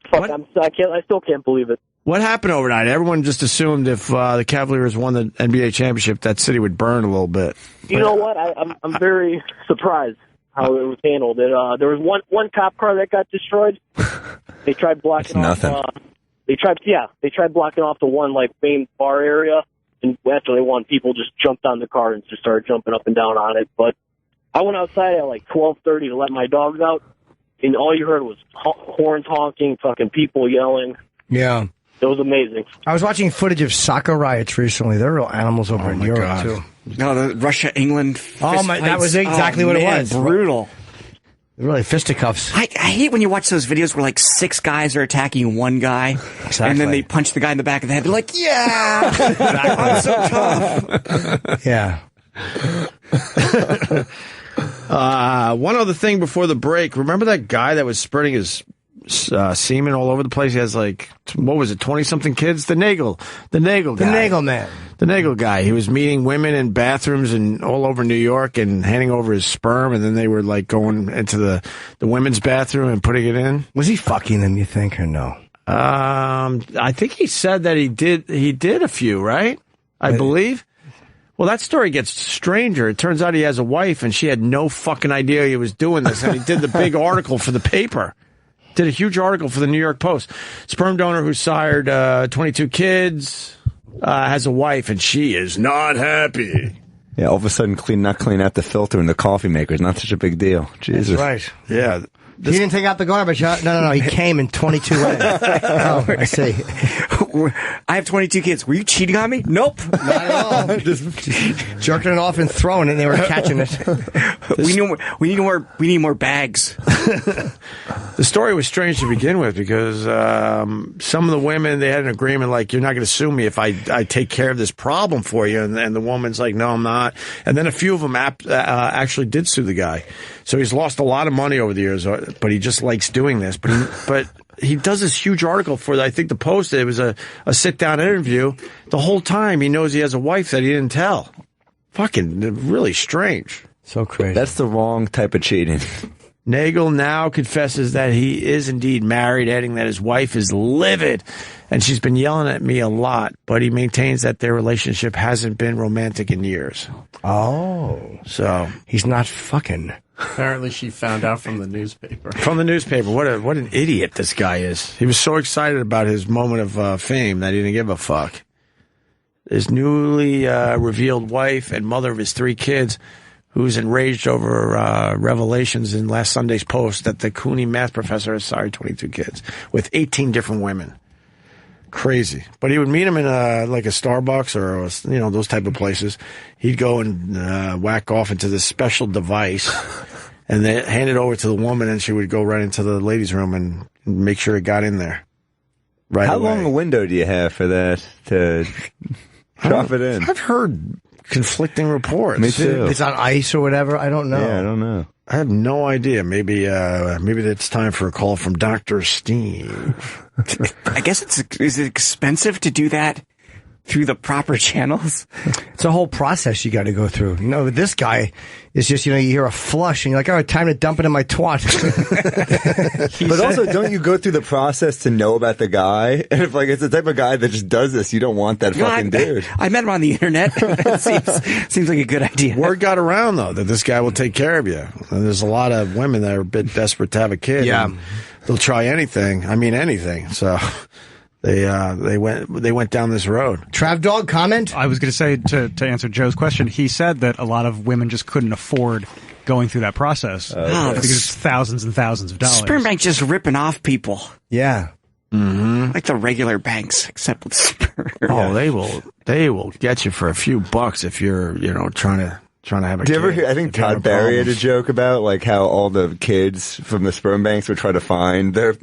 Fuck, I still can't believe it. What happened overnight? Everyone just assumed if the Cavaliers won the NBA championship, that city would burn a little bit. You know what? I'm very surprised how it was handled. There was one cop car that got destroyed. They tried blocking off. They tried blocking off the one main bar area, and after they won, people just jumped on the car and just started jumping up and down on it. But I went outside at 12:30 to let my dogs out, and all you heard was horns honking, fucking people yelling. Yeah. It was amazing. I was watching footage of soccer riots recently. They're real animals over in Europe, too. No, the Russia-England that was exactly what it was. Brutal. Really, fisticuffs. I hate when you watch those videos where 6 guys are attacking one guy, and then they punch the guy in the back of the head. They're like, yeah! I'm so tough. Yeah. One other thing before the break. Remember that guy that was spurting his semen all over the place? He has 20-something kids? The Nagel guy. The Nagel man. The Nagel guy. He was meeting women in bathrooms and all over New York and handing over his sperm, and then they were going into the women's bathroom and putting it in. Was he fucking them, you think, or no? I think he said that he did a few, right? I believe. Well, that story gets stranger. It turns out he has a wife, and she had no fucking idea he was doing this, and he did the big article for the paper. Did a huge article for the New York Post. Sperm donor who sired 22 kids has a wife, and she is not happy. Yeah, all of a sudden, not clean out the filter in the coffee maker is not such a big deal. Jesus. That's right. Yeah. He didn't take out the garbage, huh? No. He came in 22 ways. Oh, I see. I have 22 kids. Were you cheating on me? Nope. Not at all. Just jerking it off and throwing it, and they were catching it. We need more bags. The story was strange to begin with because some of the women, they had an agreement you're not going to sue me if I take care of this problem for you. And the woman's like, no, I'm not. And then a few of them actually did sue the guy. So he's lost a lot of money over the years, but he just likes doing this. But he does this huge article for, I think, the Post. It was a sit-down interview. The whole time he knows he has a wife that he didn't tell. Fucking really strange. So crazy. That's the wrong type of cheating. Nagel now confesses that he is indeed married, adding that his wife is livid and she's been yelling at me a lot, but he maintains that their relationship hasn't been romantic in years. Oh. So he's not fucking. Apparently she found out from the newspaper. From the newspaper. What an idiot this guy is. He was so excited about his moment of fame that he didn't give a fuck. His newly revealed wife and mother of his 3 kids, who's enraged over revelations in last Sunday's Post that the CUNY math professor has sired 22 kids with 18 different women. Crazy. But he would meet him in like a Starbucks or those type of places. He'd go and whack off into this special device and then hand it over to the woman, and she would go right into the ladies' room and make sure it got in there. Right. How away. long a window do you have for that to drop it in? I've heard conflicting reports. Me too. It's on ice or whatever. I don't know. Yeah, I don't know. I have no idea. Maybe it's time for a call from Dr. Steve. I guess is it expensive to do that through the proper channels? It's a whole process you got to go through. No, this guy is just, you hear a flush and you're like, all right, time to dump it in my twat. But also, don't you go through the process to know about the guy? And if it's the type of guy that just does this, you don't want that fucking dude. I met him on the internet. seems like a good idea. Word got around, though, that this guy will take care of you. And there's a lot of women that are a bit desperate to have a kid. Yeah. They'll try anything. I mean, anything. So they went down this road. Trav Dog, comment? I was going to say, to answer Joe's question, he said that a lot of women just couldn't afford going through that process because it's thousands and thousands of dollars. Sperm bank just ripping off people. Yeah. Mm-hmm. Like the regular banks, except with sperm. Oh, they will get you for a few bucks if you're, trying to have a kid. Do you ever hear, I think Todd Barry had a joke about how all the kids from the sperm banks would try to find their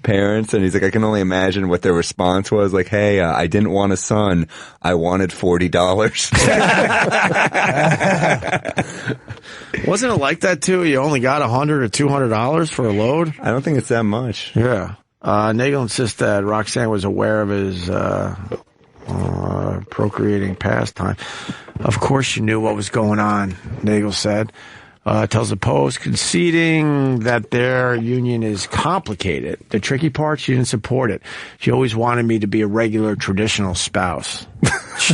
parents, and he's like, I can only imagine what their response was. Like, hey, I didn't want a son. I wanted $40. Wasn't it like that too? You only got $100 or $200 for a load? I don't think it's that much. Yeah. Nagel insists that Roxanne was aware of his procreating pastime. Of course she knew what was going on, Nagel said. Tells the Post, conceding that their union is complicated. The tricky part, she didn't support it. She always wanted me to be a regular, traditional spouse.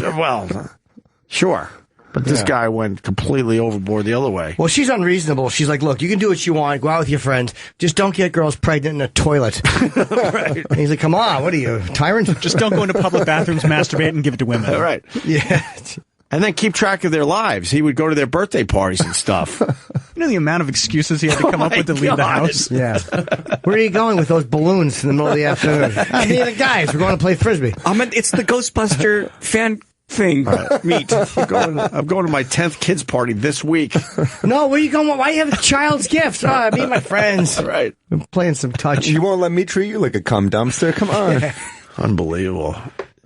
Well, sure. But this guy went completely overboard the other way. Well, she's unreasonable. She's like, look, you can do what you want. Go out with your friends. Just don't get girls pregnant in a toilet. Right. And he's like, come on, what are you, tyrant? Just don't go into public bathrooms, masturbate, and give it to women. Right. Yeah. And then keep track of their lives. He would go to their birthday parties and stuff. You know the amount of excuses he had to come up with to leave the house? Yeah. Where are you going with those balloons in the middle of the afternoon? I'm meeting the guys. We're going to play Frisbee. It's the Ghostbuster fan thing. Meet. I'm going to my 10th kids party this week. No, where are you going? Why do you have child's gifts? Me and my friends. Right. I'm playing some touch. You won't let me treat you like a cum dumpster? Come on. Yeah. Unbelievable.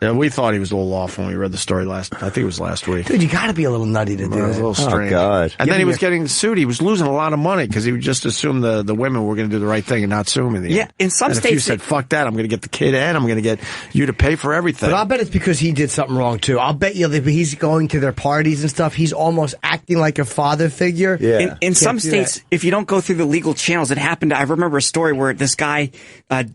Yeah, we thought he was a little off when we read the story I think it was last week. Dude, you got to be a little nutty to do it. It was a little strange. Oh, God. And then he was getting sued. He was losing a lot of money because he would just assume the women were going to do the right thing and not sue him in the end. Yeah, in some and states. If you said, fuck that, I'm going to get the kid and I'm going to get you to pay for everything. But I'll bet it's because he did something wrong, too. I'll bet you that he's going to their parties and stuff. He's almost acting like a father figure. Yeah. In some states, if you don't go through the legal channels, it happened. I remember a story where this guy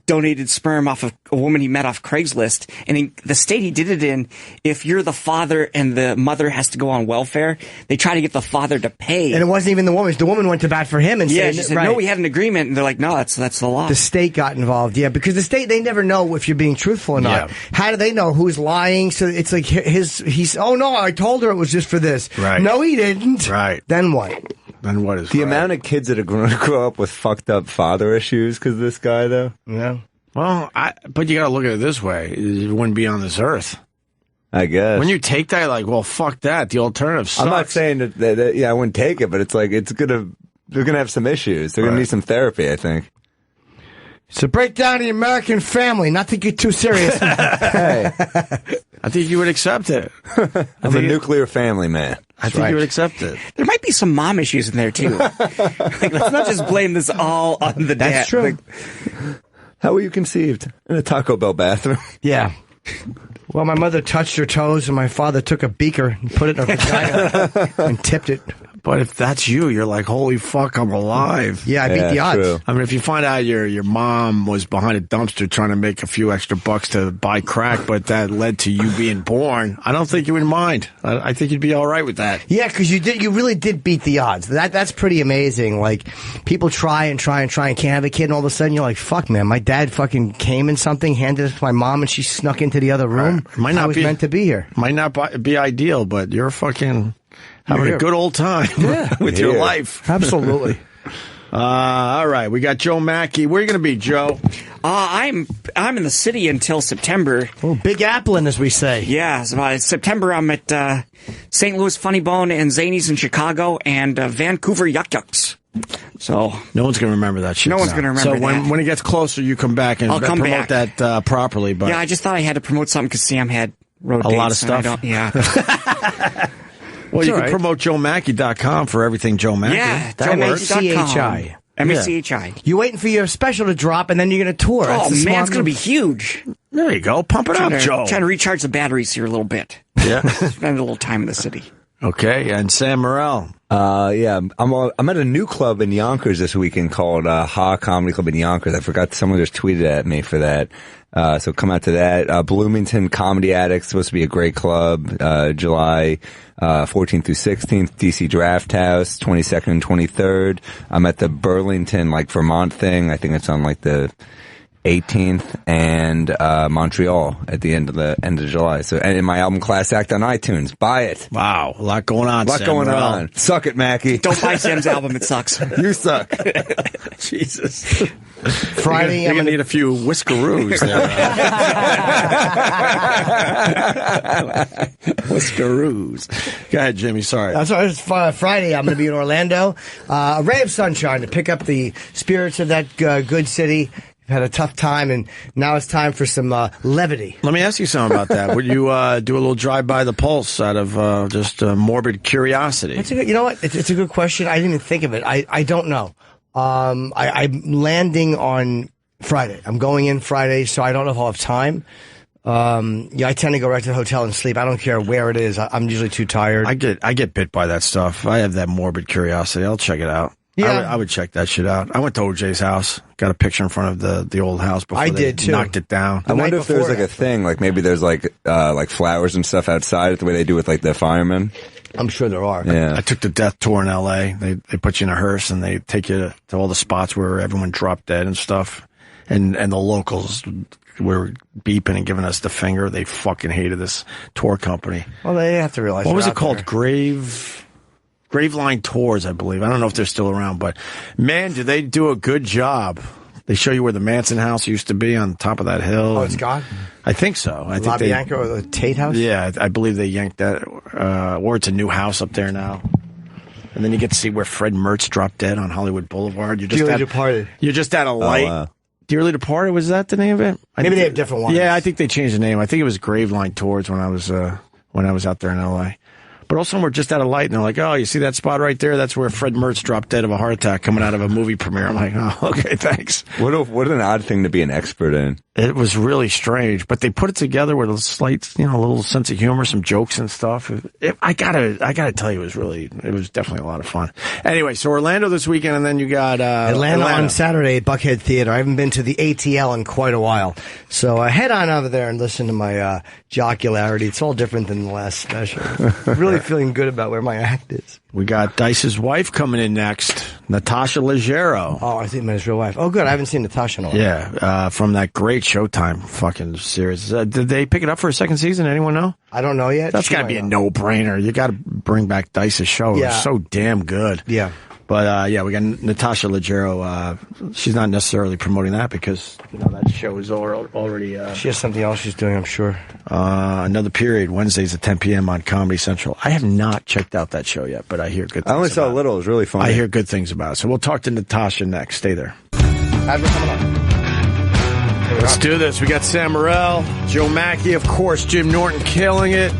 donated sperm off of a woman he met off Craigslist. And in the state he did it in, if you're the father and the mother has to go on welfare, they try to get the father to pay. And it wasn't even the woman. The woman went to bat for him and she said, said, no, we had an agreement. And they're like, no, that's the law. The state got involved, yeah, because the state, they never know if you're being truthful or not. Yeah. How do they know who's lying? So it's like he's, oh no, I told her it was just for this. Right. No, he didn't. Right. Then what? Then what is the amount of kids that are going to grow up with fucked up father issues because of this guy, though? Yeah. Well, but you got to look at it this way. You wouldn't be on this earth. I guess. When you take that, you're like, well, fuck that. The alternative sucks. I'm not saying that I wouldn't take it, but it's like, they're going to have some issues. They're going to need some therapy, I think. So break down the American family, not to get too serious. Hey. I think you would accept it. I'm a nuclear family man. I think you would accept it. There might be some mom issues in there, too. Let's not just blame this all on the dad. That's true. How were you conceived? In a Taco Bell bathroom. Yeah. Well, my mother touched her toes, and my father took a beaker and put it in her vagina and tipped it. But if that's you, you're like, holy fuck, I'm alive. Yeah, I beat the odds. True. I mean, if you find out your mom was behind a dumpster trying to make a few extra bucks to buy crack, but that led to you being born, I don't think you would mind. I think you'd be all right with that. Yeah, because you really did beat the odds. That's pretty amazing. Like, people try and can't have a kid, and all of a sudden you're like, fuck, man, my dad fucking came in something, handed it to my mom, and she snuck into the other room. I was meant to be here. Might not be ideal, but you're fucking having a good old time with your life. Absolutely. All right, we got Joe Machi. Where are you going to be, Joe? I'm in the city until September. Oh, Big Applin', as we say. Yeah, so, September I'm at St. Louis Funny Bone and Zanies in Chicago and Vancouver Yuck Yucks. So no one's going to remember that shit. No one's going to remember that. So when it gets closer, you come back and promote that properly. But yeah, I just thought I had to promote something because Sam had wrote a lot of stuff. Well, you can promote JoeMachi.com for everything Joe Machi. Yeah, that works. M-A-C-H-I. M-A-C-H-I. You're waiting for your special to drop, and then you're going to tour. Oh, man, it's going to be huge. There you go. Pump it up, Joe. Trying to recharge the batteries here a little bit. Yeah. Spend a little time in the city. Okay, and Sam Morril. Yeah, I'm at a new club in Yonkers this weekend called Ha Comedy Club in Yonkers. I forgot someone just tweeted at me for that. So come out to that. Bloomington Comedy Addicts, supposed to be a great club. July 14th through 16th. DC Draft House, 22nd and 23rd. I'm at the Burlington, Vermont thing. I think it's on the 18th, and Montreal at the end of July. So, and in my album Class Act on iTunes. Buy it. Wow, a lot going on. Suck it, Mackie. Don't buy Sam's album; it sucks. You suck. Jesus. Friday, I'm gonna need a few whiskeroos there. Whiskeroos. Go ahead, Jimmy. Sorry. That's right. It's Friday. I'm going to be in Orlando. A ray of sunshine to pick up the spirits of that good city. We've had a tough time, and now it's time for some levity. Let me ask you something about that. Would you do a little drive by the pulse out of just morbid curiosity? You know what? It's a good question. I didn't even think of it. I don't know. I'm landing on Friday. I'm going in Friday, so I don't know if I'll have time. I tend to go right to the hotel and sleep. I don't care where it is. I'm usually too tired. I get bit by that stuff. I have that morbid curiosity. I'll check it out. Yeah, I would check that shit out. I went to OJ's house, got a picture in front of the old house before they knocked it down. I wonder if there's a thing, maybe there's flowers and stuff outside, the way they do with the firemen. I'm sure there are. Yeah. I took the death tour in L.A. They put you in a hearse and they take you to all the spots where everyone dropped dead and stuff. And the locals were beeping and giving us the finger. They fucking hated this tour company. Well, they have to realize. What was it called? Graveline Tours, I believe. I don't know if they're still around, but man, do they do a good job. They show you where the Manson house used to be on top of that hill. Oh, it's gone? I think so. I think La Bianca or the Tate house? Yeah, I believe they yanked that, or it's a new house up there now. And then you get to see where Fred Mertz dropped dead on Hollywood Boulevard. Dearly Departed. You're just at a light. Dearly Departed, was that the name of it? Maybe they have different ones. Yeah, I think they changed the name. I think it was Graveline Tours when I was out there in L.A. But also, we're just at a light, and they're like, oh, you see that spot right there? That's where Fred Mertz dropped dead of a heart attack coming out of a movie premiere. I'm like, oh, okay, thanks. What an odd thing to be an expert in. It was really strange, but they put it together with a slight, little sense of humor, some jokes and stuff. I gotta tell you, it was definitely a lot of fun. Anyway, so Orlando this weekend, and then you got Atlanta on Saturday at Buckhead Theater. I haven't been to the ATL in quite a while, so head on over there and listen to my jocularity. It's all different than the last special. Really feeling good about where my act is. We got Dice's wife coming in next, Natasha Leggero. Oh, I think his real wife. Oh, good. I haven't seen Natasha in a while. Yeah, from that great Showtime fucking series. Did they pick it up for a second season? Anyone know? I don't know yet. That's got to be a no-brainer. You got to bring back Dice's show. Yeah. It was so damn good. Yeah. But, we got Natasha Leggero. She's not necessarily promoting that because, that show is already... she has something else she's doing, I'm sure. Another Period, Wednesdays at 10 p.m. on Comedy Central. I have not checked out that show yet, but I hear good things. I only saw a little. It was really funny. I hear good things about it. So we'll talk to Natasha next. Stay there. How's it coming on? Let's do this. We got Sam Morril, Joe Machi, of course, Jim Norton killing it.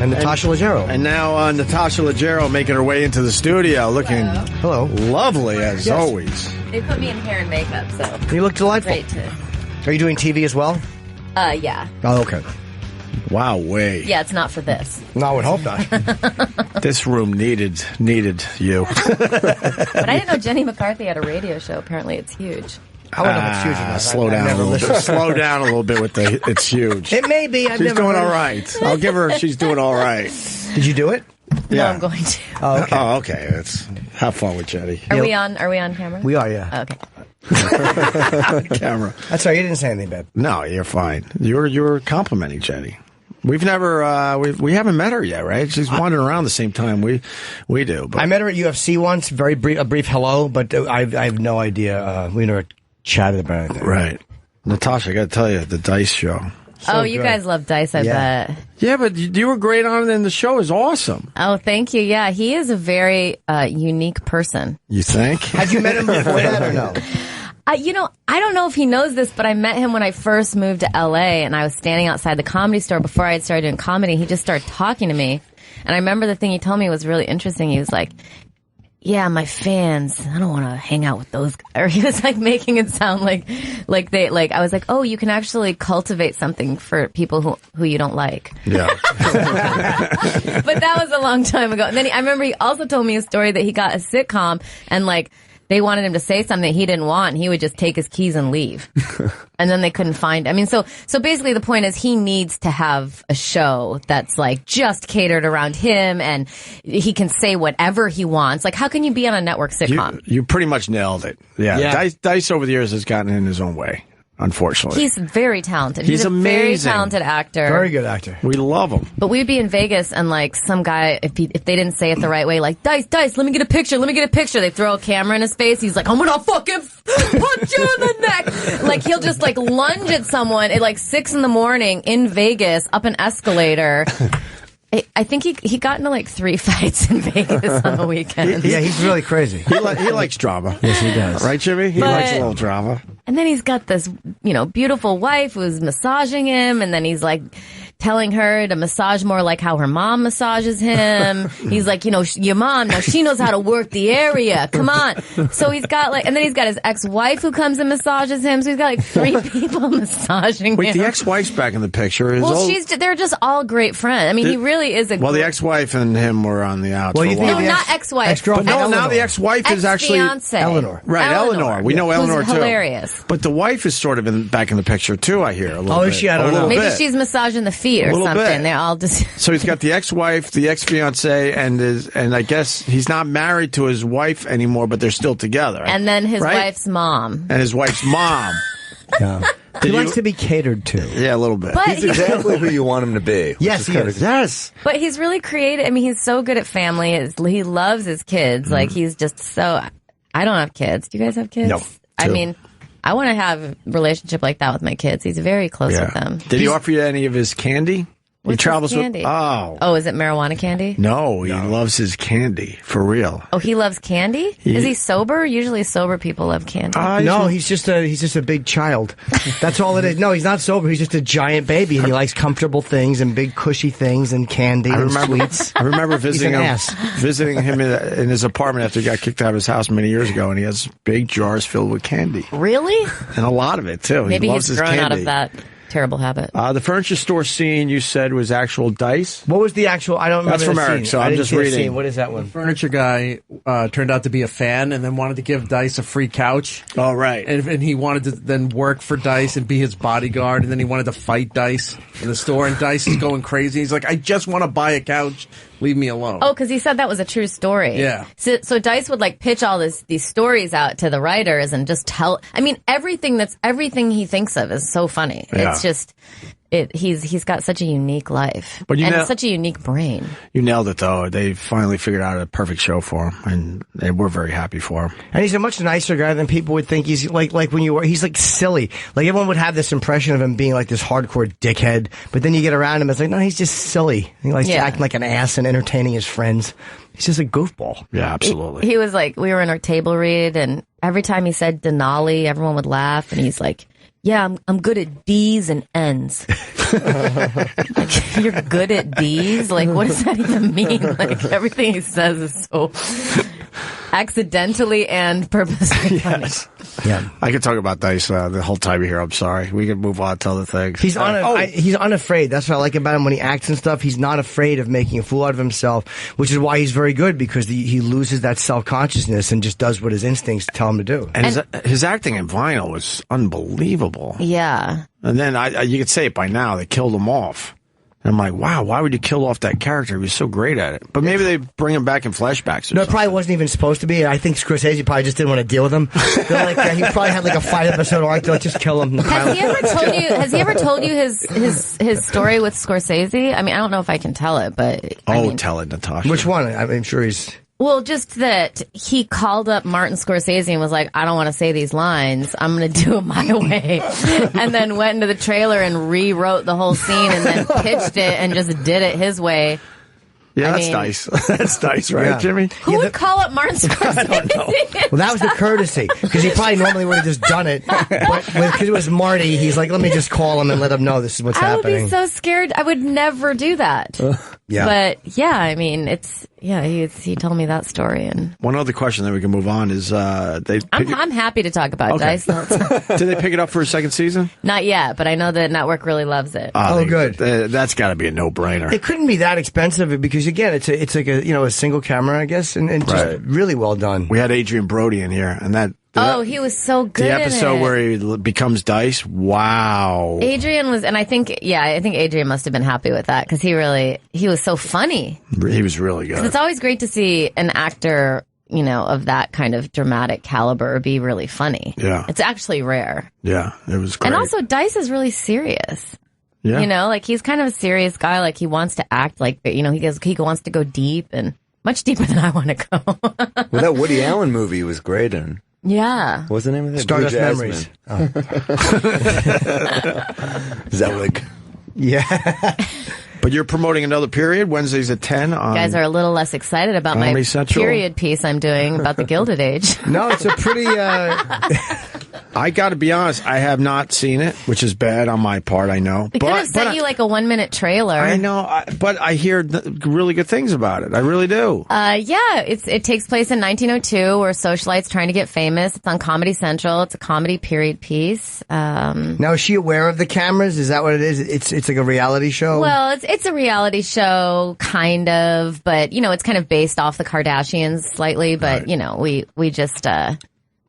And Natasha Leggero. And now Natasha Leggero making her way into the studio, looking lovely as always. They put me in hair and makeup, so you look delightful. Great too. Are you doing TV as well? Yeah. Oh, okay. Wow, way. Yeah, it's not for this. No, I would hope not. This room needed you. But I didn't know Jenny McCarthy had a radio show. Apparently, it's huge. I wouldn't know it's huge enough. Slow down a little bit. Slow down a little bit with the. It's huge. It may be. She's doing all right. I'll give her. She's doing all right. Did you do it? No, I'm going to. Oh, okay. Oh, okay. Let's have fun with Jenny. Are we on camera? We are, yeah. Okay. Camera. That's right. You didn't say anything, babe. No, you're fine. You're complimenting Jenny. We've never we haven't met her yet, right? She's wandering around the same time we do. But I met her at UFC once. Very brief, a brief hello, but I have no idea. We never chatted about anything. Right, Natasha. I got to tell you, the Dice show. So you guys love Dice, I bet. Yeah, but you were great on it, and the show is awesome. Oh, thank you. Yeah, he is a very unique person. You think? Had you met him before that or no? I don't know if he knows this, but I met him when I first moved to L.A., and I was standing outside the Comedy Store before I had started doing comedy. He just started talking to me, and I remember the thing he told me was really interesting. He was like, yeah, my fans, I don't want to hang out with those guys. Or he was like making it sound like I was like, oh, you can actually cultivate something for people who you don't like. Yeah. But that was a long time ago. And then I remember he also told me a story that he got a sitcom and they wanted him to say something he didn't want, and he would just take his keys and leave. And then they couldn't find. I mean, so basically the point is he needs to have a show that's just catered around him, and he can say whatever he wants. Like, how can you be on a network sitcom? You pretty much nailed it. Yeah. Dice over the years has gotten in his own way. Unfortunately. He's very talented. He's a amazing. Very talented actor. Very good actor. We love him. But we'd be in Vegas and some guy, if they didn't say it the right way, Dice, let me get a picture. They throw a camera in his face. He's like, I'm gonna fucking punch you in the neck. He'll just lunge at someone at 6 a.m. in Vegas up an escalator. I think he got into 3 fights in Vegas on the weekend. Yeah, he's really crazy. He likes drama. Yes, he does. Right, Jimmy? He likes a little drama. And then he's got this, beautiful wife who's massaging him, and then he's telling her to massage more like how her mom massages him. He's like, your mom, now she knows how to work the area. Come on. So he's got and then he's got his ex-wife who comes and massages him. So he's got 3 people massaging him. Wait, the ex-wife's back in the picture. They're just all great friends. I mean, he really is a the ex-wife and him were on the outs. Well, no, not ex-wife. But now the ex-wife is actually Eleanor. Right, Eleanor. We know Eleanor who's too. Hilarious. But the wife is sort of back in the picture too, I hear. A little bit. Is she? I don't know. Maybe she's massaging the feet or something. Bit. They're all just. So he's got the ex-wife, the ex-fiance, and I guess he's not married to his wife anymore, but they're still together. And then his wife's mom. And his wife's mom. Yeah. He likes to be catered to. Yeah, a little bit. But he's exactly who you want him to be. Yes, he is. Yes. But he's really creative. I mean, he's so good at family. He loves his kids. He's just so. I don't have kids. Do you guys have kids? No. I mean, I want to have a relationship like that with my kids. He's very close with them. Did he offer you any of his candy? What's he travels his candy? with. Oh, is it marijuana candy? No, he loves his candy for real. Oh, he loves candy. Is he sober? Usually, sober people love candy. No, he's just a big child. That's all it is. No, he's not sober. He's just a giant baby, and he likes comfortable things and big cushy things and candy and sweets. I remember visiting him in his apartment after he got kicked out of his house many years ago, and he has big jars filled with candy. Really? And a lot of it too. Maybe he loves he's his grown candy. out of that terrible habit. The furniture store scene you said was actual Dice. What was the actual? I don't remember. That's from the Eric. scene. So I I'm didn't just see the reading. scene. What is that one? The furniture guy turned out to be a fan and then wanted to give Dice a free couch. Oh, right. And he wanted to then work for Dice and be his bodyguard. And then he wanted to fight Dice in the store. And Dice is going crazy. He's like, I just want to buy a couch. Leave me alone. Oh, because he said that was a true story. Yeah. So Dice would pitch all these stories out to the writers and just tell. I mean, everything he thinks of is so funny. Yeah. It's just. He's got such a unique life and such a unique brain. You nailed it, though. They finally figured out a perfect show for him, and we're very happy for him. And he's a much nicer guy than people would think. He's like when you were. He's silly. Everyone would have this impression of him being this hardcore dickhead, but then you get around him, it's no, he's just silly. He likes to act like an ass and entertaining his friends. He's just a goofball. Yeah, absolutely. He was we were in our table read, and every time he said Denali, everyone would laugh, and he's like, yeah, I'm good at D's and N's. You're good at D's? What does that even mean? Everything he says is so Accidentally and purposely funny. Yes. Yeah. I could talk about Dice the whole time you're here. I'm sorry. We can move on to other things. He's he's unafraid. That's what I like about him when he acts and stuff. He's not afraid of making a fool out of himself, which is why he's very good, because he loses that self-consciousness and just does what his instincts tell him to do. And his acting in Vinyl was unbelievable. Yeah. And then you could say it by now. They killed him off. And I'm like, wow, why would you kill off that character? He was so great at it. But maybe they bring him back in flashbacks. No, it probably wasn't even supposed to be. I think Scorsese probably just didn't want to deal with him. They're like, he probably had like a 5-episode arc. They'll just kill him. Has he ever told you his story with Scorsese? I mean, I don't know if I can tell it, but tell it, Natasha. Which one? I'm sure he's. Well, just that he called up Martin Scorsese and was like, I don't want to say these lines. I'm going to do it my way. And then went into the trailer and rewrote the whole scene and then pitched it and just did it his way. Yeah, that's nice. That's nice, right, Jimmy? Who would call up Martin Scorsese? I don't know. Well, that was the courtesy, because he probably normally would have just done it. But because it was Marty, he's like, let me just call him and let him know this is what's happening. I would be so scared. I would never do that. Yeah. But yeah, I mean, he told me that story. And one other question, then we can move on, is I'm happy to talk about Dice. Did they pick it up for a second season? Not yet, but I know the network really loves it. Oh, good. That's got to be a no-brainer. It couldn't be that expensive because, again, it's like a single camera, I guess, and just really well done. We had Adrian Brody in here, and he was so good. The episode where he becomes Dice, wow. Adrian was, and I think Adrian must have been happy with that because he was so funny. He was really good. It's always great to see an actor, of that kind of dramatic caliber be really funny. Yeah. It's actually rare. Yeah, it was great. And also, Dice is really serious. Yeah. Like he's kind of a serious guy. Like he wants to act like, he wants to go deep and much deeper than I want to go. Well, that Woody Allen movie was great in. Yeah. What's the name of that? Stardust Memories. Oh. Is that like? Yeah. But you're promoting another period, Wednesdays at 10 on... You guys are a little less excited about my Comedy Central. Period piece I'm doing about the Gilded Age. No, it's a pretty... I got to be honest, I have not seen it, which is bad on my part, I know. We could have sent you like a 1-minute trailer. I know, but I hear really good things about it. I really do. Yeah, it takes place in 1902 where socialites trying to get famous. It's on Comedy Central. It's a comedy period piece. Now, is she aware of the cameras? Is that what it is? It's like a reality show? Well, it's a reality show, kind of, but, it's kind of based off the Kardashians slightly, but, we just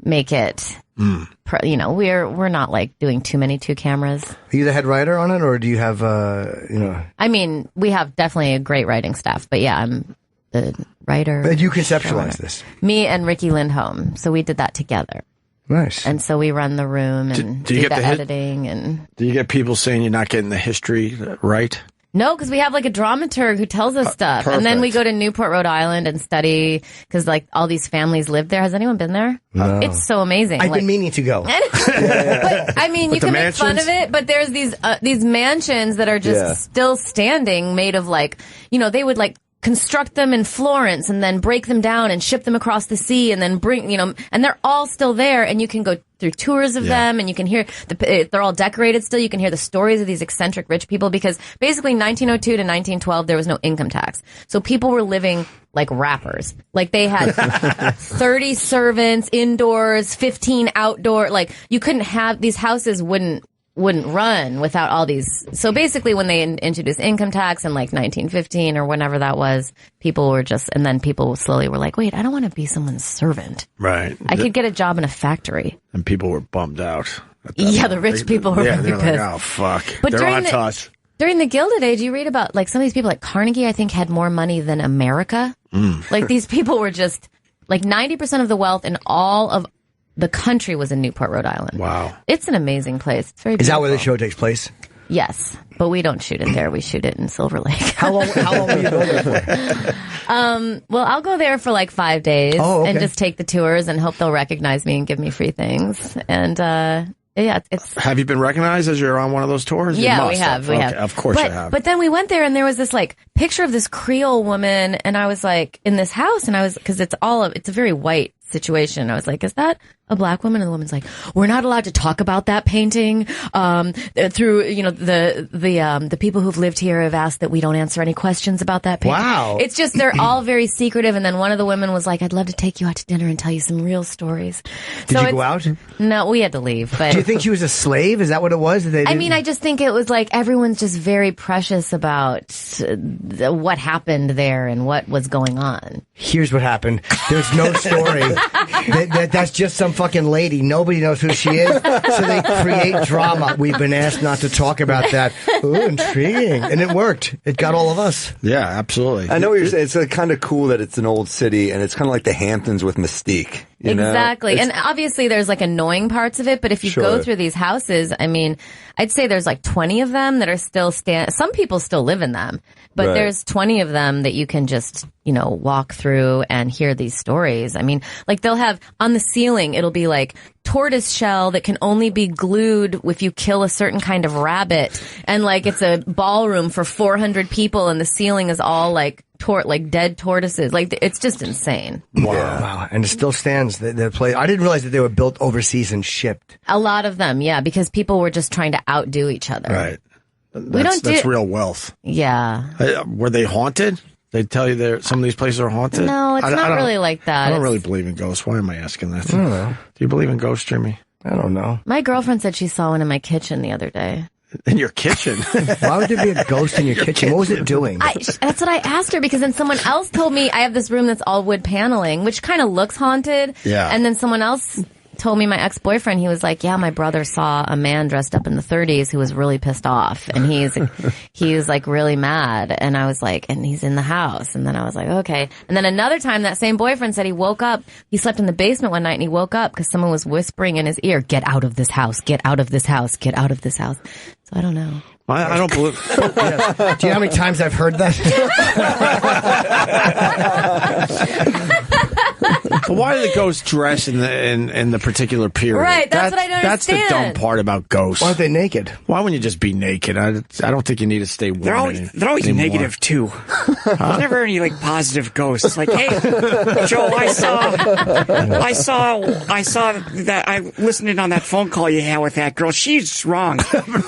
make it... we're not like doing too many 2 cameras. Are you the head writer on it, or do you have, I mean, we have definitely a great writing staff, but yeah, I'm the writer. But you conceptualize this? Me and Ricky Lindholm. So we did that together. Nice. And so we run the room and do the editing. And do you get people saying you're not getting the history right? No, because we have like a dramaturg who tells us stuff. Perfect. And then we go to Newport, Rhode Island and study because like all these families live there. Has anyone been there? No. It's so amazing. I've been meaning to go. But, I mean, you can make fun of it, but there's these mansions that are just still standing made of like, they would like construct them in Florence and then break them down and ship them across the sea and then bring, and they're all still there and you can go through tours of them and you can hear, they're all decorated still. You can hear the stories of these eccentric rich people because basically 1902 to 1912, there was no income tax. So people were living like rappers. Like they had 30 servants indoors, 15 outdoor, like you couldn't have, these houses wouldn't run without all these. So basically when they introduced income tax in like 1915 or whenever that was, people were just, and then people slowly were like, wait, I don't want to be someone's servant. Right. I could get a job in a factory. And people were bummed out. Yeah, the rich people were really they're pissed. like, oh, fuck. But they're on us. During the Gilded Age, you read about like some of these people like Carnegie, I think had more money than America. Like these people were just like 90% of the wealth in all of the country was in Newport, Rhode Island. Wow. It's an amazing place. It's very beautiful. Is that where the show takes place? Yes, but we don't shoot it there. We shoot it in Silver Lake. How long will you go there for? Well, I'll go there for like 5 days and just take the tours and hope they'll recognize me and give me free things. And it's. Have you been recognized as you're on one of those tours? Yeah, we have. We have. Of course you have. But then we went there and there was this like picture of this Creole woman and I was like in this house and I was, because it's a very white situation. I was like, is that a black woman? And the woman's like, we're not allowed to talk about that painting. Through, the people who've lived here have asked that we don't answer any questions about that painting. Wow. It's just, they're all very secretive. And then one of the women was like, I'd love to take you out to dinner and tell you some real stories. Did you go out? No, we had to leave. But do you think she was a slave? Is that what it was? I just think it was like everyone's just very precious about what happened there and what was going on. Here's what happened. There's no story. That's just some fucking lady. Nobody knows who she is, so they create drama. We've been asked not to talk about that. Ooh, intriguing. And it worked. It got all of us. Yeah, absolutely. I know what you're saying. It's kind of cool that it's an old city, and it's kind of like the Hamptons with mystique. You know? Exactly. And obviously there's like annoying parts of it, but if you go through these houses, I mean, I'd say there's like 20 of them that are still some people still live in them, but there's 20 of them that you can just, walk through and hear these stories. I mean, like they'll have on the ceiling, it'll be like tortoise shell that can only be glued if you kill a certain kind of rabbit. And like it's a ballroom for 400 people and the ceiling is all like dead tortoises. Like it's just insane. Wow. And it still stands. The place. I didn't realize that they were built overseas and shipped. A lot of them, yeah, because people were just trying to outdo each other. Right. That's real wealth. Yeah. Were they haunted? They tell you some of these places are haunted? No, it's not really like that. I don't really believe in ghosts. Why am I asking that? I don't know. Do you believe in ghosts, Jimmy? I don't know. My girlfriend said she saw one in my kitchen the other day. In your kitchen? Why would there be a ghost in your kitchen? What was it doing? That's what I asked her, because then someone else told me I have this room that's all wood paneling, which kind of looks haunted. Yeah. And then someone else told me, my ex-boyfriend, he was like, yeah, my brother saw a man dressed up in the 30s who was really pissed off. And he's like really mad. And I was like, and he's in the house. And then I was like, okay. And then another time that same boyfriend said he woke up, he slept in the basement one night and he woke up because someone was whispering in his ear, get out of this house, get out of this house, get out of this house. So I don't know. I don't believe. Do you know how many times I've heard that? But why do the ghosts dress in the particular period? Right, that's what I don't That's understand. the dumb part about ghosts. Why aren't they naked? Why wouldn't you just be naked? I don't think you need to stay warm. They're always negative too. There's never any like positive ghosts. Like, hey, Joe, I saw that I listened in on that phone call you had with that girl. She's wrong.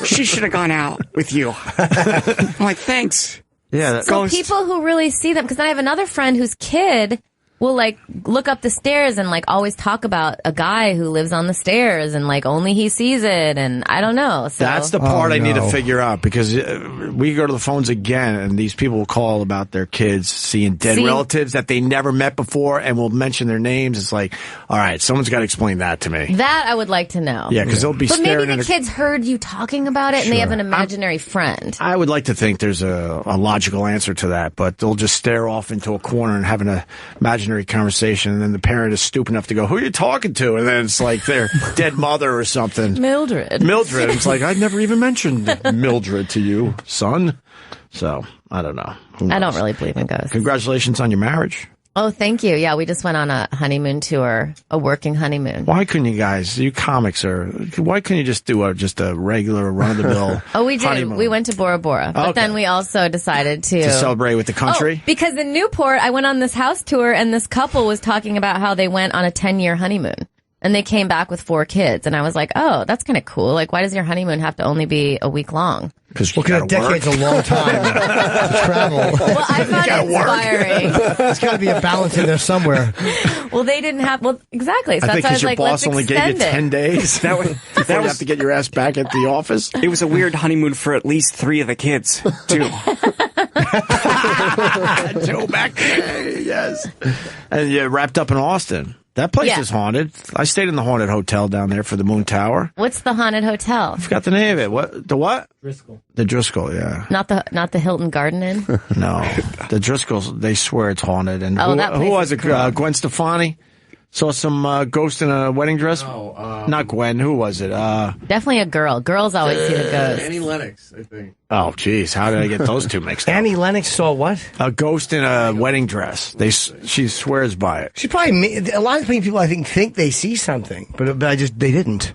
She should have gone out with you. I'm like, thanks. Yeah. So people who really see them, because I have another friend whose kid will like look up the stairs and like always talk about a guy who lives on the stairs and like only he sees it, and I don't know. So that's the part I need to figure out, because we go to the phones again and these people will call about their kids seeing dead relatives that they never met before and will mention their names. It's like, all right, someone's got to explain that to me. That I would like to know. Yeah, because they'll be but staring maybe the kids heard you talking about it and they have an imaginary friend. I would like to think there's a logical answer to that, but they'll just stare off into a corner and have an imaginary conversation, and then the parent is stupid enough to go, who are you talking to? And then it's like their dead mother or something. Mildred. It's like, I'd never even mentioned Mildred to you, son. So, I don't know. I don't really believe in ghosts. Congratulations on your marriage. Oh, thank you. Yeah, we just went on a honeymoon tour, a working honeymoon. Why couldn't you guys, you comics why couldn't you just do just a regular run-of-the-mill Oh, we did. honeymoon? We went to Bora Bora. But then we also decided to celebrate with the country? Oh, because in Newport, I went on this house tour and this couple was talking about how they went on a 10-year honeymoon. And they came back with 4 kids. And I was like, oh, that's kind of cool. Like, why does your honeymoon have to only be a week long? Because a decade's a long time to travel. Well, I found it inspiring. There's got to be a balance in there somewhere. Well, they didn't have. Well, exactly. So I think that's why I was your like, boss let's only gave you 10 days. That was you have to get your ass back at the office. It was a weird honeymoon for at least 3 of the kids, too. Joe Machi, yes. And you wrapped up in Austin. That place is haunted. I stayed in the haunted hotel down there for the Moon Tower. What's the haunted hotel? I forgot the name of it. What? The what? Driscoll. The Driscoll, yeah. Not the Hilton Garden Inn? No. The Driscolls, they swear it's haunted. And who was it? Gwen Stefani? Saw some ghost in a wedding dress? No, not Gwen. Who was it? Definitely a girl. Girls always see the ghost. Annie Lennox, I think. Oh, jeez. How did I get those two mixed up? Annie Lennox saw what? A ghost in a wedding dress. She swears by it. She probably, a lot of people I think they see something, but they didn't.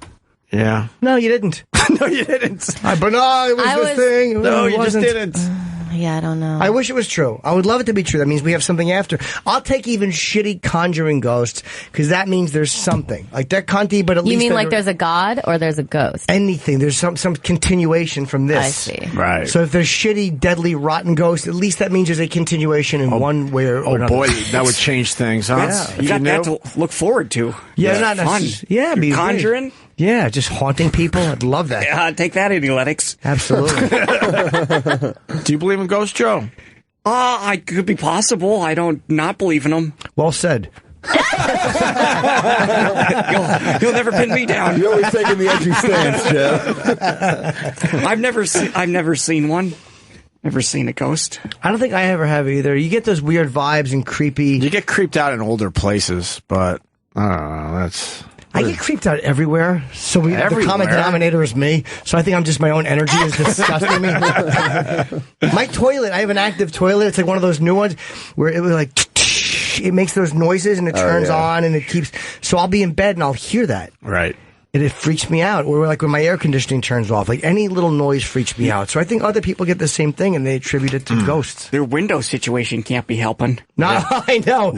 Yeah. No, you didn't. No, you didn't. But no, it was this thing. No, you just didn't. Yeah, I don't know. I wish it was true. I would love it to be true. That means we have something after. I'll take even shitty conjuring ghosts because that means there's something. Like they're cunty, but at least... You mean like there's a god or there's a ghost? Anything. There's some continuation from this. I see. Right. So if there's shitty, deadly, rotten ghosts, at least that means there's a continuation in one way or another. Oh boy, that would change things, huh? Yeah. You got that to look forward to. Yeah, That's not fun. Yeah, You're conjuring. Yeah, just haunting people. I'd love that. Yeah, take that, Idiotics. Absolutely. Do you believe in ghosts, Joe? I could be possible. I don't not believe in them. Well said. You'll never pin me down. You're always taking the edgy stance, Joe. I've never seen one. Never seen a ghost. I don't think I ever have either. You get those weird vibes and creepy. You get creeped out in older places, but I don't know. I get creeped out everywhere. So the common denominator is me. So I think I'm just my own energy is disgusting me. My toilet, I have an active toilet. It's like one of those new ones where it was like it makes those noises and it turns on and it keeps. So I'll be in bed and I'll hear that. Right. And it freaks me out. Or like when my air conditioning turns off, like any little noise freaks me out. So I think other people get the same thing and they attribute it to ghosts. Their window situation can't be helping. No, I know.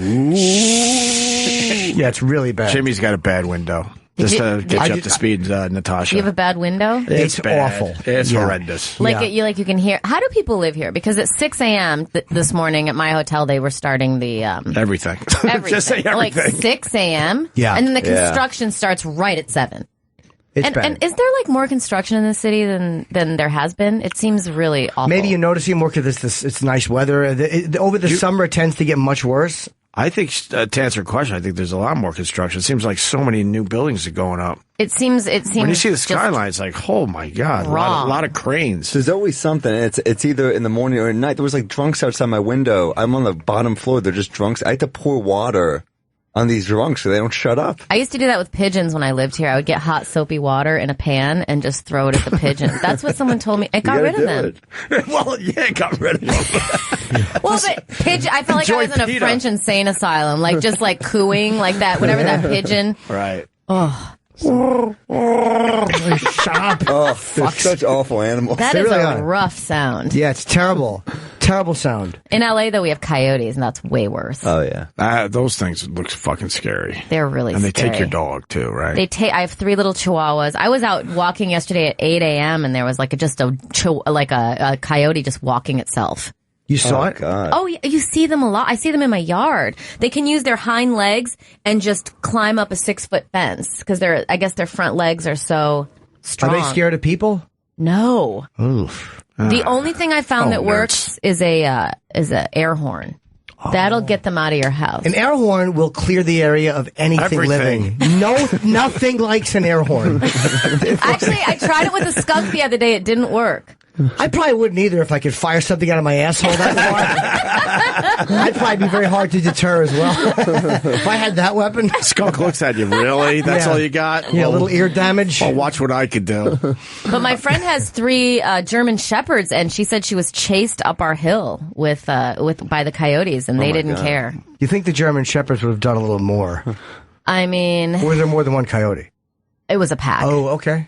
Yeah, it's really bad. Jimmy's got a bad window. Just to get you up to speed, Natasha. You have a bad window? It's bad. awful. It's horrendous. Like you can hear. How do people live here? Because at 6 a.m. This morning at my hotel, they were starting the everything. Just say everything. Like 6 a.m. Yeah, and then the construction starts right at 7. It's bad. And is there like more construction in the city than there has been? It seems really awful. Maybe you're noticing more because it's nice weather. Over the summer, it tends to get much worse. I think, to answer your question, I think there's a lot more construction. It seems like so many new buildings are going up. It seems. When you see the skyline, it's like, oh my God, a lot of cranes. There's always something. It's either in the morning or at night. There was like drunks outside my window. I'm on the bottom floor. They're just drunks. I had to pour water on these drunks so they don't shut up. I used to do that with pigeons when I lived here. I would get hot soapy water in a pan and just throw it at the pigeon. That's what someone told me. It got rid of them. Well, yeah, it got rid of them. Well, but pigeon. I felt like I was in a French insane asylum, like just like cooing like that. Whatever that pigeon. Right. Oh. Shut up. Oh, they're such awful animals. That is a rough sound. Yeah, it's terrible. Terrible sound. In LA, though, we have coyotes, and that's way worse. Oh, yeah. Those things look fucking scary. They're really scary. And they scary. take your dog, too, right? I have 3 little chihuahuas. I was out walking yesterday at 8 a.m., and there was like a coyote just walking itself. You saw it? God. Oh, you see them a lot. I see them in my yard. They can use their hind legs and just climb up a 6-foot fence because I guess their front legs are so strong. Are they scared of people? No. Oof. The only thing I found that works is a air horn. That'll get them out of your house. An air horn will clear the area of anything living. Nothing likes an air horn. Actually, I tried it with a skunk the other day. It didn't work. I probably wouldn't either if I could fire something out of my asshole that far. I'd probably be very hard to deter as well. If I had that weapon. Skunk looks at you, really? That's all you got? Yeah, a little ear damage. I'll watch what I could do. But my friend has 3 German shepherds, and she said she was chased up our hill by the coyotes, and they didn't care. You think the German shepherds would have done a little more? I mean... Or was there more than one coyote? It was a pack. Oh, okay.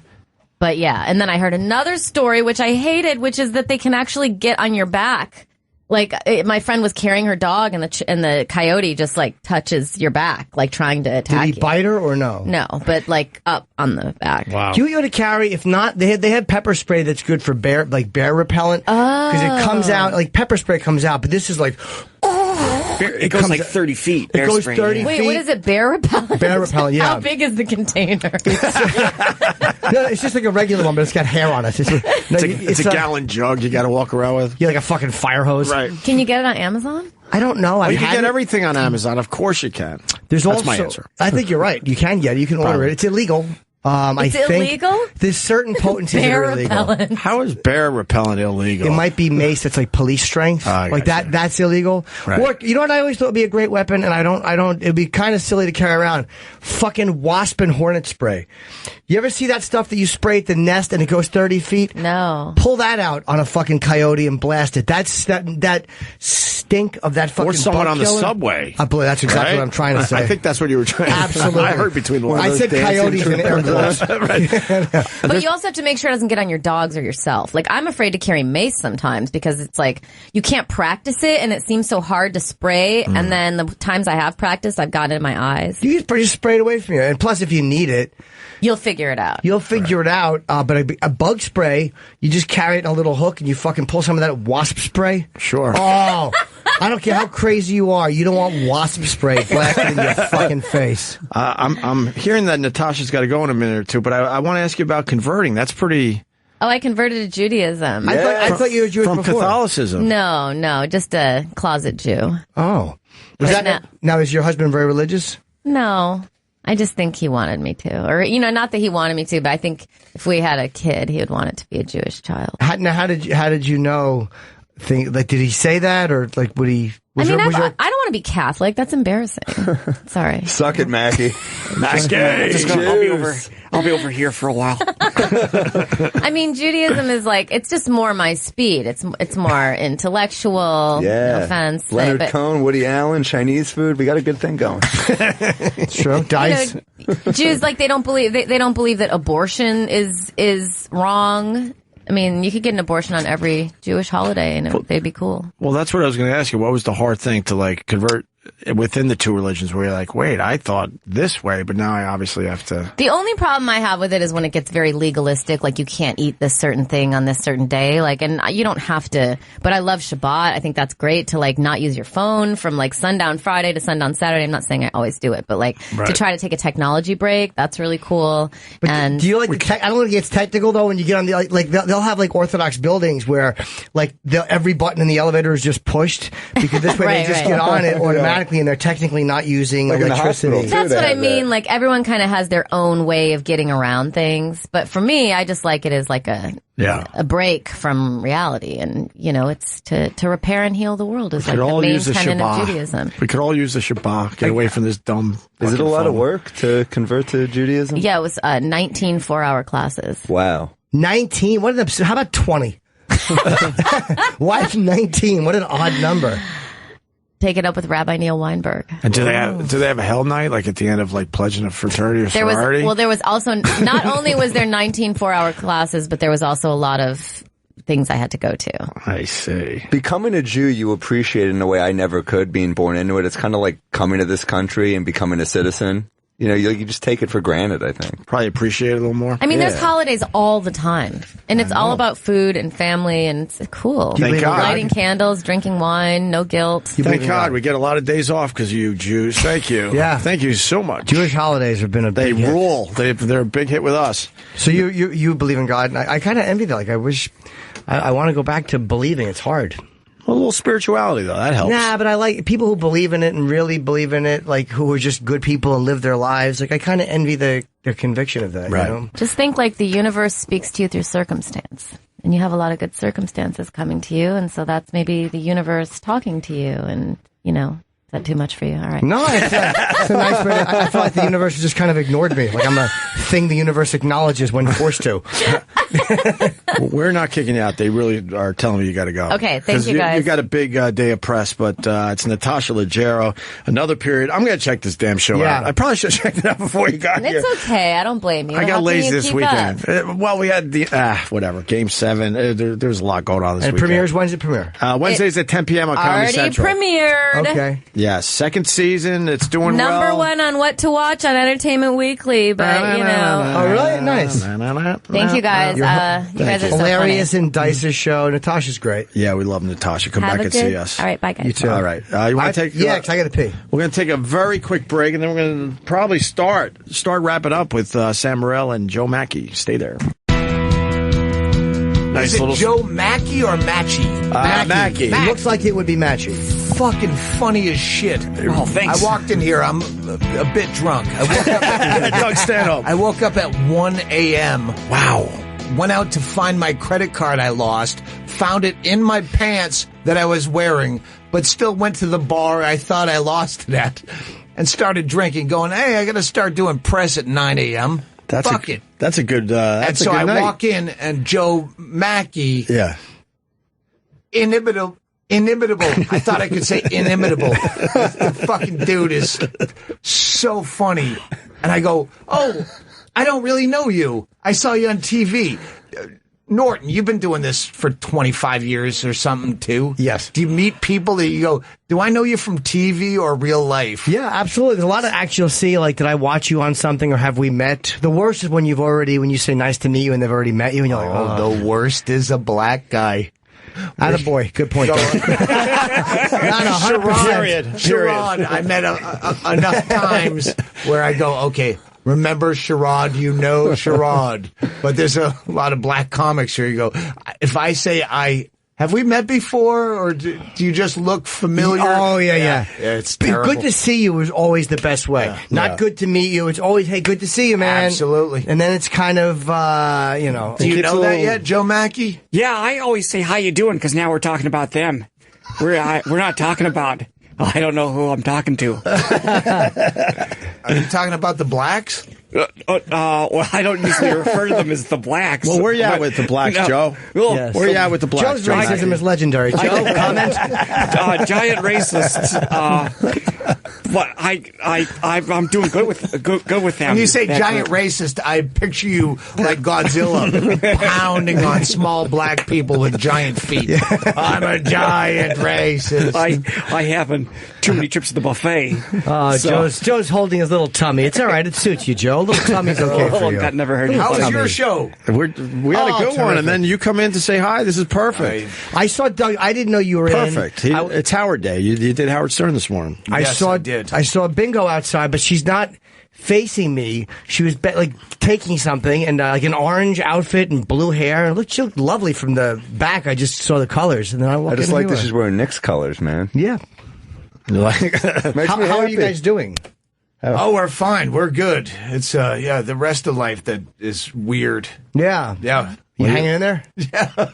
But yeah, and then I heard another story, which I hated, which is that they can actually get on your back. Like, my friend was carrying her dog, and the coyote just, like, touches your back, like, trying to attack you. Did he bite her or no? No, but, like, up on the back. Wow. Do you go to carry? If not, they had pepper spray that's good for bear repellent. Oh. Because it comes out, like, pepper spray comes out, but this is like... It goes like 30 feet. It goes 30 feet. Wait, what is it? Bear repellent? Bear repellent, yeah. How big is the container? No, it's just like a regular one, but it's got hair on it. It's a gallon jug you got to walk around with. Yeah, like a fucking fire hose. Right. Can you get it on Amazon? I don't know. You can get everything on Amazon. Of course you can. That's my answer. I think you're right. You can get it. You can order it. It's illegal. It's illegal? There's certain potencies that are illegal. Repellent. How is bear repellent illegal? It might be mace that's like police strength. Like that. That's illegal. Right. Or, you know what I always thought would be a great weapon, and I don't. It'd be kind of silly to carry around. Fucking wasp and hornet spray. You ever see that stuff that you spray at the nest and it goes 30 feet? No. Pull that out on a fucking coyote and blast it. That stink of that fucking Or someone bug on the killer. subway. I believe that's exactly Right? what I'm trying to say. I think that's what you were trying to say. Absolutely. I heard between the lines. I said coyotes in air quotes. But you also have to make sure it doesn't get on your dogs or yourself. Like, I'm afraid to carry mace sometimes because it's like you can't practice it and it seems so hard to spray. And then the times I have practiced, I've got it in my eyes. You just spray it away from you. And plus, if you need it, you'll figure it out. You'll figure it out. But a bug spray, you just carry it in a little hook and you fucking pull some of that wasp spray. Sure. Oh, I don't care how crazy you are. You don't want wasp spray blasted in your fucking face. I'm hearing that Natasha's got to go in a minute or two, but I want to ask you about converting. That's pretty... Oh, I converted to Judaism. I thought you were Jewish from before. Catholicism. No, just a closet Jew. Oh. Now, is your husband very religious? No. I just think he wanted me to. Or, not that he wanted me to, but I think if we had a kid, he would want it to be a Jewish child. How did you know? Did he say that, or like would he? I don't want to be Catholic. That's embarrassing. Sorry. Suck it, Mackie. I'll be over here for a while. I mean, Judaism is like, it's just more my speed. It's more intellectual. Yeah. No offense. Leonard Cohen, Woody Allen, Chinese food. We got a good thing going. It's true. Dice. Jews, like, they don't believe that abortion is wrong. I mean, you could get an abortion on every Jewish holiday and they'd be cool. Well, that's what I was going to ask you. What was the hard thing to like convert within the two religions where you're like, wait, I thought this way, but now I obviously have to... The only problem I have with it is when it gets very legalistic, like you can't eat this certain thing on this certain day, like, and you don't have to, but I love Shabbat. I think that's great to like not use your phone from like sundown Friday to sundown Saturday. I'm not saying I always do it, but like to try to take a technology break, that's really cool. But and do you like I don't think it's technical though when you get on the, like they'll have like Orthodox buildings where like every button in the elevator is just pushed because this way they just get on it automatically and they're technically not using like electricity. That's what I mean. Like everyone kind of has their own way of getting around things. But for me, I just like it as like a break from reality. And, it's to repair and heal the world is like the main tenet of Judaism. We could all use the Shabbat. Get away from this dumb... Is it a lot of work to convert to Judaism? Yeah, it was 19 4-hour classes. Wow. 19? How about 20? Why 19? What an odd number. Take it up with Rabbi Neil Weinberg. And do they have a hell night, like at the end of like pledging a fraternity or sorority? There was also, not only was there 19 4-hour classes, but there was also a lot of things I had to go to. I see. Becoming a Jew, you appreciate it in a way I never could, being born into it. It's kind of like coming to this country and becoming a citizen. You just take it for granted, I think. Probably appreciate it a little more. I mean, there's holidays all the time. And it's all about food and family, and it's cool. Thank God. Lighting candles, drinking wine, no guilt. Thank God. We get a lot of days off because of you Jews. Thank you. Yeah. Thank you so much. Jewish holidays have been a big hit. They rule. They're a big hit with us. So you believe in God, and I kind of envy that. Like, I wish... I want to go back to believing. It's hard. A little spirituality, though. That helps. Nah, but I like people who believe in it and really believe in it, like who are just good people and live their lives. Like, I kind of envy their conviction of that, right. Just think like the universe speaks to you through circumstance. And you have a lot of good circumstances coming to you, and so that's maybe the universe talking to you, and, is that too much for you? All right. No, it's a nice way. I feel like the universe just kind of ignored me. Like I'm a thing the universe acknowledges when forced to. We're not kicking you out. They really are telling me you got to go. Okay, thank you guys. You got a big day of press, but it's Natasha Leggero. Another period. I'm going to check this damn show out. I probably should have checked it out before you got here. It's okay. I don't blame you. I got lazy this weekend. Up? Well, we had the whatever Game 7. There's a lot going on this weekend. And premieres. When's it premiere? Wednesdays at 10 p.m. on Comedy Central. Already premiered. Okay. Yes, second season. It's doing Number one on what to watch on Entertainment Weekly, but Oh, really? Nice. Thank you guys. You guys are so hilarious in Dice's show. Natasha's great. Yeah, we love Natasha. Come back and see us. All right, bye guys. You too. All right. You want to take? Yeah, because I got to pee. We're going to take a very quick break, and then we're going to probably start wrapping up with Sam Morril and Joe Machi. Stay there. Nice. Is it Joe Machi or Machi? Machi. It looks like it would be Machi. Fucking funny as shit. Oh, thanks. I walked in here. I'm a bit drunk. I woke up Doug Stanhope. I woke up at 1 a.m. Wow. Went out to find my credit card I lost. Found it in my pants that I was wearing, but still went to the bar I thought I lost it at and started drinking, going, hey, I got to start doing press at 9 a.m. Fuck it. That's a good and so I walk in, and Joe Machi Inimitable. I thought I could say inimitable. The fucking dude is so funny. And I go, oh, I don't really know you. I saw you on TV. Norton, you've been doing this for 25 years or something, too. Yes. Do you meet people that you go, do I know you from TV or real life? Yeah, absolutely. There's a lot of acts you'll see, like, did I watch you on something or have we met? The worst is when you say nice to meet you and they've already met you and you're like, oh. The worst is a black guy. Attaboy. Good point. Not 100%. Period. Sherrod, I met enough times where I go, okay, remember Sherrod, you know Sherrod. But there's a lot of black comics where you go, if I say have we met before, or do you just look familiar? Oh, yeah. It's terrible. Good to see you is always the best way. Yeah. Not good to meet you. It's always, hey, good to see you, man. Absolutely. And then it's kind of, Do you know that yet, Joe Machi? Yeah, I always say, how you doing? Because now we're talking about them. We're not talking about, I don't know who I'm talking to. Are you talking about the blacks? Well, I don't usually refer to them as the blacks. Well, where you at with the blacks, Joe? Well, Yes. Where you at with the blacks? Joe's racism is legendary. Joe, comment? Giant racists. But I'm doing good with them. When you say giant racist, I picture you like Godzilla pounding on small black people with giant feet. I'm a giant racist. I haven't too many trips to the buffet. Joe's holding his little tummy. It's all right. It suits you, Joe. A little tummy's okay for you. That never heard. How was your show? We had a good one, and then you come in to say hi. This is perfect. I saw Doug. I didn't know you were Perfect. It's Howard Day. You did Howard Stern this morning. I saw Bingo outside, but she's not facing me. She was taking something and like an orange outfit and blue hair. And she looked lovely from the back. I just saw the colors, and then I just like that she's wearing Knicks colors, man. Yeah. How are you guys doing? Oh, we're fine. We're good. It's the rest of life that is weird. Yeah. You hanging in there? Yeah.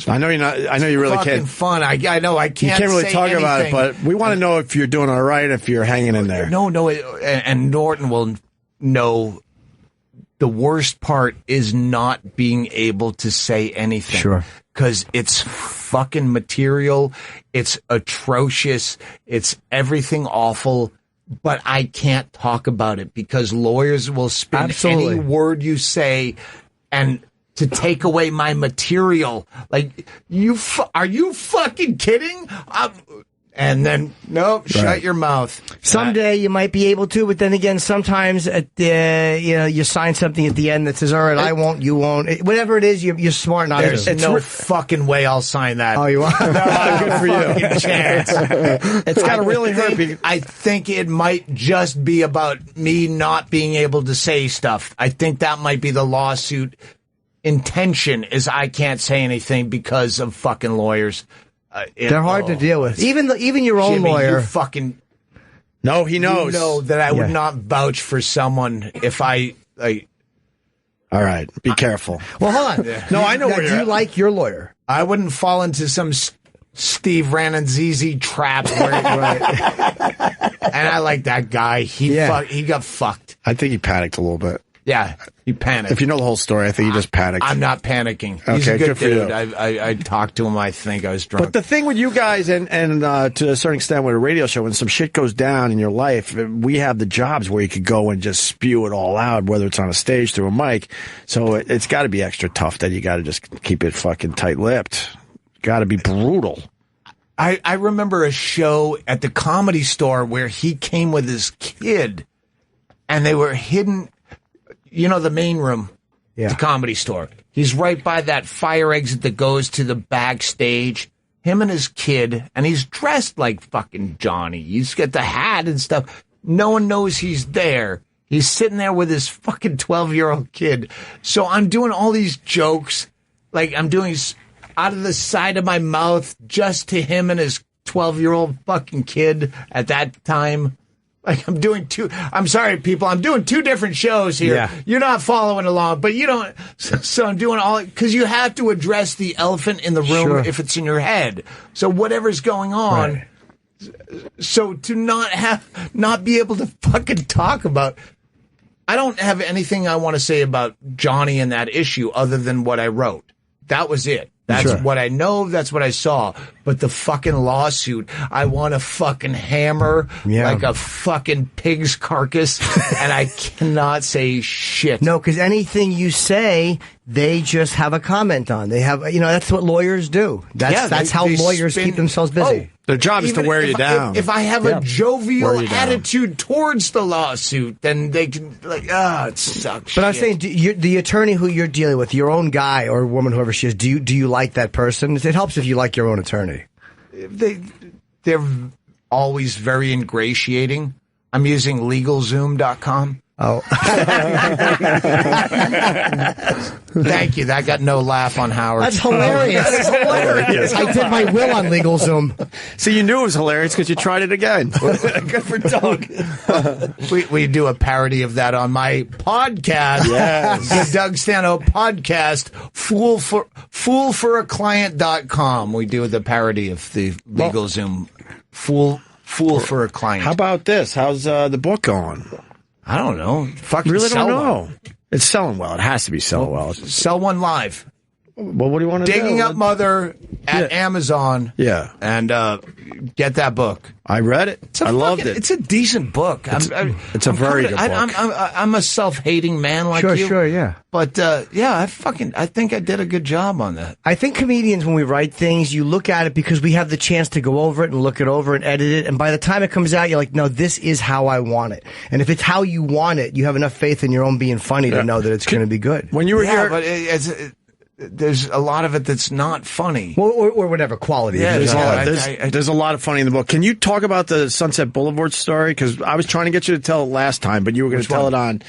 I know you're not. I know you really fucking can't. Fun. I know. I can't. You can't really say talk anything. about it, but we want to know if you're doing all right. If you're hanging in there. No. And Norton will know. The worst part is not being able to say anything. Sure. Because it's fucking material. It's atrocious. It's everything awful. But I can't talk about it because lawyers will spin any word you say and to take away my material. Like, are you fucking kidding? And then, nope, shut your mouth. Someday you might be able to, but then again, sometimes you sign something at the end that says, all right, I won't, you won't. Whatever it is, you're smart not to. There's no fucking way I'll sign that. Oh, you want? No, good for you. Chance. It's got to really hurt. I think it might just be about me not being able to say stuff. I think that might be the lawsuit intention is I can't say anything because of fucking lawyers. They're hard to deal with. Even your own Jimmy, lawyer. You fucking no, he knows. You know that I would not vouch for someone if I. All right, be careful. Well, hold on. No, I know. Now, do you like your lawyer? I wouldn't fall into some Steve Rannazzisi trap. And I like that guy. He got fucked. I think he panicked a little bit. Yeah, he panicked. If you know the whole story, I think he just panicked. I'm not panicking. He's a good dude. I talked to him. I think I was drunk. But the thing with you guys and to a certain extent with a radio show, when some shit goes down in your life, we have the jobs where you could go and just spew it all out, whether it's on a stage through a mic. So it's got to be extra tough that you got to just keep it fucking tight-lipped. Got to be brutal. I remember a show at the Comedy Store where he came with his kid, and they were hidden. You know, the main room, the Comedy Store. He's right by that fire exit that goes to the backstage. Him and his kid, and he's dressed like fucking Johnny. He's got the hat and stuff. No one knows he's there. He's sitting there with his fucking 12-year-old kid. So I'm doing all these jokes, like I'm doing out of the side of my mouth just to him and his 12-year-old fucking kid at that time. Like I'm sorry, people. I'm doing two different shows here. Yeah. You're not following along, but you don't. So I'm doing all because you have to address the elephant in the room if it's in your head. So whatever's going on. Right. So to not be able to fucking talk about. I don't have anything I want to say about Johnny and that issue other than what I wrote. That was it. That's Sure. what I know. That's what I saw. But the fucking lawsuit, I want to fucking hammer like a fucking pig's carcass, and I cannot say shit. No, because anything you say, they just have a comment on. They have, that's what lawyers do. That's how lawyers keep themselves busy. Their job is to Even wear you down. If I have a Wear jovial you down. attitude towards the lawsuit, then they can it sucks. But I was saying, the attorney who you're dealing with, your own guy or woman, whoever she is, do you like that person? It helps if you like your own attorney. They're always very ingratiating. I'm using LegalZoom.com. Oh. Thank you. That got no laugh on Howard. That's hilarious. That's hilarious. I did my will on LegalZoom. See, you knew it was hilarious because you tried it again. Good for Doug. we do a parody of that on my podcast. Yes. The Doug Stanhope podcast, foolforaclient.com. We do the parody of the LegalZoom. Fool for a client. How about this? How's the book going? I don't know. Fucking really sell don't know. one. It's selling well. It has to be selling well. Sell one live. Well, what do you want to do? Digging Up Mother at Amazon. Yeah. And get that book. I read it. I loved it. It's a decent book. It's a very good book. I'm a self-hating man like you. Sure, yeah. But I think I did a good job on that. I think comedians, when we write things, you look at it because we have the chance to go over it and look it over and edit it. And by the time it comes out, you're like, no, this is how I want it. And if it's how you want it, you have enough faith in your own being funny to know that it's going to be good. When you were here, but there's a lot of it that's not funny. Well, or whatever quality. Yeah, there's a lot of funny in the book. Can you talk about the Sunset Boulevard story? Because I was trying to get you to tell it last time, but you were going to tell it on,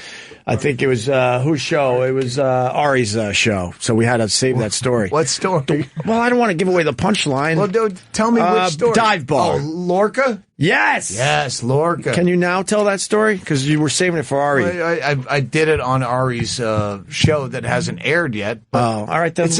I think it was, whose show? It was Ari's show. So we had to save that story. What story? Well, I don't want to give away the punchline. Well, dude, tell me which story. Dive bar. Oh, Lorca? Yes. Yes, Lorca. Can you now tell that story? Because you were saving it for Ari. I did it on Ari's show that hasn't aired yet. All right. Then.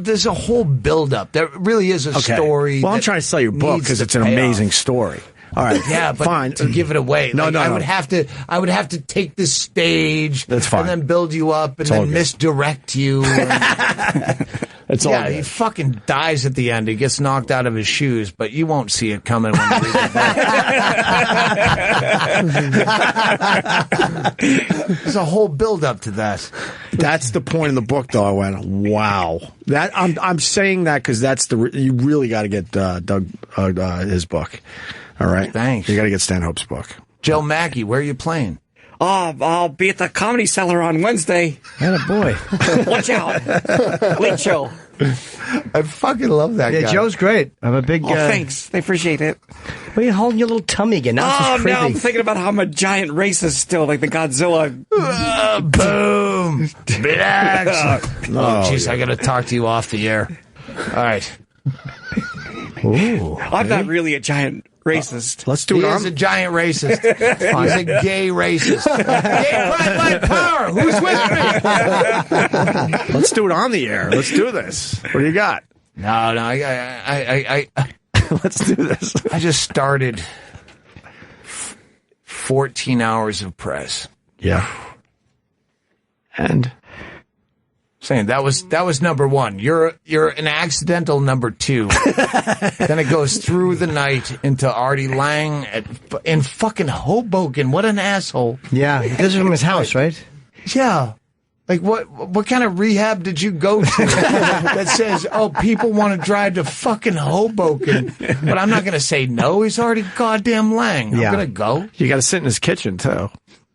There's a whole build-up. There really is a story. Well, I'm trying to sell your book because it's an amazing story. All right. Yeah, but fine. To give it away. No. I would have to take the stage. That's fine. And then build you up and then misdirect you. It's all good. He fucking dies at the end. He gets knocked out of his shoes, but you won't see it coming when you read the book. There's a whole build up to that. That's the point in the book, though. I went, wow. That I'm saying that because you really got to get Doug his book. All right, thanks. You got to get Stanhope's book. Joe Machi, where are you playing? I'll be at the Comedy Cellar on Wednesday. Boy. Watch out. Late show. I fucking love that guy. Yeah, Joe's great. I'm a big... thanks. I appreciate it. Why are you holding your little tummy again? Now it's just creepy. Now I'm thinking about how I'm a giant racist still, like the Godzilla. Boom. Relax. Jeez, I got to talk to you off the air. All right. Ooh. I'm not really a giant racist. Let's do it. He is a giant racist. He's a gay racist. Gay pride, light, power. Who's with me? Let's do it on the air. Let's do this. What do you got? No, I let's do this. I just started 14 hours of press. Yeah. And saying that was number one. You're an accidental number two. Then it goes through the night into Artie Lang in fucking Hoboken. What an asshole. Yeah, this is from his house, right? Yeah. Like what kind of rehab did you go to that says, oh, people want to drive to fucking Hoboken, but I'm not going to say no. He's already goddamn Lang. I'm going to go. You got to sit in his kitchen too.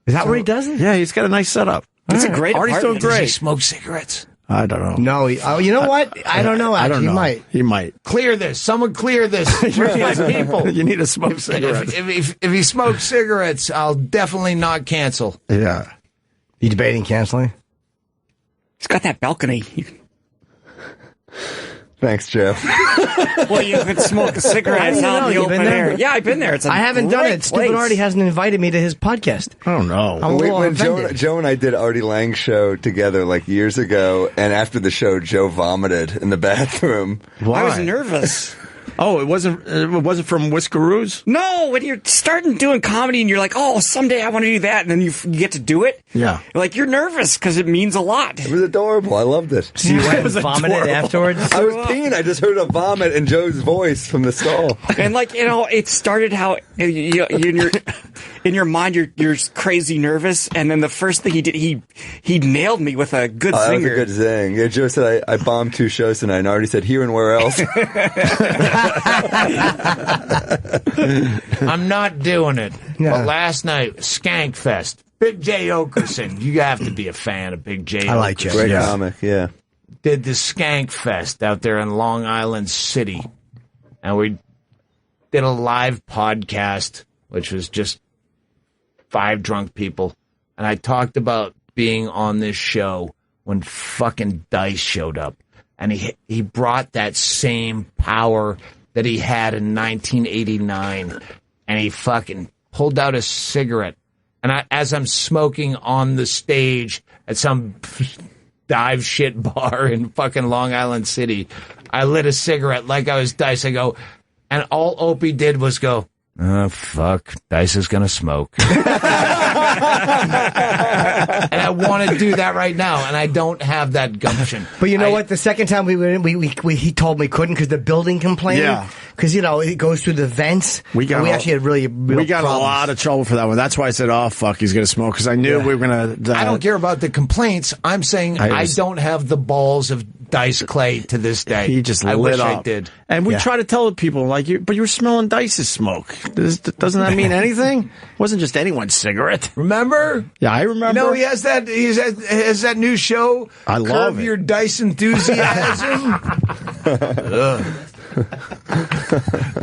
Is that where he does it? Yeah, he's got a nice setup. It's a great Artie's doing apartment. great. Does he smoke cigarettes? I don't know. No, you know what? I don't know. Actually, I don't know. He might. He might. Clear this. Someone clear this. Where's my people? You need to smoke cigarettes. If he smokes cigarettes, I'll definitely not cancel. Yeah. You debating canceling? He's got that balcony. Thanks, Joe. Well, you could smoke a cigarette out in the open air. Yeah, I've been there. It's I haven't done it. Stupid Artie hasn't invited me to his podcast. Oh, no. I'm a little When offended. Joe and I did Artie Lang's show together like years ago, and after the show, Joe vomited in the bathroom. I was nervous. Oh, it wasn't from Whiskeroos? No, when you're starting doing comedy and you're like, oh, someday I want to do that, and then you get to do it. Yeah. Like, you're nervous because it means a lot. It was adorable. I loved it. So you went and vomited afterwards? I was peeing. I just heard a vomit in Joe's voice from the stall. And like, it started how in your mind you're crazy nervous, and then the first thing he did, he nailed me with a good That was zinger. a good zing. Yeah, Joe said I bombed 2 shows tonight, and I already said here and where else. I'm not doing it. Yeah. But last night, Skankfest. Big J. Okerson. You have to be a fan of Big J. I like Jay. Great comic, yeah. Did the Skankfest out there in Long Island City. And we did a live podcast, which was just 5 drunk people. And I talked about being on this show when fucking Dice showed up. And he brought that same power that he had in 1989. And he fucking pulled out a cigarette. And as I'm smoking on the stage at some dive shit bar in fucking Long Island City, I lit a cigarette like I was Dice. I go, and all Opie did was go, oh, fuck, Dice is going to smoke. And I want to do that right now, and I don't have that gumption. But you know what? The second time we went in, he told me couldn't because the building complained. Yeah. Because, it goes through the vents. We actually had real We got problems. a lot of trouble for that one. That's why I said, oh, fuck, he's going to smoke, because I knew we were going to... I don't care about the complaints. I'm saying I don't have the balls of Dice Clay to this day. He just I lit wish up. I did. And we try to tell the people, but you were smelling Dice's smoke. Doesn't that mean anything? It wasn't just anyone's cigarette. Remember? Yeah, I remember. No, he has that new show. I love Curb it. Your Dice Enthusiasm.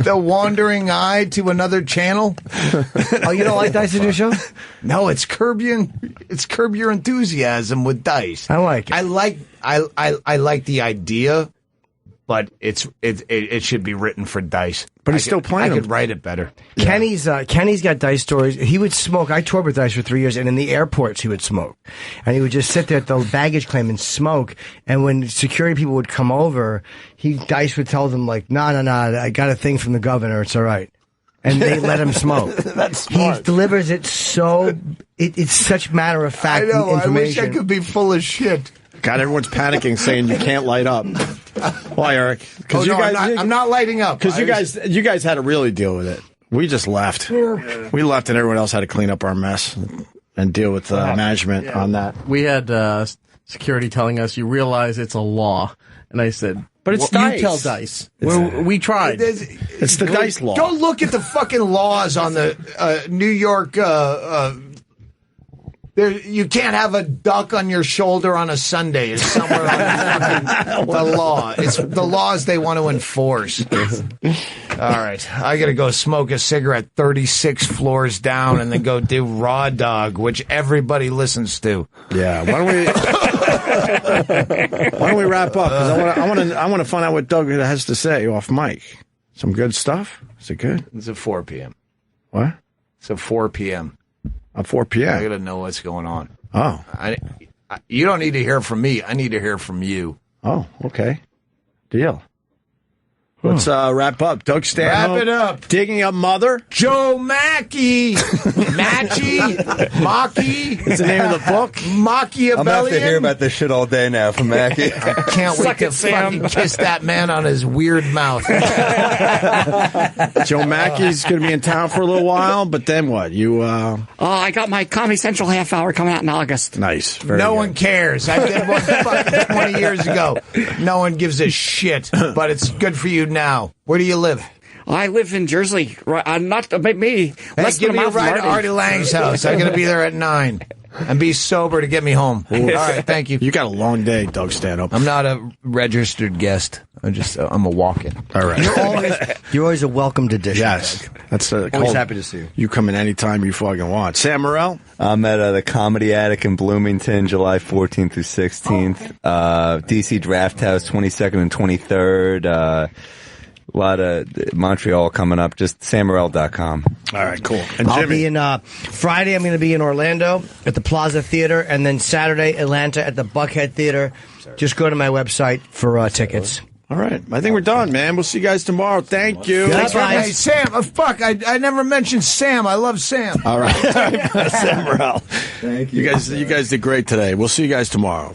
The Wandering Eye to Another Channel. Oh, you don't like Dice's new show? No, it's Curb Your Enthusiasm with Dice. I like it. I like the idea, but it should be written for Dice. But he's still playing I them. could write it better. Kenny's got Dice stories. He would smoke. I toured with Dice for 3 years, and in the airports he would smoke. And he would just sit there at the baggage claim and smoke. And when security people would come over, Dice would tell them, like, no, I got a thing from the governor. It's all right. And they let him smoke. That's smart. He delivers it so... It's such matter-of-fact information. I wish I could be full of shit. God, everyone's panicking, saying you can't light up. Why, Eric? Because I'm not lighting up. Because you guys had to really deal with it. We just left. We left, and everyone else had to clean up our mess and deal with management on that. We had security telling us, you realize it's a law. And I said, but it's Dice. You tell Dice. We tried. It's the Dice law. Go look at the fucking laws on the New York... you can't have a duck on your shoulder on a Sunday. It's somewhere on the law. It's the laws they want to enforce. All right. I got to go smoke a cigarette 36 floors down and then go do Raw Dog, which everybody listens to. Yeah. Why don't we wrap up? 'Cause I want to find out what Doug has to say off mic. Some good stuff? Is it good? It's at 4 p.m. What? It's at 4 p.m. At 4 p.m. I got to know what's going on. Oh. You don't need to hear from me. I need to hear from you. Oh, okay. Deal. Let's wrap up. Doug Stanhope. Wrap it up. Digging Up Mother. Joe Machi. Machi. It's the name of the book. Machiavellian. I'm going to have to hear about this shit all day now from Mackie. I can't wait to fucking kiss that man on his weird mouth. Joe Mackey's going to be in town for a little while, but then what? I got my Comedy Central half hour coming out in August. Nice. No one cares. I did one fucking 20 years ago. No one gives a shit, but it's good for you now. Where do you live? I live in Jersey. Not me. Hey, give me a ride to Artie Lang's house. I'm going to be there at 9. And be sober to get me home. All right, thank you. You got a long day, Doug Stanhope. I'm not a registered guest. I'm a walk-in. All right. You're always a welcomed addition. Yes. That's always happy to see you. You come in anytime you fucking want. Sam Morril? I'm at the Comedy Attic in Bloomington, July 14th through 16th. DC Draft House, 22nd and 23rd. A lot of Montreal coming up. Just sammorril.com. All right, cool. And I'll Jimmy? be in Friday. I'm going to be in Orlando at the Plaza Theater, and then Saturday, Atlanta at the Buckhead Theater. Just go to my website for tickets. All right. I think we're done, man. We'll see you guys tomorrow. Thank you. Thanks, hey, Sam. Fuck, I never mentioned Sam. I love Sam. All right. Sam Morril. Thank you. You guys did great today. We'll see you guys tomorrow.